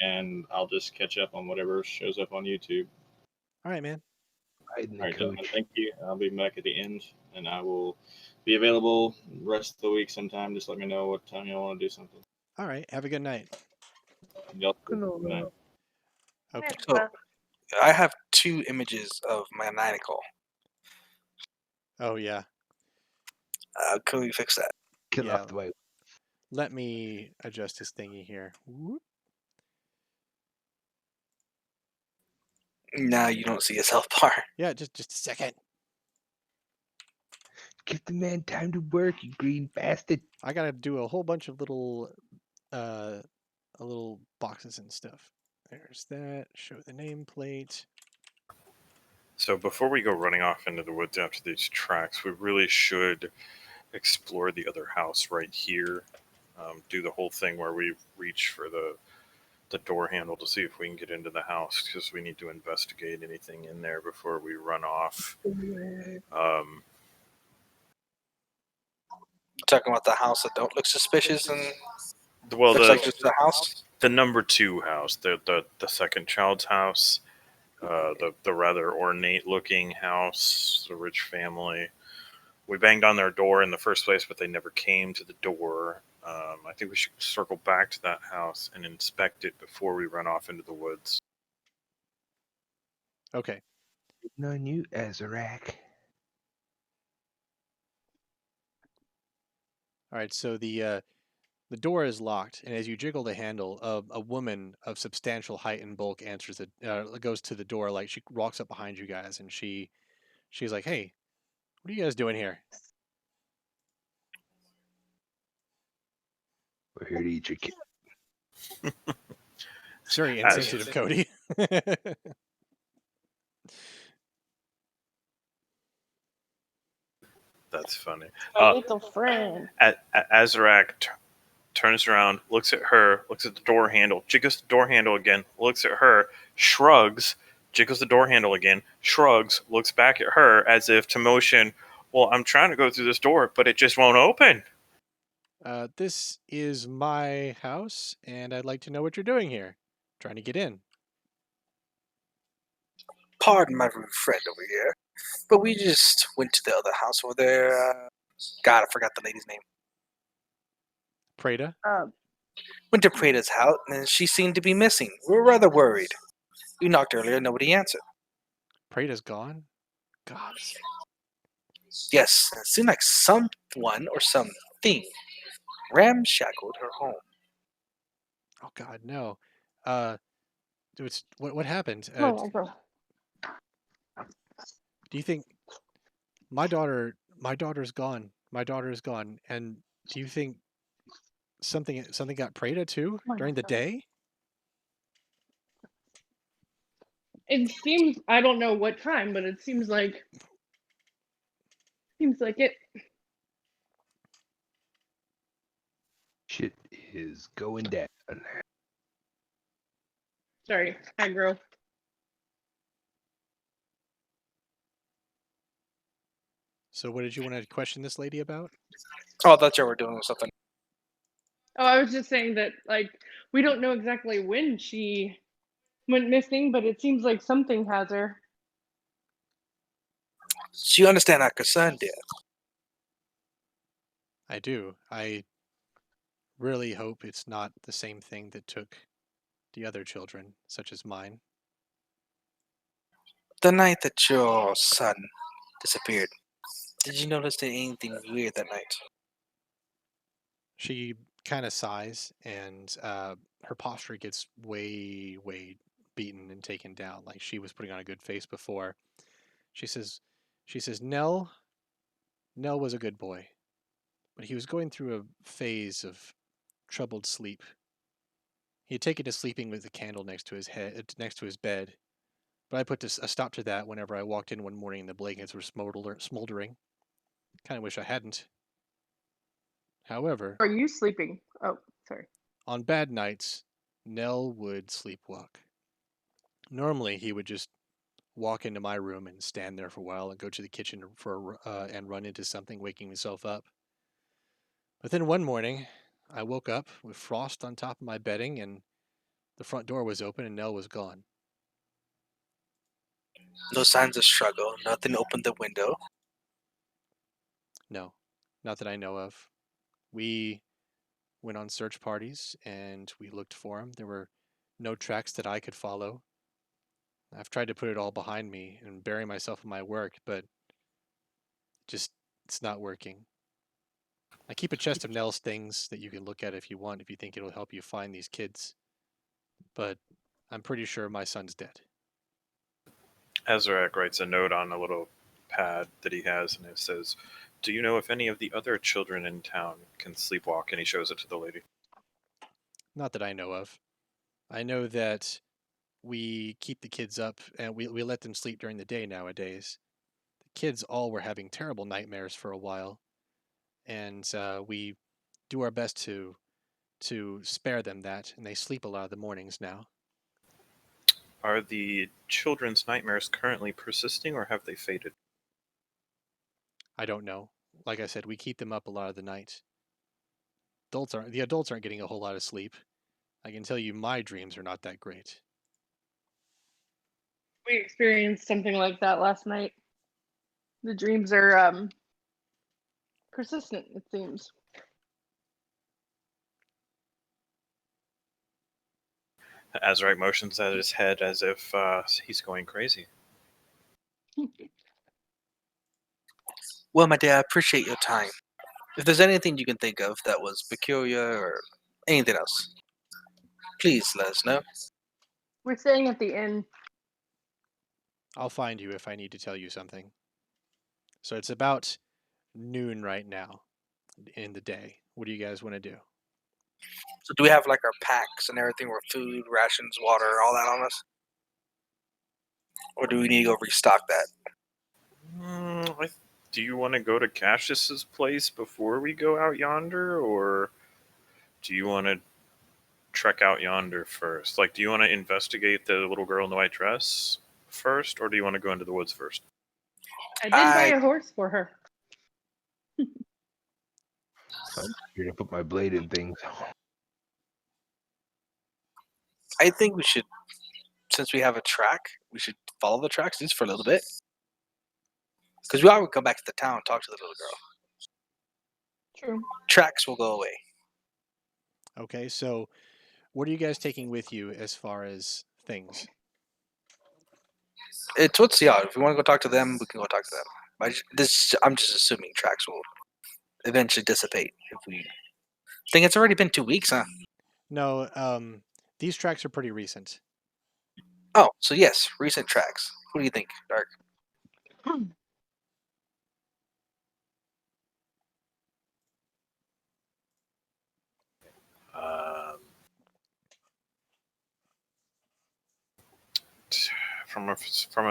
and I'll just catch up on whatever shows up on YouTube. All right, man. Riding All the right, gentlemen, coach. thank you. I'll be back at the end, and I will be available the rest of the week sometime. Just let me know what time you want to do something. All right. Have a good night. Y'all good night. Okay. So, I have 2 images of Maniacal. Oh yeah. Can we fix that? Kill Yeah. off the white. Let me adjust this thingy here. Whoop. Now you don't see his health bar. Yeah, just a second. Give the man time to work, you green bastard. I gotta do a whole bunch of little boxes and stuff. There's that. Show the nameplate. So before we go running off into the woods after these tracks, we really should explore the other house right here. Do the whole thing where we reach for the door handle to see if we can get into the house, because we need to investigate anything in there before we run off. Talking about the house that don't look suspicious and Well, looks like just a house. the number 2 house, the second child's house, the rather ornate looking house, the rich family. We banged on their door in the first place, but they never came to the door. I think we should circle back to that house and inspect it before we run off into the woods. Okay. On you, Azurak. All right. So the door is locked, and as you jiggle the handle, a woman of substantial height and bulk answers it. Goes to the door. Like she walks up behind you guys, and she's like, "Hey, what are you guys doing here?" We're here to eat your kid. It's very As- insensitive, Cody. That's funny. A little friend. Azurak turns around, looks at her, looks at the door handle, jiggles the door handle again, looks at her, shrugs, jiggles the door handle again, shrugs, looks back at her as if to motion, well, I'm trying to go through this door, but it just won't open. This is my house, and I'd like to know what you're doing here. Trying to get in. Pardon my rude friend over here, but we just went to the other house over there. God, I forgot the lady's name. Prada? Went to Prada's house, and she seemed to be missing. We were rather worried. We knocked earlier, nobody answered. Prada's gone? God. Yes, it seemed like someone or something ramshackled her home. Oh God, no. What happened? Oh, bro. Do you think my daughter's gone? My daughter is gone, and do you think something got Prada too Oh my during the God. day? It seems, I don't know what time, but it seems like it. Shit is going down. Sorry, aggro. So what did you want to question this lady about? Oh, I thought you were doing something. Oh, I was just saying that, like, we don't know exactly when she went missing, but it seems like something has her. So you understand our concern, dear. I do. I really hope it's not the same thing that took the other children, such as mine. The night that your son disappeared, did you notice anything weird that night? She kind of sighs, and her posture gets way, way beaten and taken down. Like she was putting on a good face before. She says, Nell was a good boy, but he was going through a phase of troubled sleep. He had taken to sleeping with a candle next to his bed, but I put a stop to that whenever I walked in one morning and the blankets were smoldering. Kind of wish I hadn't. However, Are you sleeping? Oh, sorry. on bad nights, Nell would sleepwalk. Normally, he would just walk into my room and stand there for a while and go to the kitchen and run into something, waking himself up. But then one morning, I woke up with frost on top of my bedding, and the front door was open, and Nell was gone. No signs of struggle. Nothing opened the window. No, not that I know of. We went on search parties and we looked for him. There were no tracks that I could follow. I've tried to put it all behind me and bury myself in my work, but just it's not working. I keep a chest of Nell's things that you can look at if you want, if you think it'll help you find these kids. But I'm pretty sure my son's dead. Azurak writes a note on a little pad that he has, and it says, "Do you know if any of the other children in town can sleepwalk?" And he shows it to the lady. Not that I know of. I know that we keep the kids up and we let them sleep during the day nowadays. The kids all were having terrible nightmares for a while, and we do our best to spare them that, and they sleep a lot of the mornings now. Are the children's nightmares currently persisting, or have they faded? I don't know. Like I said, we keep them up a lot of the night. The adults aren't getting a whole lot of sleep. I can tell you my dreams are not that great. We experienced something like that last night. The dreams are persistent, it seems. Azurak motions at his head as if he's going crazy. Well, my dear, I appreciate your time. If there's anything you can think of that was peculiar or anything else, please let us know. We're staying at the inn. I'll find you if I need to tell you something. So it's about noon right now in the day. What do you guys want to do? So do we have like our packs and everything with food, rations, water, all that on us? Or do we need to go restock that? Do you want to go to Cassius's place before we go out yonder, or do you want to trek out yonder first? Like, do you want to investigate the little girl in the white dress first, or do you want to go into the woods first? I did buy a horse for her. I'm here to put my blade in things. I think we should, since we have a track, we should follow the tracks just for a little bit. Because we are going to come back to the town and talk to the little girl. True. Tracks will go away. Okay, so what are you guys taking with you as far as things? It's what's the odds. If we want to go talk to them, we can go talk to them. I'm just assuming tracks will eventually dissipate. If we think it's already been 2 weeks, huh? No, these tracks are pretty recent. Oh, so yes, recent tracks. What do you think, Dark? From a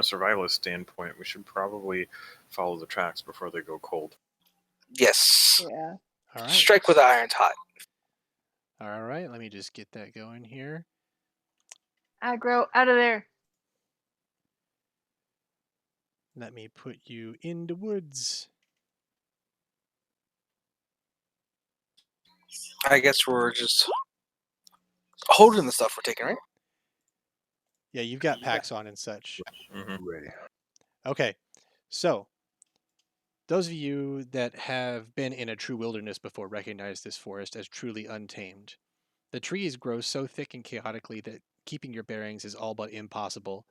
survivalist standpoint, we should probably follow the tracks before they go cold. Yes. Yeah. All right. Strike with the irons hot. All right, let me just get that going here. Aggro, out of there. Let me put you in the woods. I guess we're just holding the stuff we're taking, right? Yeah, you've got packs on and such. Mm-hmm. Ready. Okay, so those of you that have been in a true wilderness before recognize this forest as truly untamed. The trees grow so thick and chaotically that keeping your bearings is all but impossible,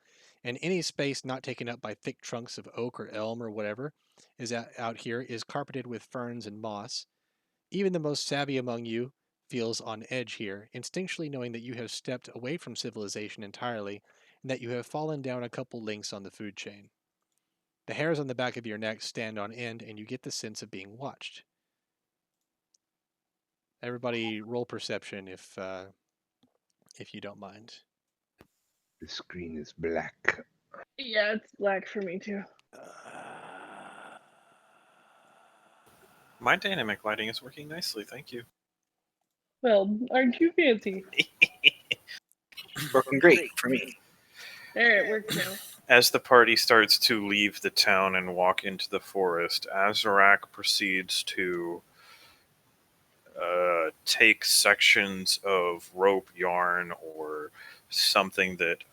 and any space not taken up by thick trunks of oak or elm or whatever is out here is carpeted with ferns and moss. Even the most savvy among you feels on edge here, instinctually knowing that you have stepped away from civilization entirely and that you have fallen down a couple links on the food chain. The hairs on the back of your neck stand on end, and you get the sense of being watched. Everybody, roll perception if you don't mind. The screen is black. Yeah, it's black for me too. My dynamic lighting is working nicely, thank you. Well, aren't you fancy? Working great for me. There, it works now. As the party starts to leave the town and walk into the forest, Azurak proceeds to take sections of rope, yarn, or something that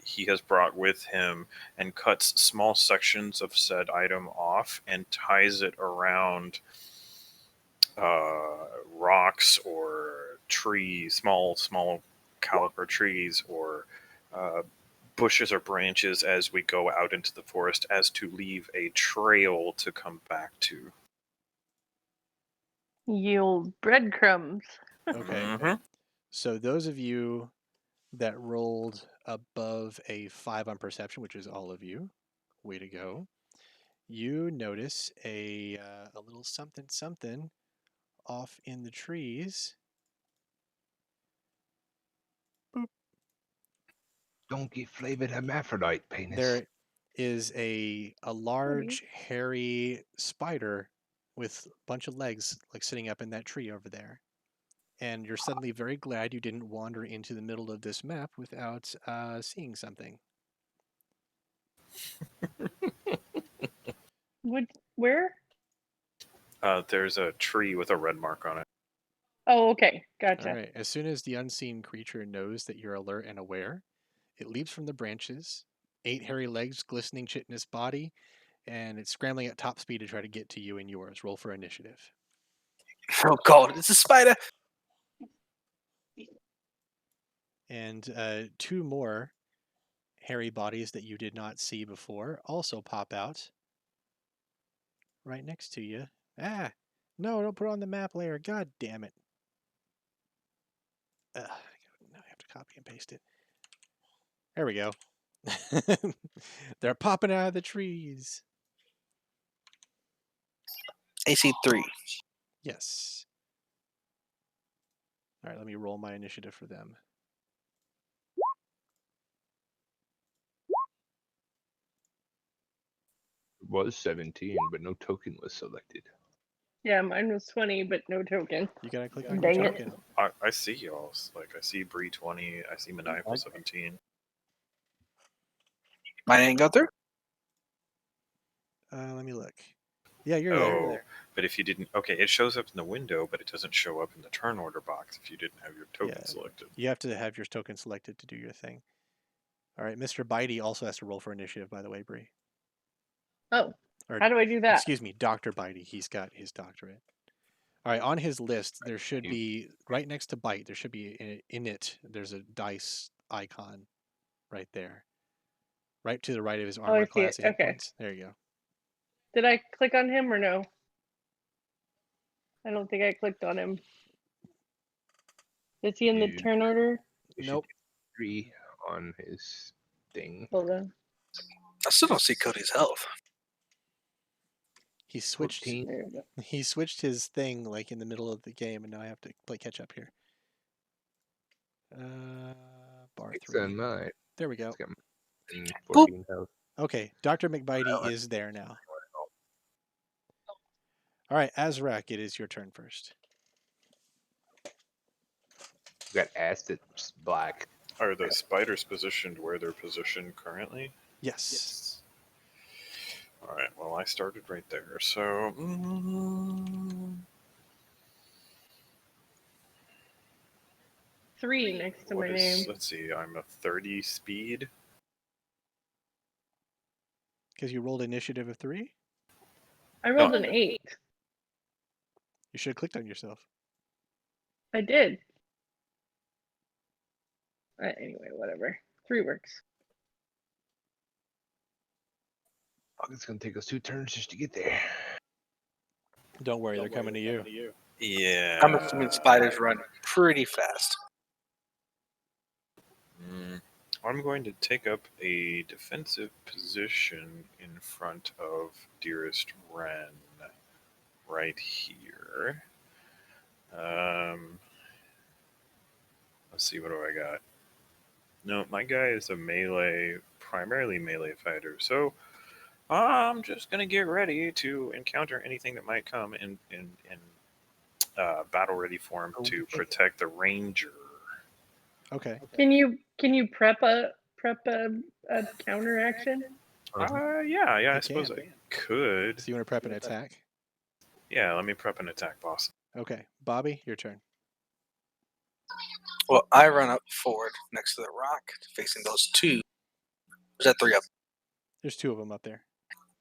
he has brought with him and cuts small sections of said item off and ties it around rocks or trees, small caliber trees, or bushes or branches as we go out into the forest, as to leave a trail to come back to. Yield breadcrumbs. Okay. Mhm. So those of you that rolled above a 5 on perception, which is all of you, way to go. You notice a little something something off in the trees. Boop. Donkey flavored hermaphrodite penis. There is a large hairy spider with a bunch of legs like sitting up in that tree over there. And you're suddenly very glad you didn't wander into the middle of this map without seeing something. What? Where? There's a tree with a red mark on it. Oh, okay, gotcha. All right. As soon as the unseen creature knows that you're alert and aware, it leaps from the branches, 8 hairy legs glistening chitinous body, and it's scrambling at top speed to try to get to you and yours. Roll for initiative. Oh God, it's a spider. And 2 more hairy bodies that you did not see before also pop out right next to you. Ah, no, don't put it on the map layer. God damn it. Now I have to copy and paste it. There we go. They're popping out of the trees. AC 3. Yes. All right, let me roll my initiative for them. It was 17, but no token was selected. Yeah, mine was 20, but no token. You gotta click on Dang your it. token. I see y'all's. Like, I see Bree 20, I see Maniacal 17. Mine ain't got through. Let me look. Yeah, you're Oh, there. but if you didn't, okay, it shows up in the window, but it doesn't show up in the turn order box if you didn't have your token Yeah. selected. You have to have your token selected to do your thing. All right, Mr. Bitey also has to roll for initiative, by the way, Bree. Oh, Or, how do I do that? excuse me, Dr. Bitey. He's got his doctorate. All right, on his list, there should be, right next to Bite, there should be in it, there's a dice icon right there. Right to the right of his armor I see class it. and hit Okay. points. There you go. Did I click on him or no? I don't think I clicked on him. Is he in the Dude. turn order? You should Nope. do 3 on his thing. Hold on. I still don't see Cody's health. He switched 14. There we go. he switched his thing like in the middle of the game, and now I have to play catch up here. Bar It's 3. on mine. There we go. It's got 14 health. Okay, Dr. McBitey is there now. All right, Azurak, it is your turn first. Got ass that's black. Are the spiders positioned where they're positioned currently? Yes. All right, well, I started right there, so. 3 next to What my is? name. Let's see. I'm a 30 speed. Because you rolled initiative of 3? I rolled an 8. You should have clicked on yourself. I did. Anyway, whatever. 3 works. Fuck, it's gonna take us 2 turns just to get there. Don't worry, they're coming to you. Yeah. I'm assuming spiders run pretty fast. I'm going to take up a defensive position in front of Dearest Wren, right here. Let's see, what do I got? No, my guy is a primarily melee fighter, so I'm just gonna get ready to encounter anything that might come in battle ready form to protect the ranger. Okay. Can you prep a counter action? Yeah, I You suppose can. I could. So you want to prep an attack? Yeah, let me prep an attack, boss. Okay. Bobby, your turn. Well, I run up forward next to the rock, facing those 2. There's that 3 up. There's 2 of them up there.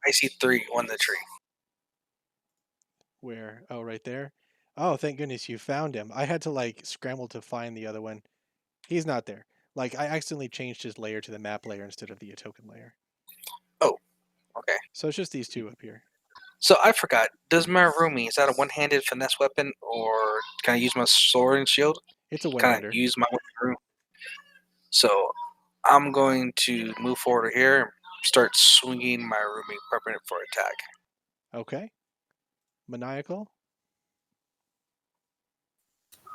I see 3 on the tree. Where? Oh, right there. Oh, thank goodness you found him. I had to like scramble to find the other one. He's not there. Like I accidentally changed his layer to the map layer instead of the token layer. Oh, okay. So it's just these 2 up here. So I forgot. Does my roomie, is that a one-handed finesse weapon, or can I use my sword and shield? It's a Can I one-hander. use my room? So I'm going to move forward here and start swinging my roomie, prepping it for attack. Okay. Maniacal.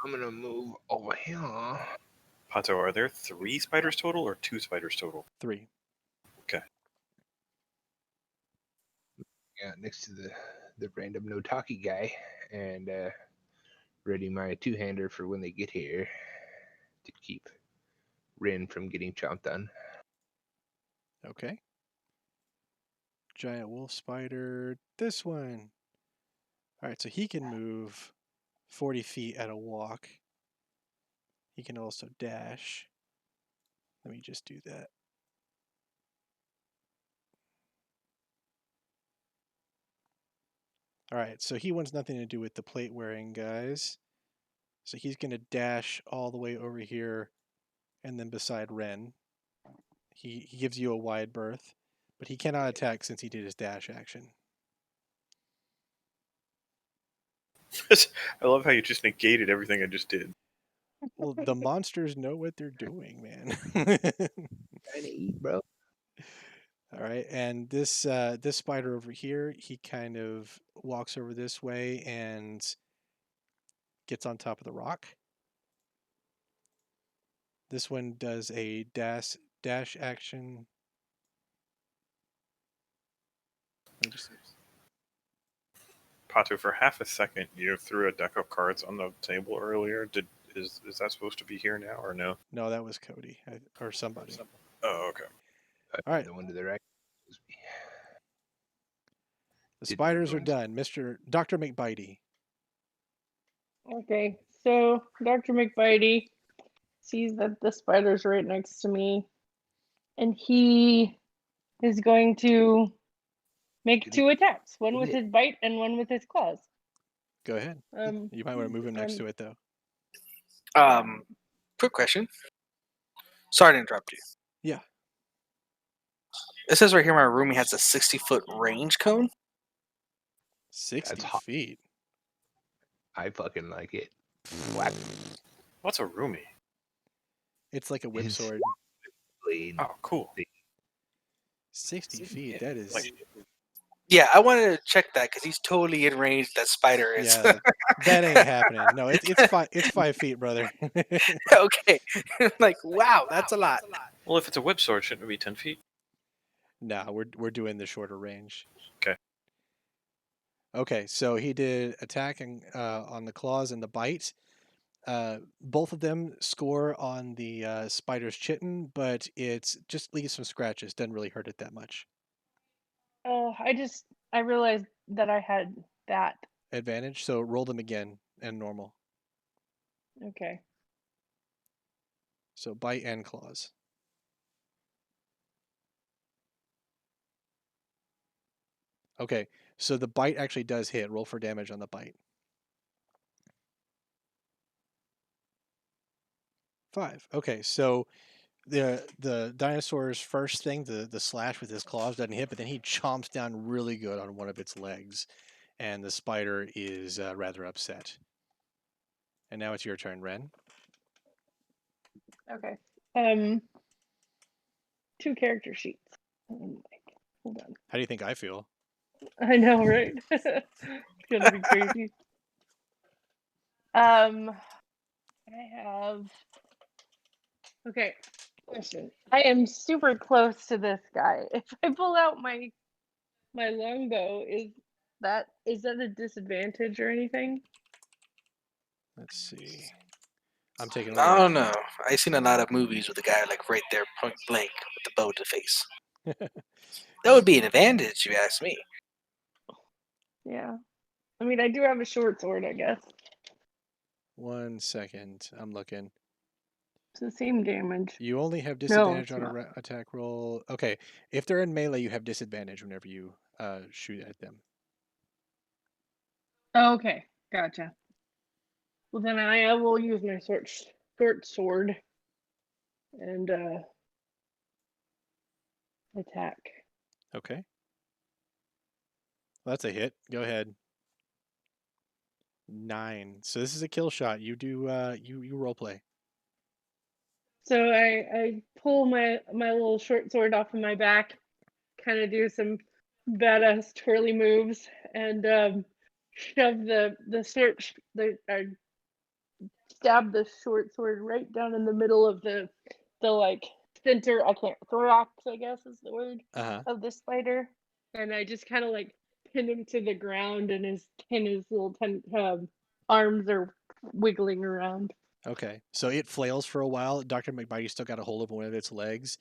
I'm gonna move over here. Pato, are there 3 spiders total or 2 spiders total? 3. Yeah, next to the random Notaki guy, and ready my 2-hander for when they get here to keep Rin from getting chomped on. Okay. Giant wolf spider. This one. All right, so he can move 40 feet at a walk. He can also dash. Let me just do that. All right, so he wants nothing to do with the plate wearing guys. So he's going to dash all the way over here and then beside Ren. He gives you a wide berth, but he cannot attack since he did his dash action. I love how you just negated everything I just did. Well, the monsters know what they're doing, man. Trying to eat, bro. All right, and this this spider over here, he kind of walks over this way and gets on top of the rock. This one does a dash action. Let me just Pato, for half a second, you threw a deck of cards on the table earlier. Is that supposed to be here now or no? No, that was Cody or somebody. Oh, okay. All right. The one to the right. The Did spiders are ruins. done. Dr. McBitey. Okay, so Dr. McBitey sees that the spider's right next to me, and he is going to make 2 attacks, one with his bite and one with his claws. Go ahead. You might want to move him next to it though. Quick question. Sorry to interrupt you. Yeah. It says right here my roomie has a 60-foot range cone. 60 That's hot. feet. I fucking like it. What's a roomie? It's like a whip His- sword. Blade. Oh, cool. 60 feet. That is. Like, Yeah, I wanted to check that because he's totally in range. That spider is. Yeah, that ain't happening. No, it's 5 feet, brother. Okay. Like, wow, that's a lot. well, if it's a whip sword, shouldn't it be 10 feet? Nah, we're doing the shorter range. Okay. Okay, so he did attacking on the claws and the bite. Both of them score on the spider's chitin, but it just leaves some scratches. Doesn't really hurt it that much. Oh, I realized that I had that. Advantage. So roll them again and normal. Okay. So bite and claws. Okay, so the bite actually does hit. Roll for damage on the bite. 5. Okay, so the dinosaur's first thing, the slash with his claws doesn't hit, but then he chomps down really good on one of its legs, and the spider is rather upset. And now it's your turn, Ren. Okay. 2 character sheets. Hold on. How do you think I feel? I know, right? It's gonna be crazy. I have. Okay. Listen, I am super close to this guy. If I pull out my longbow, is that a disadvantage or anything? Let's see. I'm taking a I look. don't know. I've seen a lot of movies with a guy like right there, point blank, with the bow to the face. That would be an advantage, if you ask me. Yeah. I mean, I do have a short sword, I guess. 1 second. I'm looking. It's the same damage. You only have No, disadvantage it's on not. a attack roll. Okay, if they're in melee, you have disadvantage whenever you shoot at them. Okay, gotcha. Well, then I will use my short sword and attack. Okay. Well, that's a hit. Go ahead. 9. So this is a kill shot. You do you role play. So I pull my little short sword off of my back, kind of do some badass twirly moves, and shove stab the short sword right down in the middle of the like center. I can't thorax, I guess is the word, Uh-huh. of the spider, and I just kind of like pin him to the ground, and his little arms are wiggling around. Okay. So it flails for a while. Dr. McBite still got a hold of one of its legs,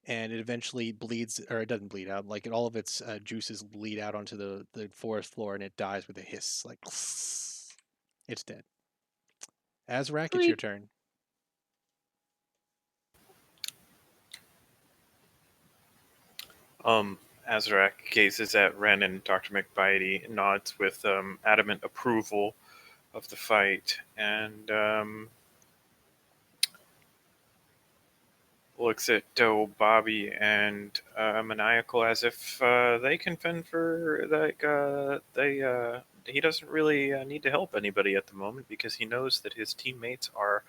and it eventually bleeds, or it doesn't bleed out. Like all of its juices bleed out onto the forest floor, and it dies with a hiss. Like it's dead. Azurak, it's your Sweet. turn. Azurak gazes at Ren, and Dr. McBitey nods with adamant approval of the fight, and looks at Bobby and Maniacal as if they can fend for he doesn't really need to help anybody at the moment because he knows that his teammates are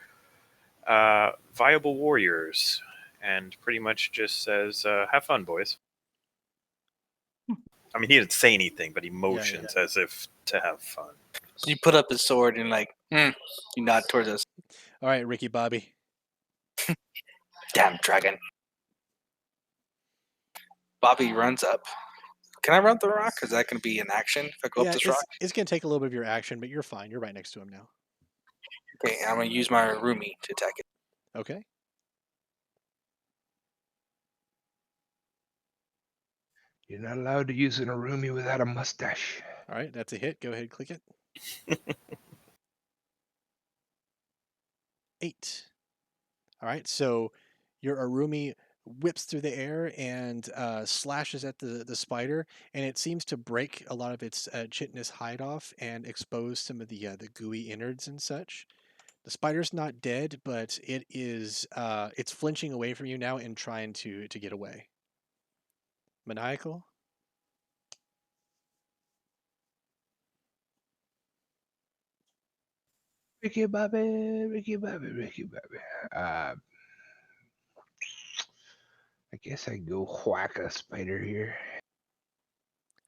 viable warriors, and pretty much just says, "Have fun, boys." I mean, he didn't say anything, but he motions as if to have fun. So you put up his sword and like, you nod towards us. All right, Ricky Bobby. Damn dragon. Bobby runs up. Can I run the rock? Is that going to be an action if I go up this rock? It's gonna take a little bit of your action, but you're fine. You're right next to him now. Okay, I'm going to use my Rumi to attack it. Okay. You're not allowed to use an Arumi without a mustache. All right, that's a hit. Go ahead, click it. 8. All right, so your Arumi whips through the air and slashes at the spider, and it seems to break a lot of its chitinous hide off and expose some of the gooey innards and such. The spider's not dead, but it is it's flinching away from you now and trying to get away. Maniacal. Ricky Bobby, Ricky Bobby, Ricky Bobby. I guess I go whack a spider here.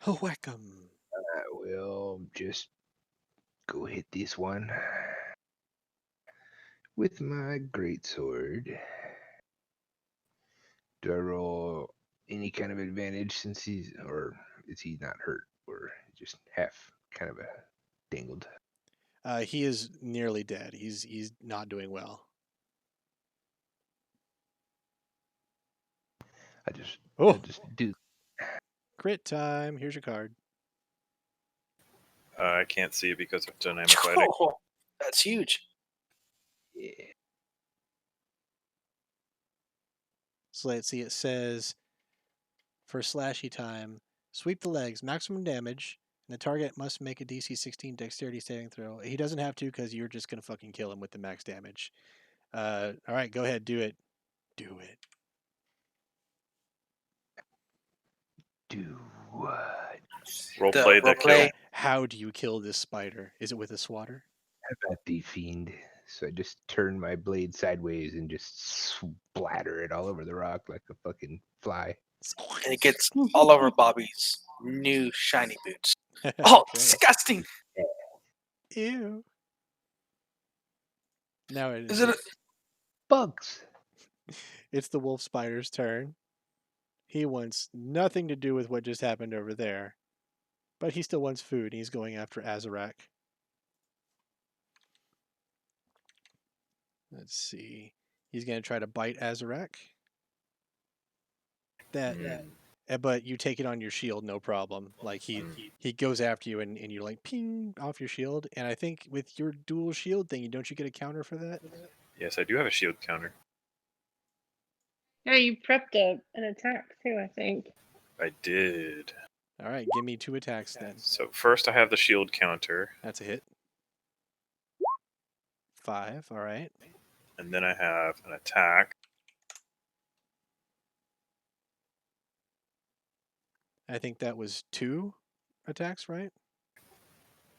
Oh, whack 'em. I will just go hit this one with my greatsword. Do I roll any kind of advantage since is he not hurt, or just half kind of a dangled? He is nearly dead. He's not doing well. I just do. Crit time. Here's your card. I can't see it because of dynamic lighting. Oh, that's huge. Yeah. So let's see. It says for slashy time, sweep the legs, maximum damage, and the target must make a DC 16 Dexterity saving throw. He doesn't have to because you're just gonna fucking kill him with the max damage. All right, go ahead, do it. Do it. Do what? Roleplay the kill. roleplay. How do you kill this spider? Is it with a swatter? How about the fiend? So I just turn my blade sideways and just splatter it all over the rock like a fucking fly. And it gets all over Bobby's new shiny boots. Oh, Okay. disgusting! Ew. Now it Is it? Bugs. It's the wolf spider's turn. He wants nothing to do with what just happened over there. But he still wants food. He's going after Azurak. Let's see. He's going to try to bite Azurak. But you take it on your shield, no problem. Like he goes after you and you're like ping off your shield. And I think with your dual shield thing, don't you get a counter for that? Yes, I do have a shield counter. Yeah, you prepped an attack too, I think. I did. All right, give me 2 attacks then. So first I have the shield counter, That's a hit. 5, all right. and then I have an attack. I think that was 2 attacks, right?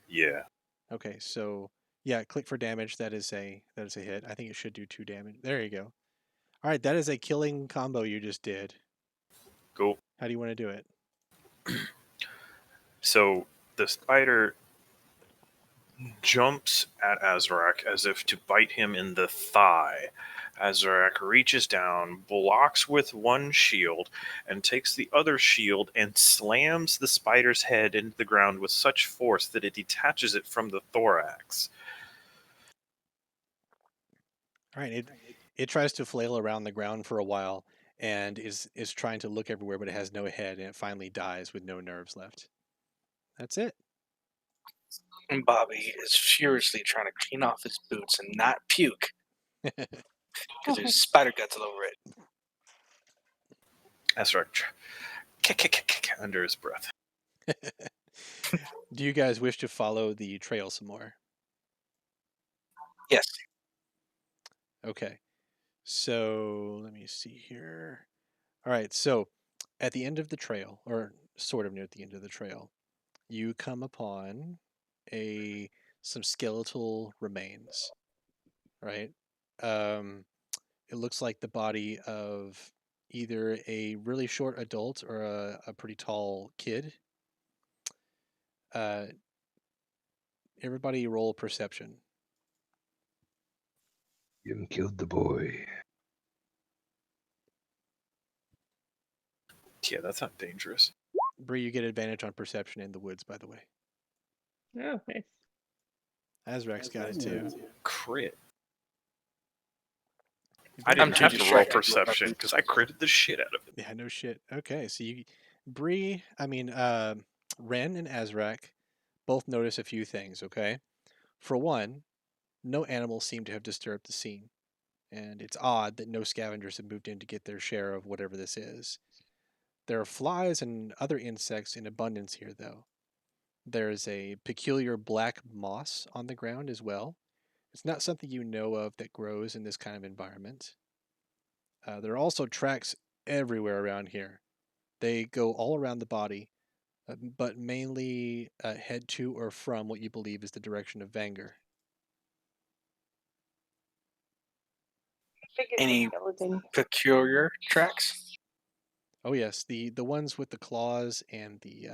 Yeah. Okay, so yeah, click for damage. That is a hit. I think it should do 2 damage. There you go. All right, that is a killing combo you just did. Cool. How do you want to do it? So the spider jumps at Azurak as if to bite him in the thigh. Azurak reaches down, blocks with one shield, and takes the other shield and slams the spider's head into the ground with such force that it detaches it from the thorax. All right, it tries to flail around the ground for a while and is trying to look everywhere, but it has no head, and it finally dies with no nerves left. That's it. And Bobby is furiously trying to clean off his boots and not puke because there's spider guts all over it. Azurak kick under his breath. Do you guys wish to follow the trail some more? Yes. Okay. So let me see here. All right. So at the end of the trail, or sort of near the end of the trail, you come upon some skeletal remains. Right. It looks like the body of either a really short adult or a pretty tall kid. Everybody roll perception. You haven't killed the boy. Yeah, that's not dangerous. Bree, you get advantage on perception in the woods, by the way. Oh, nice. Azurak's got it too. Crit. I I'm didn't too have to roll distracted. perception because I critted the shit out of it. Yeah, no shit. Okay, so Ren and Azurak both notice a few things, okay? For one, no animals seem to have disturbed the scene. And it's odd that no scavengers have moved in to get their share of whatever this is. There are flies and other insects in abundance here, though. There's a peculiar black moss on the ground as well. It's not something you know of that grows in this kind of environment. There are also tracks everywhere around here. They go all around the body, but mainly head to or from what you believe is the direction of Vanger. Any peculiar tracks? Oh yes, the ones with the claws and the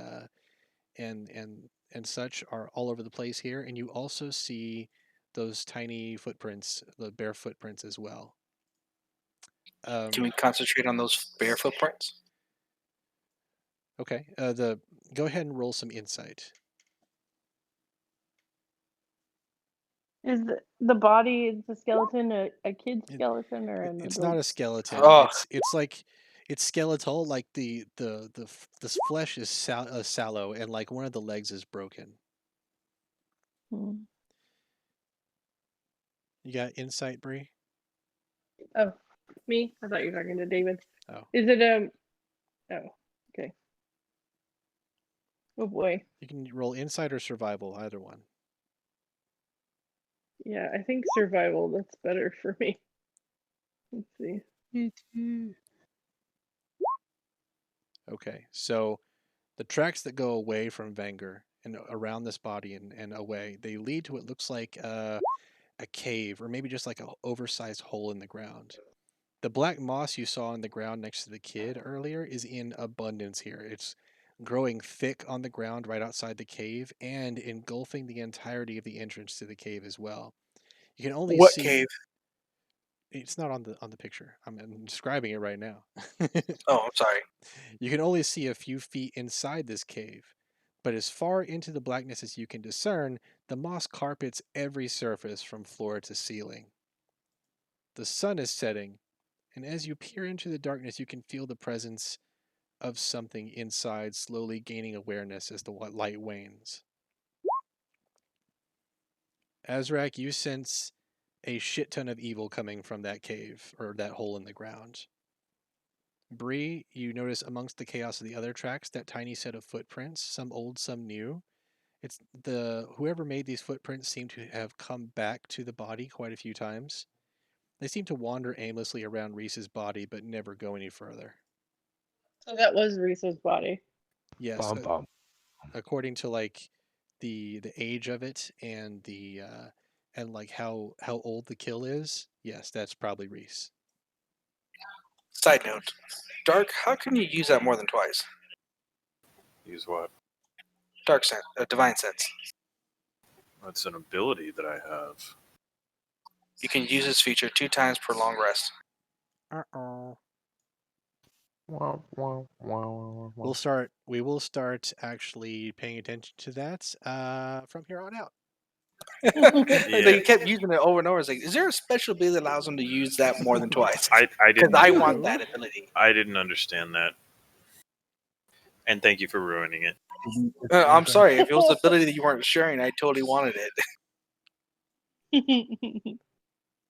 and such are all over the place here, and you also see those tiny footprints, the bare footprints as well. Can we concentrate on those bare footprints? Okay. Go ahead and roll some insight. Is the body, the skeleton, a kid skeleton or an It's adult? not a skeleton. Oh. It's like it's skeletal. Like the flesh is sallow, and like one of the legs is broken. You got insight, Bree? Oh, Me? I thought you were talking to David. Oh. Is it Oh, okay. Oh boy. You can roll insight or survival, either one. Yeah, I think survival. That's better for me. Let's see. Okay, so the tracks that go away from Venger and around this body and away, they lead to what looks like a cave, or maybe just like an oversized hole in the ground. The black moss you saw on the ground next to the kid earlier is in abundance here. It's growing thick on the ground right outside the cave and engulfing the entirety of the entrance to the cave as well. You can only What see cave? it's not on the picture. I'm describing it right now. Oh, I'm sorry. You can only see a few feet inside this cave, but as far into the blackness as you can discern, the moss carpets every surface from floor to ceiling. The sun is setting, and as you peer into the darkness, you can feel the presence of something inside slowly gaining awareness as the light wanes. Azurak, you sense a shit ton of evil coming from that cave, or that hole in the ground. Bree, you notice amongst the chaos of the other tracks that tiny set of footprints, some old, some new. It's whoever made these footprints seem to have come back to the body quite a few times. They seem to wander aimlessly around Reese's body, but never go any further. So that was Reese's body. Yes, Bum, bum. according to like the age of it and the and like how old the kill is. Yes, that's probably Reese. Side note, Dark, how can you use that more than twice? Use what? Dark sense, divine sense. That's an ability that I have. You can use this feature 2 times per long rest. Uh-oh. Wow, wow, wow, wow. We will start actually paying attention to that from here on out. They kept using it over and over. It's like, is there a special ability that allows them to use that more than twice? I Because didn't. I know. want that ability. I didn't understand that. And thank you for ruining it. I'm sorry. If it was an ability that you weren't sharing, I totally wanted it.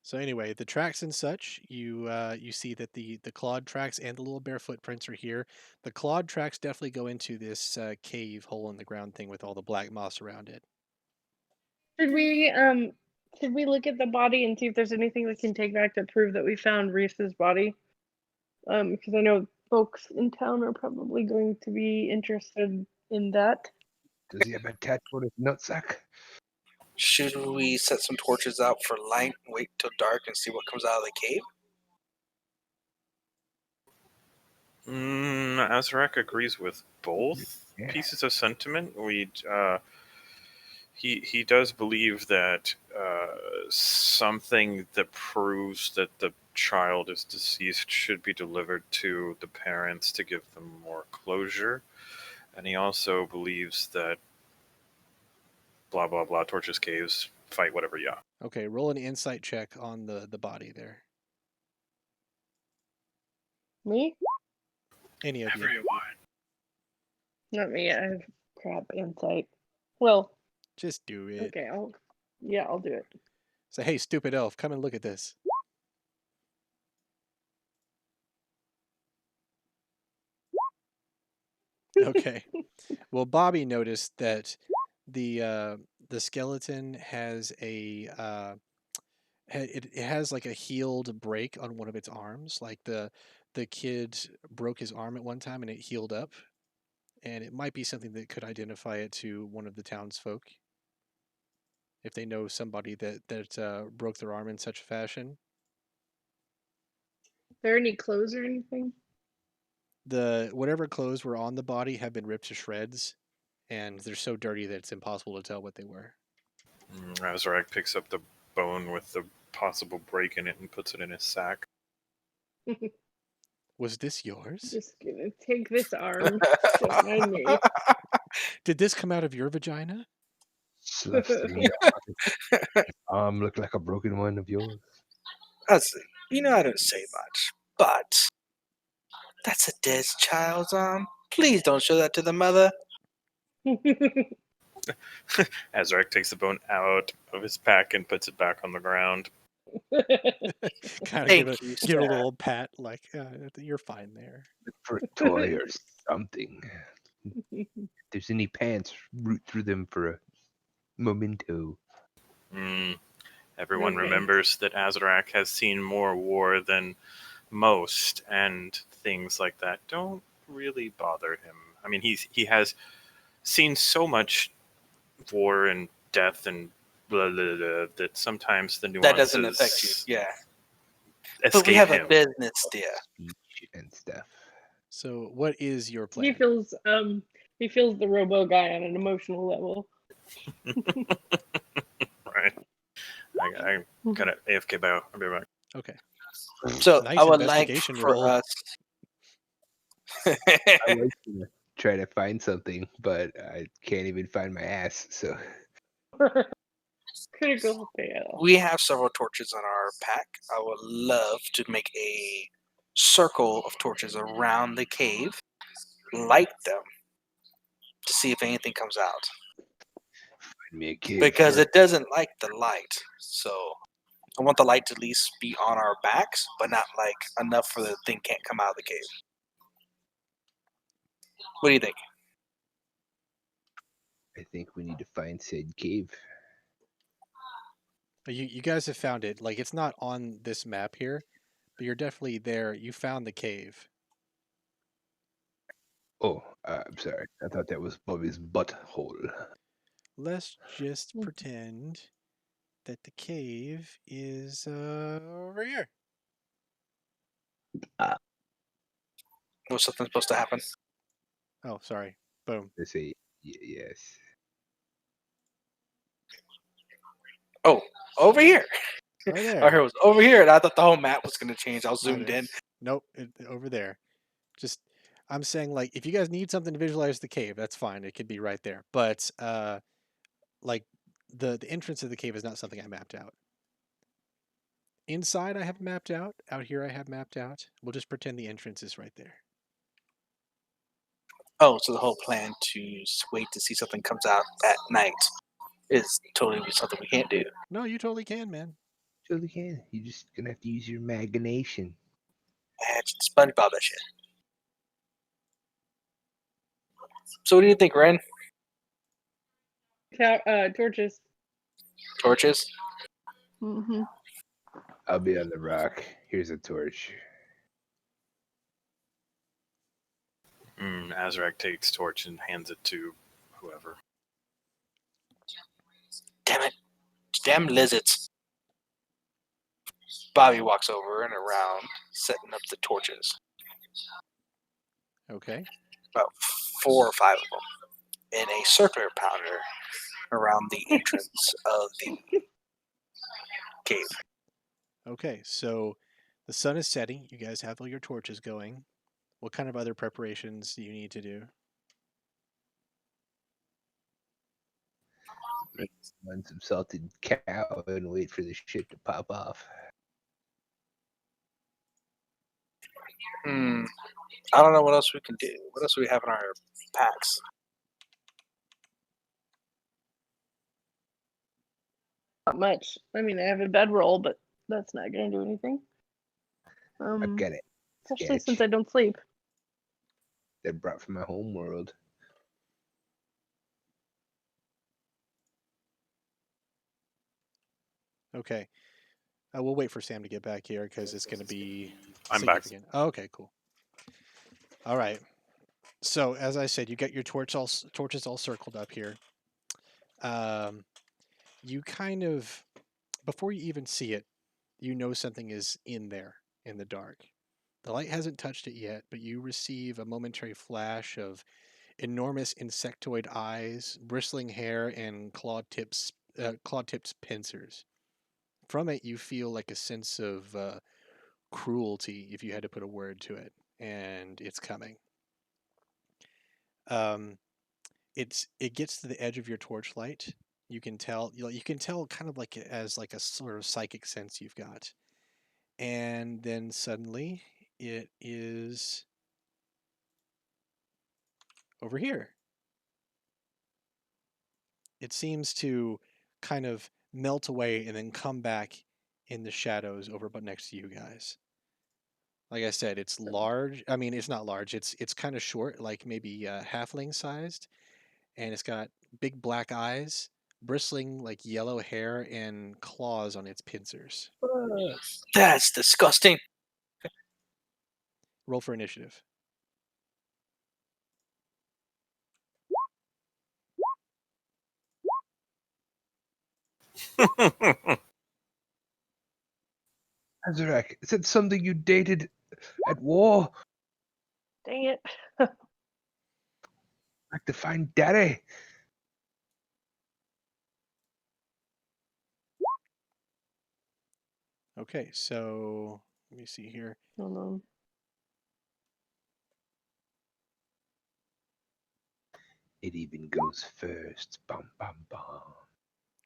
So anyway, the tracks and such, you see that the clawed tracks and the little bare footprints are here. The clawed tracks definitely go into this cave hole in the ground thing with all the black moss around it. Should we look at the body and see if there's anything we can take back to prove that we found Reese's body? Because I know folks in town are probably going to be interested in that. Does he have a tattoo on his nutsack? Should we set some torches out for light and wait till dark and see what comes out of the cave? Azurak agrees with both Yeah. pieces of sentiment. He does believe that something that proves that the child is deceased should be delivered to the parents to give them more closure, and he also believes that blah blah blah, torches, caves, fight, whatever. Yeah. Okay, roll an insight check on the body there. Me? Any of you. Everyone. Not me. I have crap insight. Well, Just do it. okay. I'll do it. Say, hey, stupid elf, come and look at this. Okay. Well, Bobby noticed that the skeleton has it has like a healed break on one of its arms. Like the kid broke his arm at one time and it healed up, and it might be something that could identify it to one of the townsfolk if they know somebody that broke their arm in such a fashion. There any clothes or anything? The whatever clothes were on the body have been ripped to shreds, and they're so dirty that it's impossible to tell what they were. Azurak picks up the bone with the possible break in it and puts it in his sack. Was this yours? Just gonna take this arm. Don't mind me. Did this come out of your vagina? Stuffed in your arm look like a broken one of yours. I don't say much, but that's a dead child's arm. Please don't show that to the mother. Azurak takes the bone out of his pack and puts it back on the ground. Kind of Thank you, give it a sir. little pat, like you're fine there. Look for a toy or something. If there's any pants, root through them for a memento. Everyone Okay. remembers that Azurak has seen more war than most, and things like that don't really bother him. I mean, he has seen so much war and death and blah, blah, blah, that sometimes the nuances That doesn't affect you. Yeah. But we escape have him. a business deal. Speech and stuff. So, what is your He plan? feels the robo guy on an emotional level. Right. I got an AFK bio. I'll be right back. Okay. So Nice I would like investigation for roll. us. I like to try to find something, but I can't even find my ass. So Critical fail. We have several torches on our pack. I would love to make a circle of torches around the cave, light them to see if anything comes out. find me a cave Because first. it doesn't like the light. So I want the light to at least be on our backs, but not like enough for the thing can't come out of the cave. What do you think? I think we need to find said cave. But you guys have found it. Like, it's not on this map here, but you're definitely there. You found the cave. Oh, I'm sorry. I thought that was Bobby's butthole. Let's just pretend that the cave is over here. Was something supposed to happen? Oh, sorry. Boom. They say yes. Oh, over here. Right there. Our hero was over here, and I thought the whole map was going to change. I was My zoomed bad. in. Nope, over there. Just, I'm saying, like, if you guys need something to visualize the cave, that's fine. It could be right there. But like the entrance of the cave is not something I mapped out. Inside I have mapped out. Out here I have mapped out. We'll just pretend the entrance is right there. Oh, so the whole plan to wait to see something comes out at night is totally something we can't do. No, you totally can, man. Totally can. You're just gonna have to use your imagination. Imagine SpongeBob that shit. So what do you think, Ren? Torches. Torches? Mm-hmm. I'll be on the rock. Here's a torch. Azurak takes torch and hands it to whoever. Damn it. Damn lizards. Bobby walks over and around, setting up the torches. Okay. About 4 or 5 of them in a circular pattern around the entrance of the cave. Okay, so the sun is setting. You guys have all your torches going. What kind of other preparations do you need to do? Run some salted cow and wait for the shit to pop off. I don't know what else we can do. What else do we have in our packs? Not much. I mean, I have a bedroll, but that's not going to do anything. I've got it. Especially Sketch since I don't sleep. that brought from my home world. Okay. We'll wait for Sam to get back here because it's going to be I'm back. significant. Oh, okay, cool. All right. So as I said, you got your torches all circled up here. You kind of, before you even see it, you know something is in there in the dark. The light hasn't touched it yet, but you receive a momentary flash of enormous insectoid eyes, bristling hair, and claw-tipped pincers. From it, you feel like a sense of cruelty, if you had to put a word to it, and it's coming. It gets to the edge of your torchlight. You can tell kind of like as like a sort of psychic sense you've got, and then suddenly it is over here. It seems to kind of melt away and then come back in the shadows over but next to you guys. Like I said, it's large. I mean, it's not large. It's kind of short, like maybe halfling sized, and it's got big black eyes, bristling like yellow hair, and claws on its pincers. That's disgusting. Roll for initiative. Azurak, is it something you dated at war? Dang it. Like to find daddy? Okay, so let me see here. Hold on. It even goes first. Bum bum bum.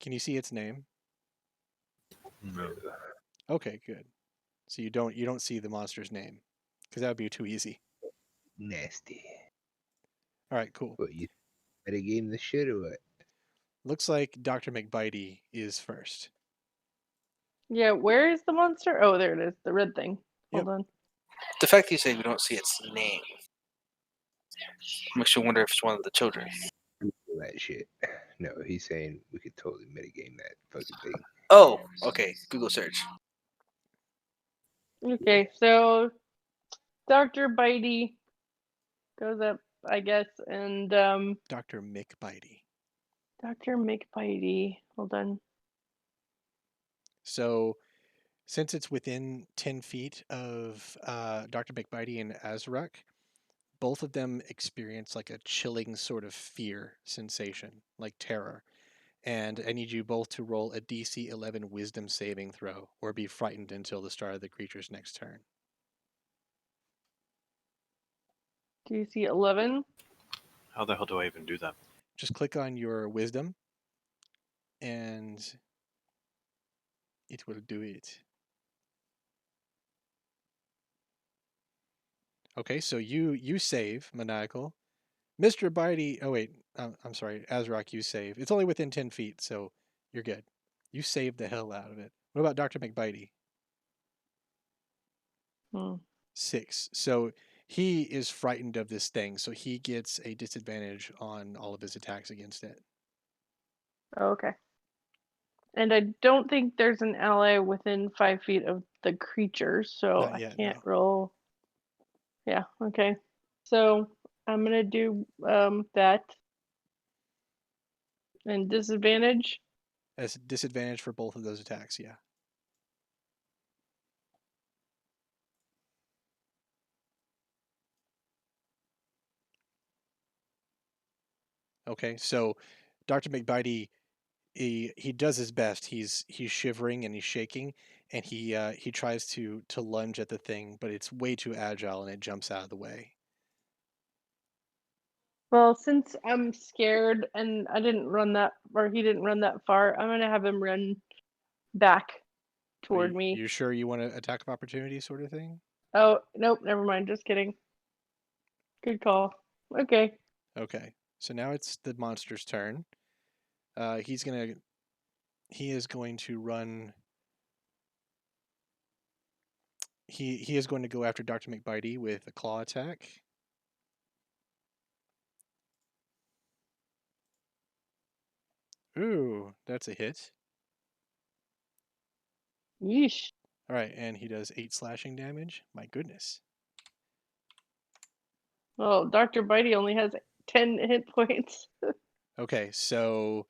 Can you see its name? No. Okay, good. So you don't see the monster's name, because that would be too easy. Nasty. All right, cool. What, you metagame the shit or what? Looks like Dr. McBitey is first. Yeah, where is the monster? Oh, there it is. The red thing. Yep. Hold on. The fact that you say we don't see its name makes you wonder if it's one of the children. Google that shit. No, he's saying we could totally metagame that fucking thing. Oh, okay. Google search. Okay, so Dr. Bitey goes up, I guess, and Dr. McBitey. Dr. McBitey. Hold on. So since it's within 10 feet of Dr. McBitey and Azurak, both of them experience like a chilling sort of fear sensation, like terror. And I need you both to roll a DC 11 wisdom saving throw or be frightened until the start of the creature's next turn. DC 11. How the hell do I even do that? Just click on your wisdom and it will do it. Okay, so you save, Maniacal. Mr. Bitey, oh wait, I'm sorry, Azurak, you save. It's only within 10 feet, so you're good. You saved the hell out of it. What about Dr. McBitey? Hmm. 6. So he is frightened of this thing, so he gets a disadvantage on all of his attacks against it. Oh, okay. And I don't think there's an ally within 5 feet of the creature, so Not I yet, can't no. roll. Yeah, okay. So I'm gonna do that. And disadvantage. As a disadvantage for both of those attacks, yeah. Okay, so Dr. McBitey, he does his best. He's shivering and he's shaking, and he tries to lunge at the thing, but it's way too agile and it jumps out of the way. Well, since I'm scared and I didn't run that, or he didn't run that far, I'm gonna have him run back toward me. You sure you want to attack of opportunity sort of thing? Oh, nope, never mind. Just kidding. Good call. Okay. Okay, so now it's the monster's turn. He is going to run. He is going to go after Dr. McBitey with a claw attack. Ooh, that's a hit. Yeesh. All right, and he does 8 slashing damage. My goodness. Well, Dr. Bitey only has 10 hit points. Okay, so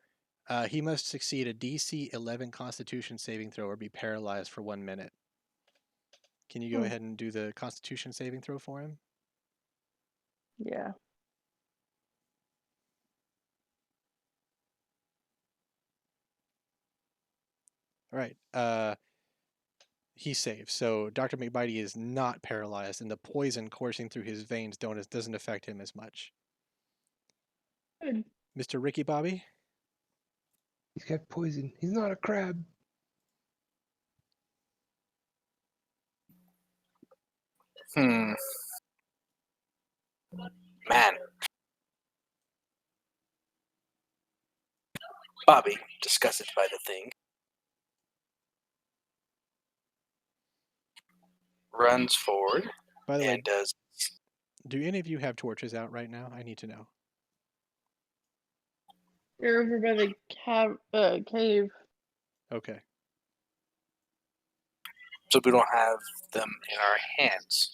he must succeed a DC 11 Constitution saving throw or be paralyzed for 1 minute. Can you go ahead and do the Constitution saving throw for him? Yeah. All right. He saves. So Dr. McBitey is not paralyzed, and the poison coursing through his veins doesn't affect him as much. Good. Mr. Ricky Bobby? He's got poison. He's not a crab. Man. Bobby, disgusted by the thing, runs forward By the way, and does. do any of you have torches out right now? I need to know. You're over by the cave. Okay. So we don't have them in our hands.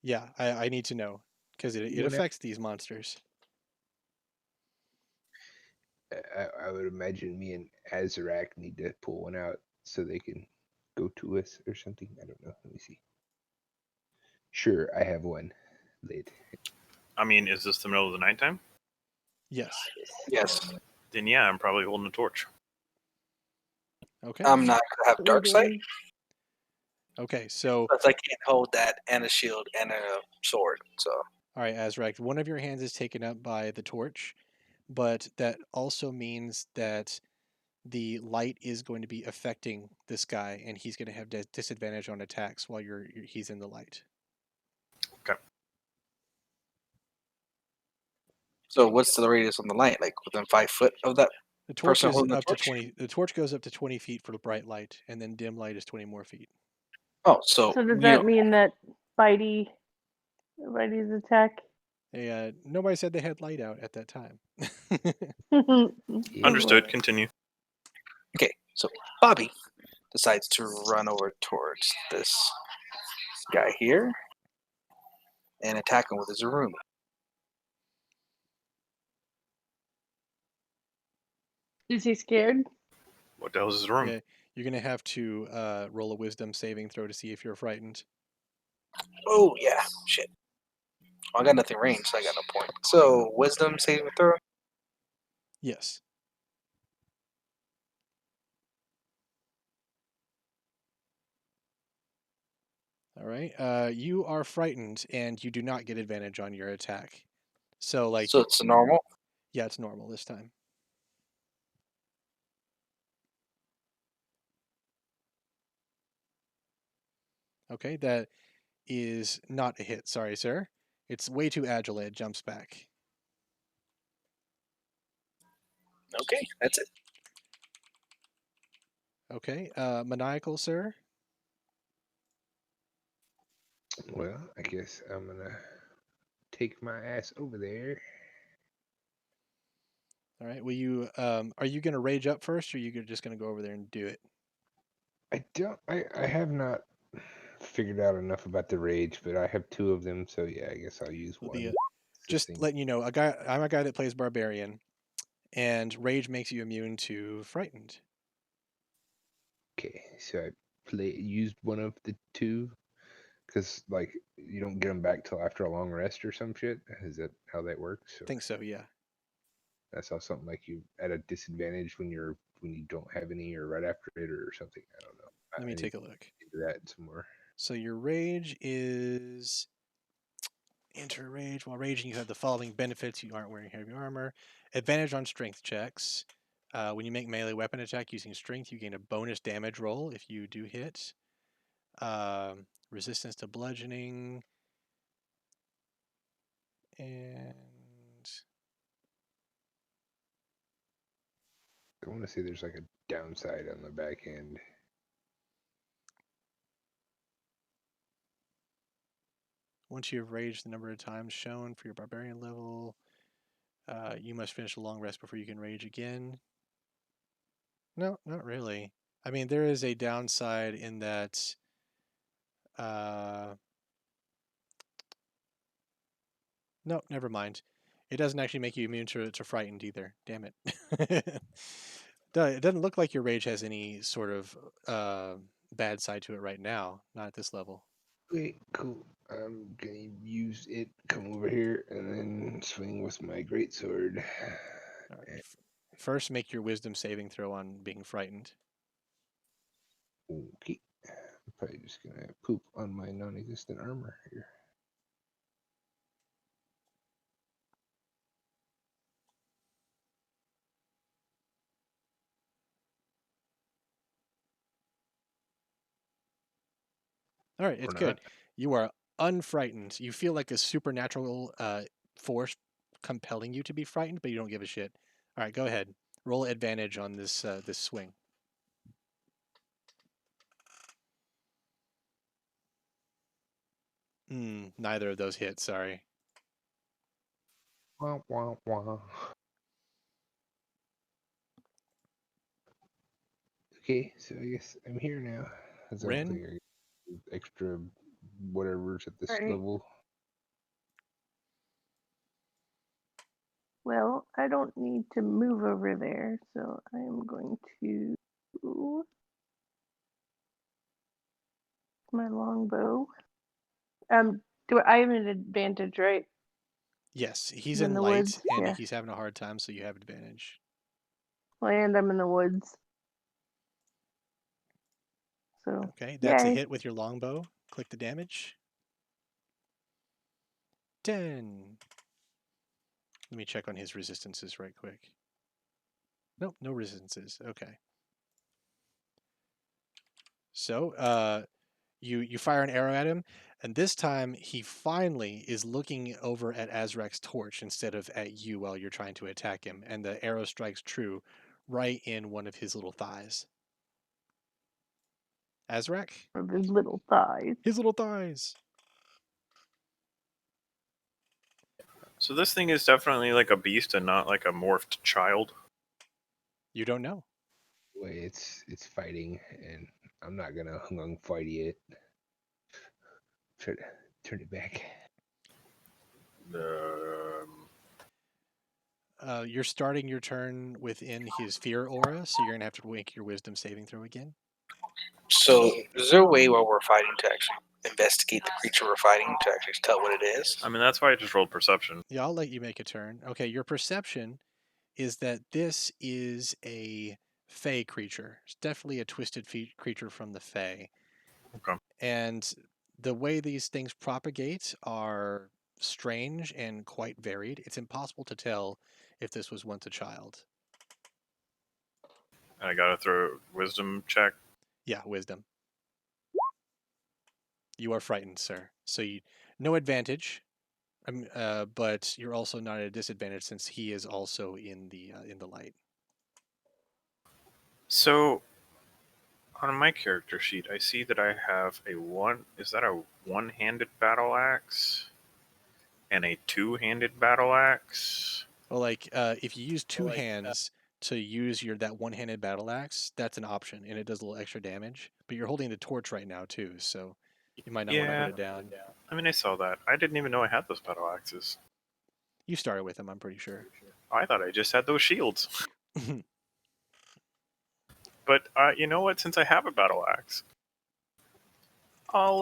Yeah, I need to know because it Whenever- affects these monsters. I would imagine me and Azurak need to pull one out so they can go to us or something. I don't know. Let me see. Sure, I have one lit. I mean, is this the middle of the nighttime? Yes. Yes. Then yeah, I'm probably holding a torch. Okay. I'm not gonna have dark sight, Okay. So, because I can't hold that and a shield and a sword. So all right, Azrak, one of your hands is taken up by the torch, but that also means that the light is going to be affecting this guy, and he's going to have disadvantage on attacks while he's in the light. So what's the radius on the light? Like within 5 foot of that? The torch Person is holding the up torch? to 20. The torch goes up to 20 feet for the bright light, and then dim light is 20 more feet. Oh, so So does you that know, mean that Bitey's attack? Nobody said they had light out at that time. Yeah. Understood. Continue. okay, so Bobby decides to run over towards this guy here and attack him with his Aruma. Is he scared? What the hell is this room? Yeah, you're going to have to roll a wisdom saving throw to see if you're frightened. Oh yeah, shit. I got nothing ranged, so I got no point. So wisdom saving throw. Yes. All right. You are frightened, and you do not get advantage on your attack. So, So it's normal. yeah, it's normal this time. Okay, that is not a hit. Sorry, sir. It's way too agile. It jumps back. Okay, that's it. Okay, Maniacal, sir. Well, I guess I'm gonna take my ass over there. All right. Will you? Are you going to rage up first, or are you just going to go over there and do it? I don't. I have not figured out enough about the rage, but I have two of them, so yeah, I guess I'll use It'll one. be It's the just same. letting you know. I'm a guy that plays Barbarian, and rage makes you immune to frightened. Okay, so I used one of the two because like you don't get them back till after a long rest or some shit. Is that how that works? I think so. Yeah. I saw something like you at a disadvantage when you don't have any or right after it or something. I don't know. Let me I need take to a look. get into that some more. So your rage is enter rage. While raging, you have the following benefits: you aren't wearing heavy armor, advantage on strength checks. When you make melee weapon attack using strength, you gain a bonus damage roll if you do hit. Resistance to bludgeoning, and I want to say there's like a downside on the back end. once you have raged the number of times shown for your barbarian level, you must finish a long rest before you can rage again. No, not really. I mean, there is a downside in that. No, never mind. It doesn't actually make you immune to frightened either. Damn it. It doesn't look like your rage has any sort of bad side to it right now. Not at this level. Okay, cool. I'm gonna use it. Come over here and then swing with my greatsword. All right. First, make your wisdom saving throw on being frightened. Okay. I'm probably just gonna poop on my non-existent armor here. All right, it's Or good. not. You are unfrightened. You feel like a supernatural force compelling you to be frightened, but you don't give a shit. All right, go ahead. Roll advantage on this swing. Neither of those hit, sorry. Wah, wah, wah. Okay, so I guess I'm here now. I don't Rin? think I get extra whatever's at this Right. level. Well, I don't need to move over there, so I am going to my longbow. Do I have an advantage, right? Yes, he's I'm in in the light woods, and yeah. he's having a hard time, so you have advantage. And I'm in the woods. So, Okay, that's a yay. hit with your longbow. Click the damage. 10. Let me check on his resistances right quick. Nope, no resistances. Okay. So, you fire an arrow at him, and this time he finally is looking over at Azurak's torch instead of at you while you're trying to attack him, and the arrow strikes true right in one of his little thighs. Azurak? Of his little thighs. His little thighs. So this thing is definitely like a beast and not like a morphed child. You don't know. Way it's fighting, and I'm not gonna hung fight it. Try to turn it back. You're starting your turn within his fear aura, so you're going to have to make your wisdom saving throw again. So, is there a way while we're fighting to actually investigate the creature we're fighting to actually tell what it is? I mean, that's why I just rolled perception. Yeah, I'll let you make a turn. Okay, your perception is that this is a Fey creature. It's definitely a twisted creature from the Fey. Okay. And the way these things propagate are strange and quite varied. It's impossible to tell if this was once a child. I gotta throw a wisdom check. Yeah, wisdom. You are frightened, sir. So you no advantage, but you're also not at a disadvantage since he is also in the light. So, on my character sheet, I see that I have a one. Is that a one-handed battle axe? And a two-handed battle axe? Well, like if you use two hands to use that one-handed battle axe, that's an option, and it does a little extra damage. But you're holding the torch right now too, so you might not want to put it down. I mean, I saw that. I didn't even know I had those battle axes. You started with them, I'm pretty sure. I thought I just had those shields. But you know what? Since I have a battle axe, I'll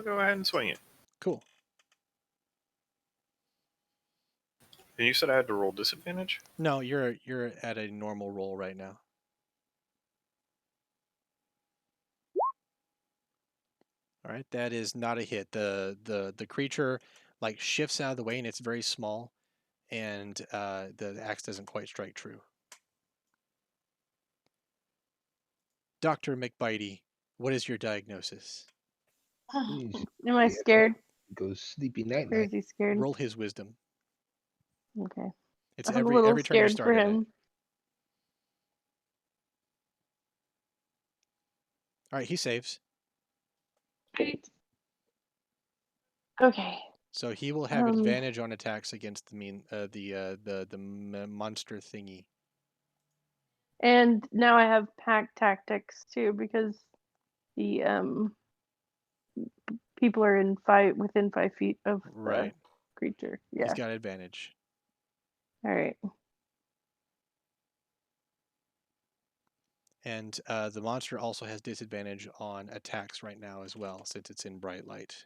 go ahead and swing it. Cool. And you said I had to roll disadvantage? No, you're at a normal roll right now. All right, that is not a hit. The creature like shifts out of the way and it's very small, and the axe doesn't quite strike true. Dr. McBitey, what is your diagnosis? Please, Am I scared? go sleepy night Or is night. he scared? Roll his wisdom. Okay. It's I'm a every little turn you scared start for in it. him. All right, he saves. Great. Okay. So he will have advantage on attacks against the monster thingy. And now I have pack tactics too because the people are within 5 feet of the Right. creature. He's Yeah. got advantage. All right. And the monster also has disadvantage on attacks right now as well, since it's in bright light.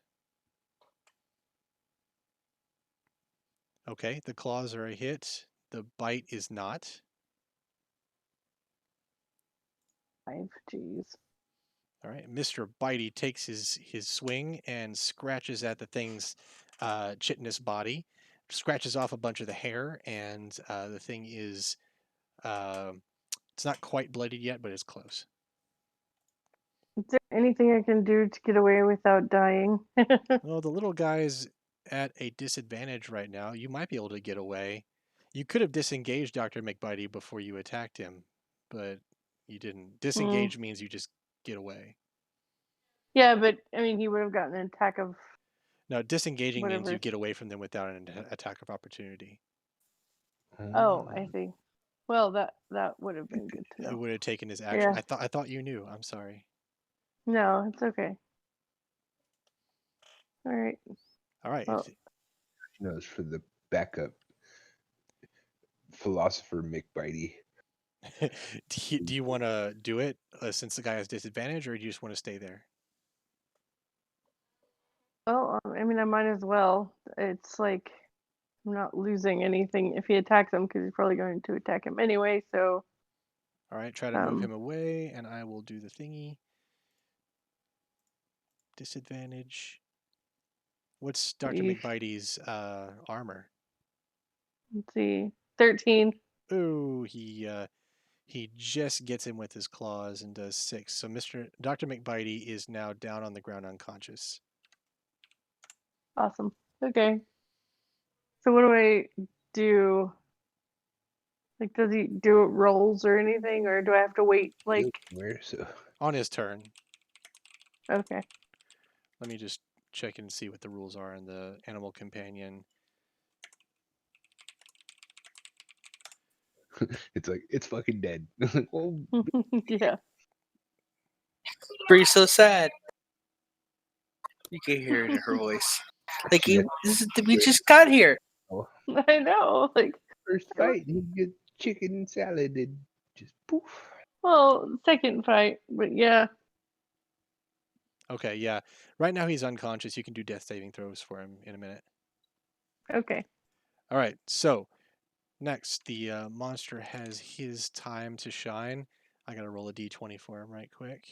Okay, the claws are a hit. The bite is not. 5. Jeez. All right, Mr. Bitey takes his swing and scratches at the thing's chitinous body, scratches off a bunch of the hair, and the thing is, it's not quite bloodied yet, but it's close. Is there anything I can do to get away without dying? Well, the little guy's at a disadvantage right now. You might be able to get away. You could have disengaged Dr. McBitey before you attacked him, but you didn't. Disengage means you just get away. Yeah, but I mean, he would have gotten an attack of. No, disengaging means you Whatever. get away from them without an attack of opportunity. Oh, I see. Well, that would have been good to It know. would have taken his action. Yeah. I thought you knew. I'm sorry. No, it's okay. All right. All right. Well, Knows for the backup philosopher McBitey. do you want to do it since the guy has disadvantage, or do you just want to stay there? well, I mean, I might as well. It's like I'm not losing anything if he attacks him because he's probably going to attack him anyway. So. All right. Try to move him away, and I will do the thingy. Disadvantage. What's Dr. Yeesh. McBitey's armor? Let's see. 13. Oh, he just gets him with his claws and does 6. So Dr. McBitey is now down on the ground unconscious. Awesome. Okay. So what do I do? Like, does he do rolls or anything, or do I have to wait? Like, Where so? On his turn. okay. Let me just check and see what the rules are in the Animal Companion. It's like it's fucking dead. Oh, Yeah. Bree's so sad. You can hear it in her voice. Like, we just got here. I know. Like, first fight, you get chicken salad and just poof. well, second fight, but yeah. Okay, yeah. Right now he's unconscious. You can do death saving throws for him in a minute. Okay. All right, so next, the monster has his time to shine. I gotta roll a d20 for him right quick.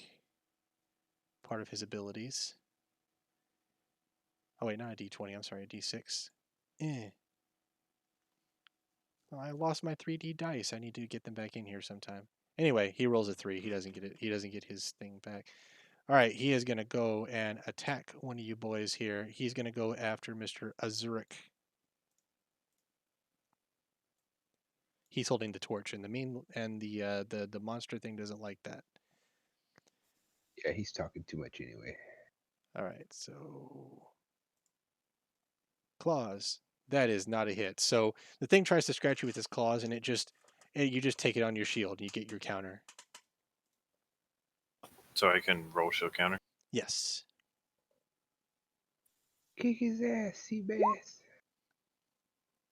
Part of his abilities. Oh wait, not a d20. I'm sorry, a d6. Well, I lost my 3D dice. I need to get them back in here sometime. Anyway, he rolls a 3. He doesn't get it. He doesn't get his thing back. All right, he is gonna go and attack one of you boys here. He's gonna go after Mr. Azurak. He's holding the torch, and the monster thing doesn't like that. Yeah, he's talking too much anyway. All right, so claws. That is not a hit. So the thing tries to scratch you with its claws, and you just take it on your shield, and you get your counter. So I can roll shield counter. Yes. Kick his ass, sea bass.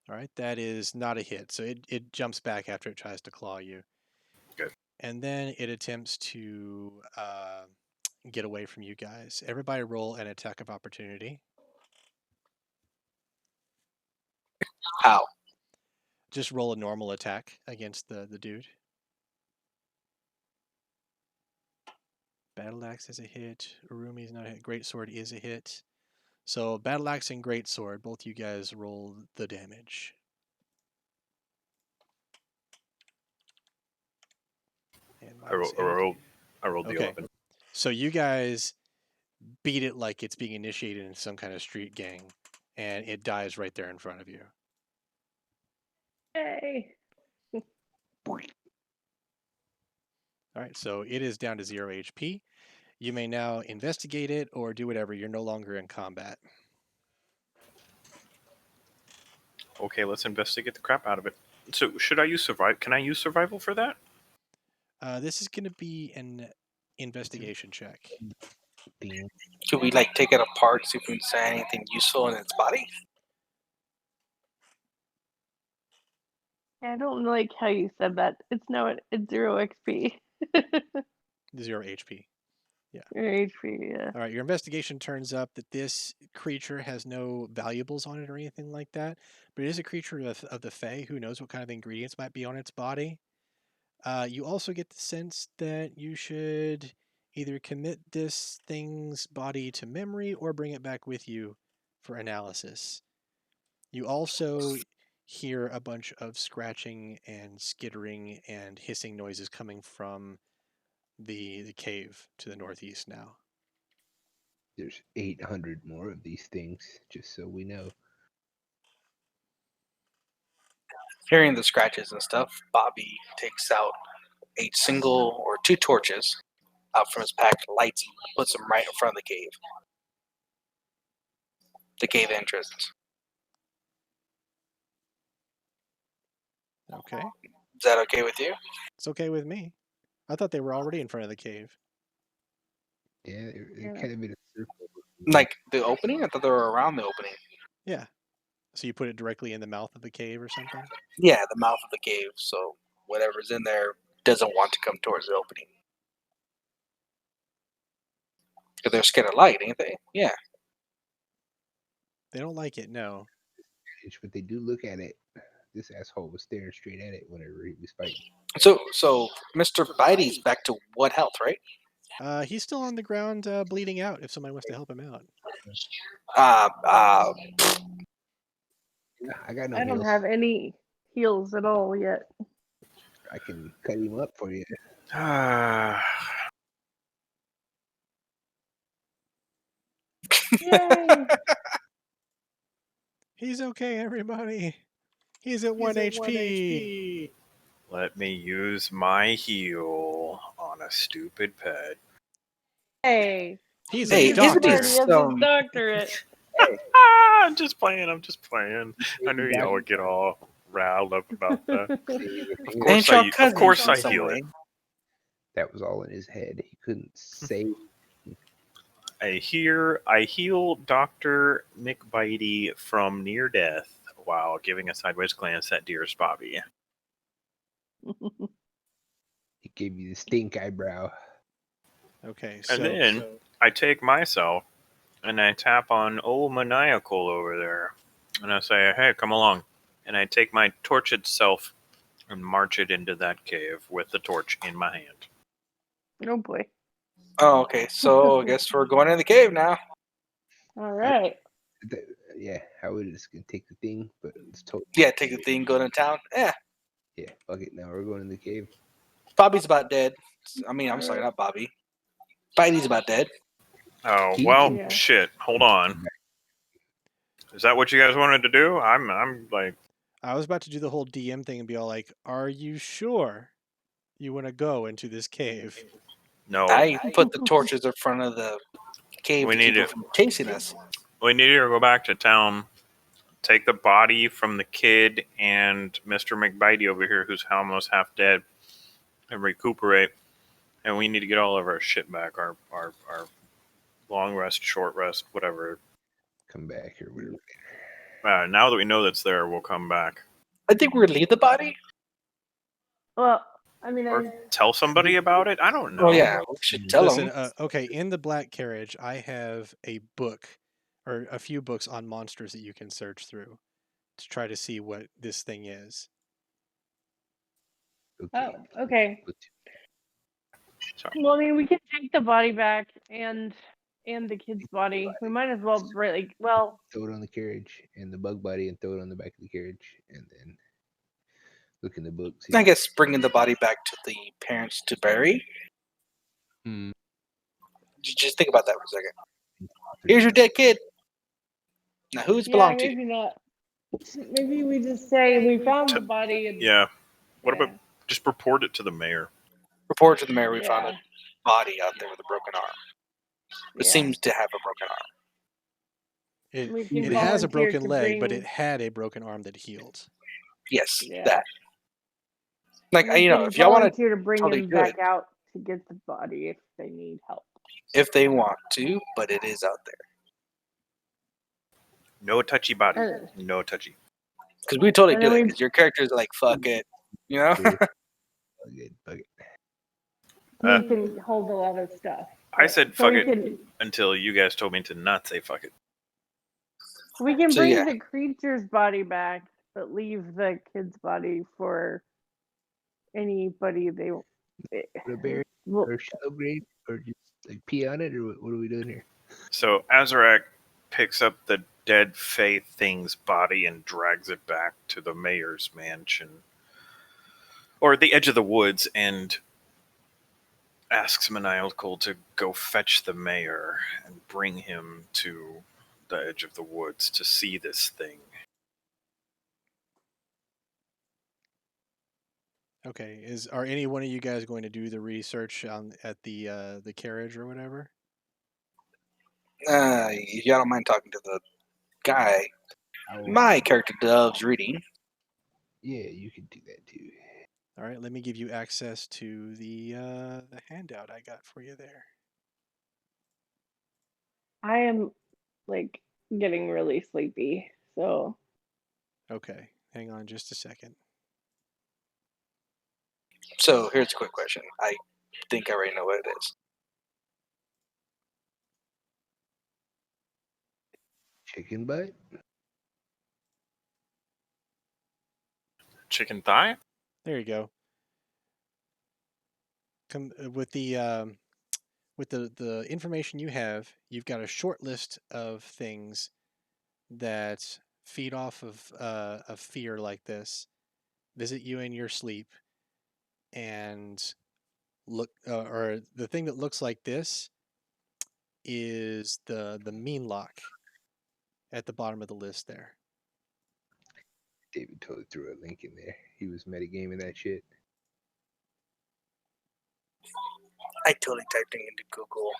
All right, that is not a hit. So it jumps back after it tries to claw you. Good. And then it attempts to get away from you guys. Everybody roll an attack of opportunity. How? Just roll a normal attack against the dude. Battle axe is a hit. Urumi is not a hit. Greatsword is a hit. So battle axe and greatsword, both you guys roll the damage. And I rolled the Okay. 11. So you guys beat it like it's being initiated in some kind of street gang, and it dies right there in front of you. Yay. All right, so it is down to 0 HP. You may now investigate it or do whatever. You're no longer in combat. Okay, let's investigate the crap out of it. So should I use survival? Can I use survival for that? This is going to be an investigation check. Should we like take it apart, see if we find anything useful in its body? I don't like how you said that. It's it's 0 XP. 0 HP. 0 HP, yeah. All right, your investigation turns up that this creature has no valuables on it or anything like that, but it is a creature of the Fae. Who knows what kind of ingredients might be on its body. You also get the sense that you should either commit this thing's body to memory or bring it back with you for analysis. You also hear a bunch of scratching and skittering and hissing noises coming from the cave to the northeast now. There's 800 more of these things, just so we know. Hearing the scratches and stuff, Bobby takes out a single or 2 torches out from his pack, lights him, puts him right in front of the cave. The cave entrance. Okay. Is that okay with you? It's okay with me. I thought they were already in front of the cave. Yeah, it Yeah. kind of made a circle. Like the opening? I thought they were around the opening. Yeah. So you put it directly in the mouth of the cave or something? Yeah, the mouth of the cave. So whatever's in there doesn't want to come towards the opening. Because they're scared of light, ain't they? Yeah. They don't like it, no. But they do look at it. This asshole was staring straight at it whenever he was fighting. So Mr. Bitey's back to what health, right? He's still on the ground bleeding out if somebody wants to help him out. I got no I don't heals. have any heals at all yet. I can cut him up for you. Yay! He's okay, everybody. He's at 1 HP. Let me use my heal on a stupid pet. Hey, He's Hey, a isn't doctor. he he has some- his doctorate. I'm just playing. I knew y'all would get all riled up about that. Ain't y'all Of cousins course in I some heal way? it. That was all in his head. He couldn't say. I heal Dr. McBitey from near death while giving a sideways glance at dearest Bobby. He gave you the stink eyebrow. Okay, And then I take myself and I tap on old Maniacal over there. And I say, hey, come along. And I take my tortured self and march it into that cave with the torch in my hand. Oh boy. Oh, okay. So I guess we're going in the cave now. All right. Yeah, I was just gonna take the thing, but it's totally. Yeah, take the thing, go to town. Yeah. Yeah, fuck it. Now we're going in the cave. Bobby's about dead. I mean, I'm sorry, not Bobby. Bitey's about dead. Oh, He well, can- shit. Hold on. Is that what you guys wanted to do? I'm like, I was about to do the whole DM thing and be all like, are you sure you want to go into this cave? no. I put the torches in front of the cave We to need keep them to- from chasing us. We need to go back to town, take the body from the kid and Mr. McBitey over here, who's almost half dead, and recuperate. And we need to get all of our shit back, our long rest, short rest, whatever. Come back or whatever. Now that we know that's there, we'll come back. I think we're gonna leave the body. Well, I mean, Or tell somebody about it? I don't know. Oh yeah, we should tell Listen, them. okay, in the black carriage, I have a book or a few books on monsters that you can search through to try to see what this thing is. Okay. oh, okay. Sorry. Well, I mean, we can take the body back and the kid's body. We might as well well, Throw it on the carriage and the bug body and throw it on the back of the carriage and then look in the book. See I guess bringing the body back to the parents to bury. Hmm. Just think about that for a second. Here's your dead kid. Now, who's yeah, belong to? maybe not. Maybe we just say we found the body. And, Yeah. What yeah. about just report it to the mayor? Report to the mayor. We Yeah. found a body out there with a broken arm. It Yeah. seems to have a broken arm. We It, can it has a volunteer broken to leg, but bring- it had a broken arm that healed. Yes, Yeah. that. Like we you know, can if y'all want to, volunteer to bring totally him back good. out to get the body if they need help. if they want to, but it is out there. No touchy body. Uh, No touchy. Because we totally And do then it. we- Because your character's like, fuck it, you know. Bug it, bug it. Uh, we can hold a lot of stuff. I said So fuck we it can until you guys told me to not say fuck it. we can So, bring yeah. the creature's body back, but leave the kid's body for anybody they. Put a berry Well, or shallow grave or just like pee on it or what are we doing here? So Azurak picks up the dead Fae thing's body and drags it back to the mayor's mansion, or the edge of the woods, and asks Maniacal to go fetch the mayor and bring him to the edge of the woods to see this thing. Okay. Are any one of you guys going to do the research on at the carriage or whatever? If y'all don't mind talking to the guy, Oh, my character loves reading. yeah, you could do that too. All right. Let me give you access to the handout I got for you there. I am like getting really sleepy. So Okay. Hang on just a second. So here's a quick question. I think I already know what it is. Chicken butt? Chicken thigh? There you go. Come with the information you have, you've got a short list of things that feed off of fear like this, visit you in your sleep, and look or the thing that looks like this is the mean lock at the bottom of the list there. David totally threw a link in there. He was metagaming that shit. I totally typed it into Google.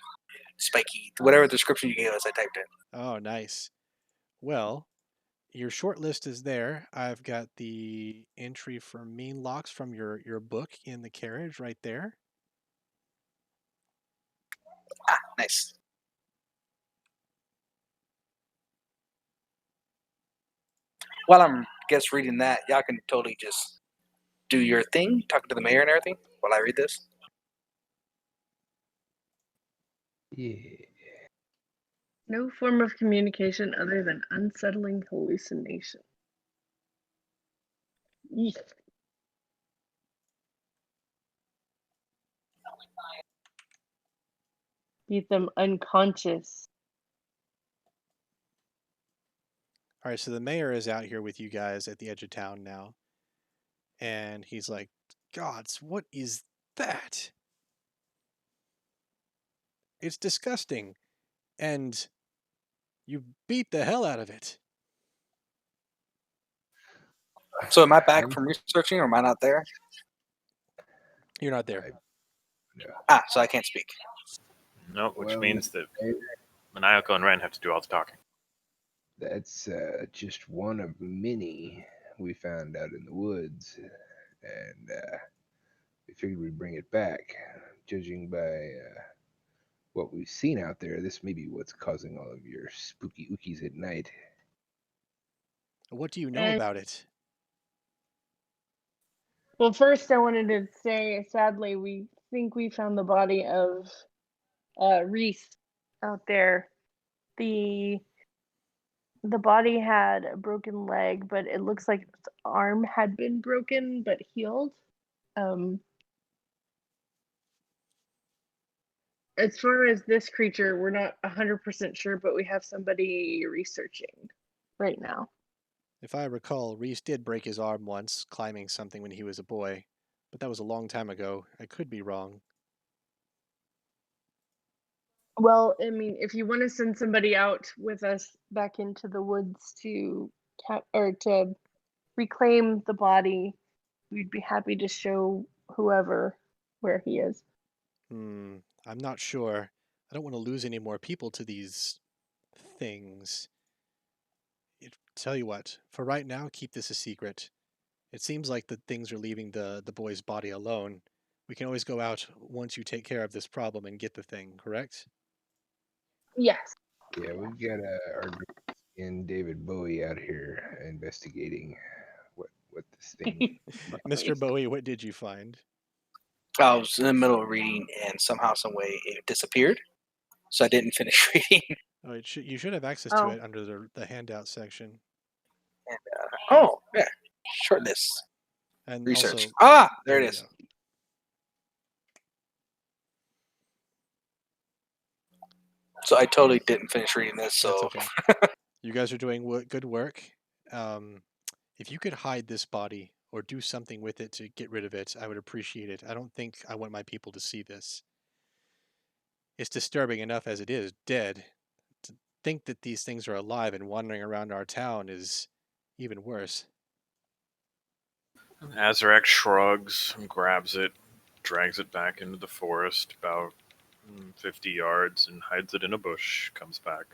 Spiky, whatever description you gave us, I typed it. Oh, nice. Well, your short list is there. I've got the entry for mean locks from your book in the carriage right there. Ah, nice. While I'm reading that, y'all can totally just do your thing, talking to the mayor and everything while I read this. Yeah. no form of communication other than unsettling hallucination. Eek. Beat them unconscious. All right, so the mayor is out here with you guys at the edge of town now. And he's like, "Gods, what is that? It's disgusting. And you beat the hell out of it." So am I back from researching or am I not there? You're not there. Ah, so I can't speak. No, which Well, means that Maniacal and Ren have to do all the talking. that's just one of many we found out in the woods, and we figured we'd bring it back. Judging by what we've seen out there, this may be what's causing all of your spooky ookies at night. What do you know And about it? well, first I wanted to say, sadly, we think we found the body of Reese out there. The body had a broken leg, but it looks like its arm had been broken but healed. As far as this creature, we're not 100% sure, but we have somebody researching right now. If I recall, Reese did break his arm once climbing something when he was a boy, but that was a long time ago. I could be wrong. Well, I mean, if you want to send somebody out with us back into the woods to to reclaim the body, we'd be happy to show whoever where he is. I'm not sure. I don't want to lose any more people to these things. Tell you what, for right now, keep this a secret. It seems like the things are leaving the boy's body alone. We can always go out once you take care of this problem and get the thing, correct? Yes. Yeah, we've got our and David Bowie out here investigating what this thing. Mr. Bowie, what did you find? I was in the middle of reading and somehow, some way, it disappeared. So I didn't finish reading. Oh, you should have access to Oh. it under the handout section. And, oh, yeah. Short list. And Research. also, There it you is. go. So I totally didn't finish reading this. So That's okay. You guys are doing good work. If you could hide this body or do something with it to get rid of it, I would appreciate it. I don't think I want my people to see this. It's disturbing enough as it is, dead. To think that these things are alive and wandering around our town is even worse. Azurak shrugs and grabs it, drags it back into the forest about 50 yards and hides it in a bush. Comes back.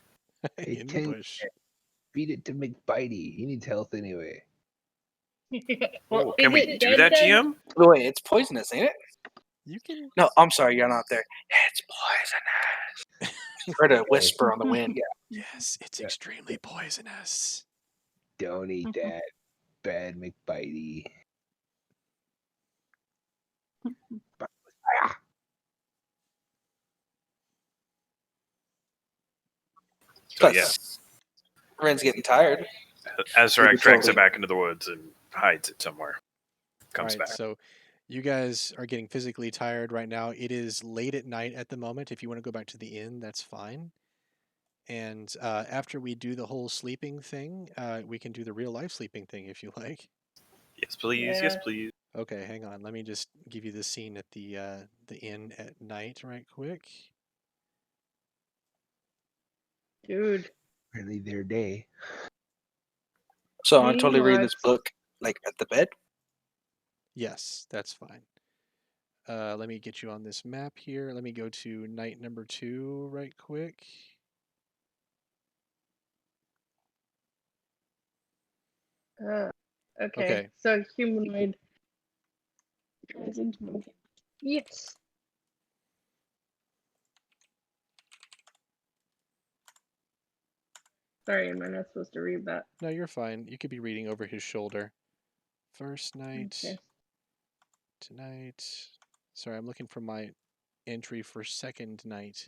Hey, In the Tin, bush. feed it to McBitey. He needs health anyway. Oh, Is can we it do dead that, then? GM? Wait, it's poisonous, ain't it? You can. No, I'm sorry, you're not there. It's poisonous. Heard a whisper on the wind. Yeah. Yes, it's Yeah. extremely poisonous. Don't eat that, bad McBitey. So Plus, yeah, Ren's getting tired. Azurak drags slowly. it back into the woods and hides it somewhere. All Comes right, back. so you guys are getting physically tired right now. It is late at night at the moment. If you want to go back to the inn, that's fine. And after we do the whole sleeping thing, we can do the real life sleeping thing if you like. Yes, please. Yeah. Yes, please. Okay, hang on. Let me just give you the scene at the inn at night, right quick. Dude. Really their day. So I'm Hey, totally reading this what? book like at the bed. Yes, that's fine. Let me get you on this map here. Let me go to night number 2 right quick. Okay. Okay. So humanoid turns into monkey. Yes. Sorry, am I not supposed to read that? No, you're fine. You could be reading over his shoulder. First night, Okay. tonight. Sorry, I'm looking for my entry for second night.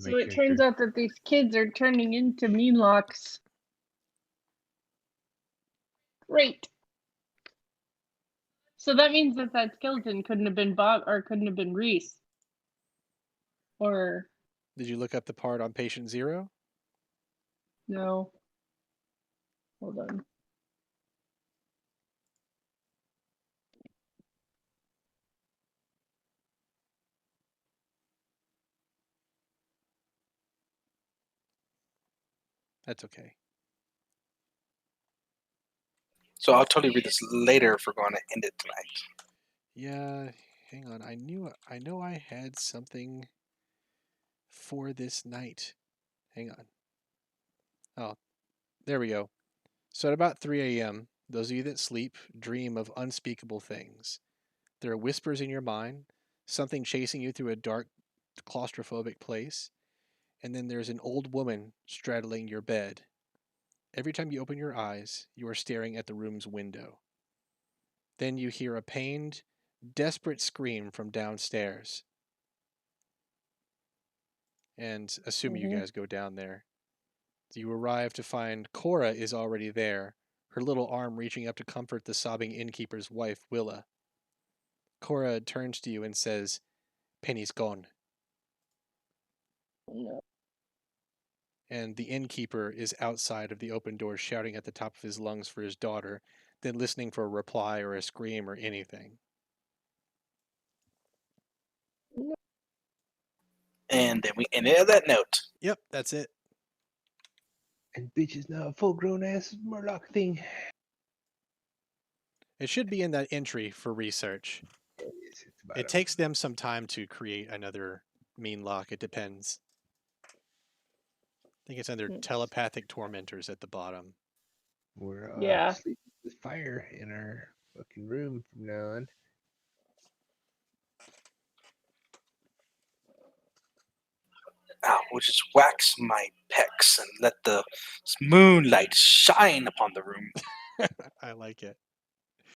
So it turns out that these kids are turning into meanlocks. Great. So that means that that skeleton couldn't have been Bob or couldn't have been Reese. Or Did you look up the part on patient 0? no. Hold on. That's okay. So I'll totally read this later if we're going to end it tonight. Yeah, hang on. I know I had something for this night. Hang on. Oh, there we go. So at about 3 a.m., those of you that sleep dream of unspeakable things. There are whispers in your mind, something chasing you through a dark, claustrophobic place, and then there's an old woman straddling your bed. Every time you open your eyes, you are staring at the room's window. Then you hear a pained, desperate scream from downstairs. And assuming you guys go down there, you arrive to find Cora is already there, her little arm reaching up to comfort the sobbing innkeeper's wife, Willa. Cora turns to you and says, "Penny's gone." No. And the innkeeper is outside of the open door shouting at the top of his lungs for his daughter, then listening for a reply or a scream or anything. And then we end it on that note. Yep, that's it. And bitch is now a full grown ass Murloc thing. It should be in that entry for research. Yes, it's about It takes them some time to create another mean lock. It depends. I think it's under telepathic tormentors at the bottom. We're Yeah. sleeping with fire in our fucking room from now on. We'll just wax my pecs and let the moonlight shine upon the room. I like it.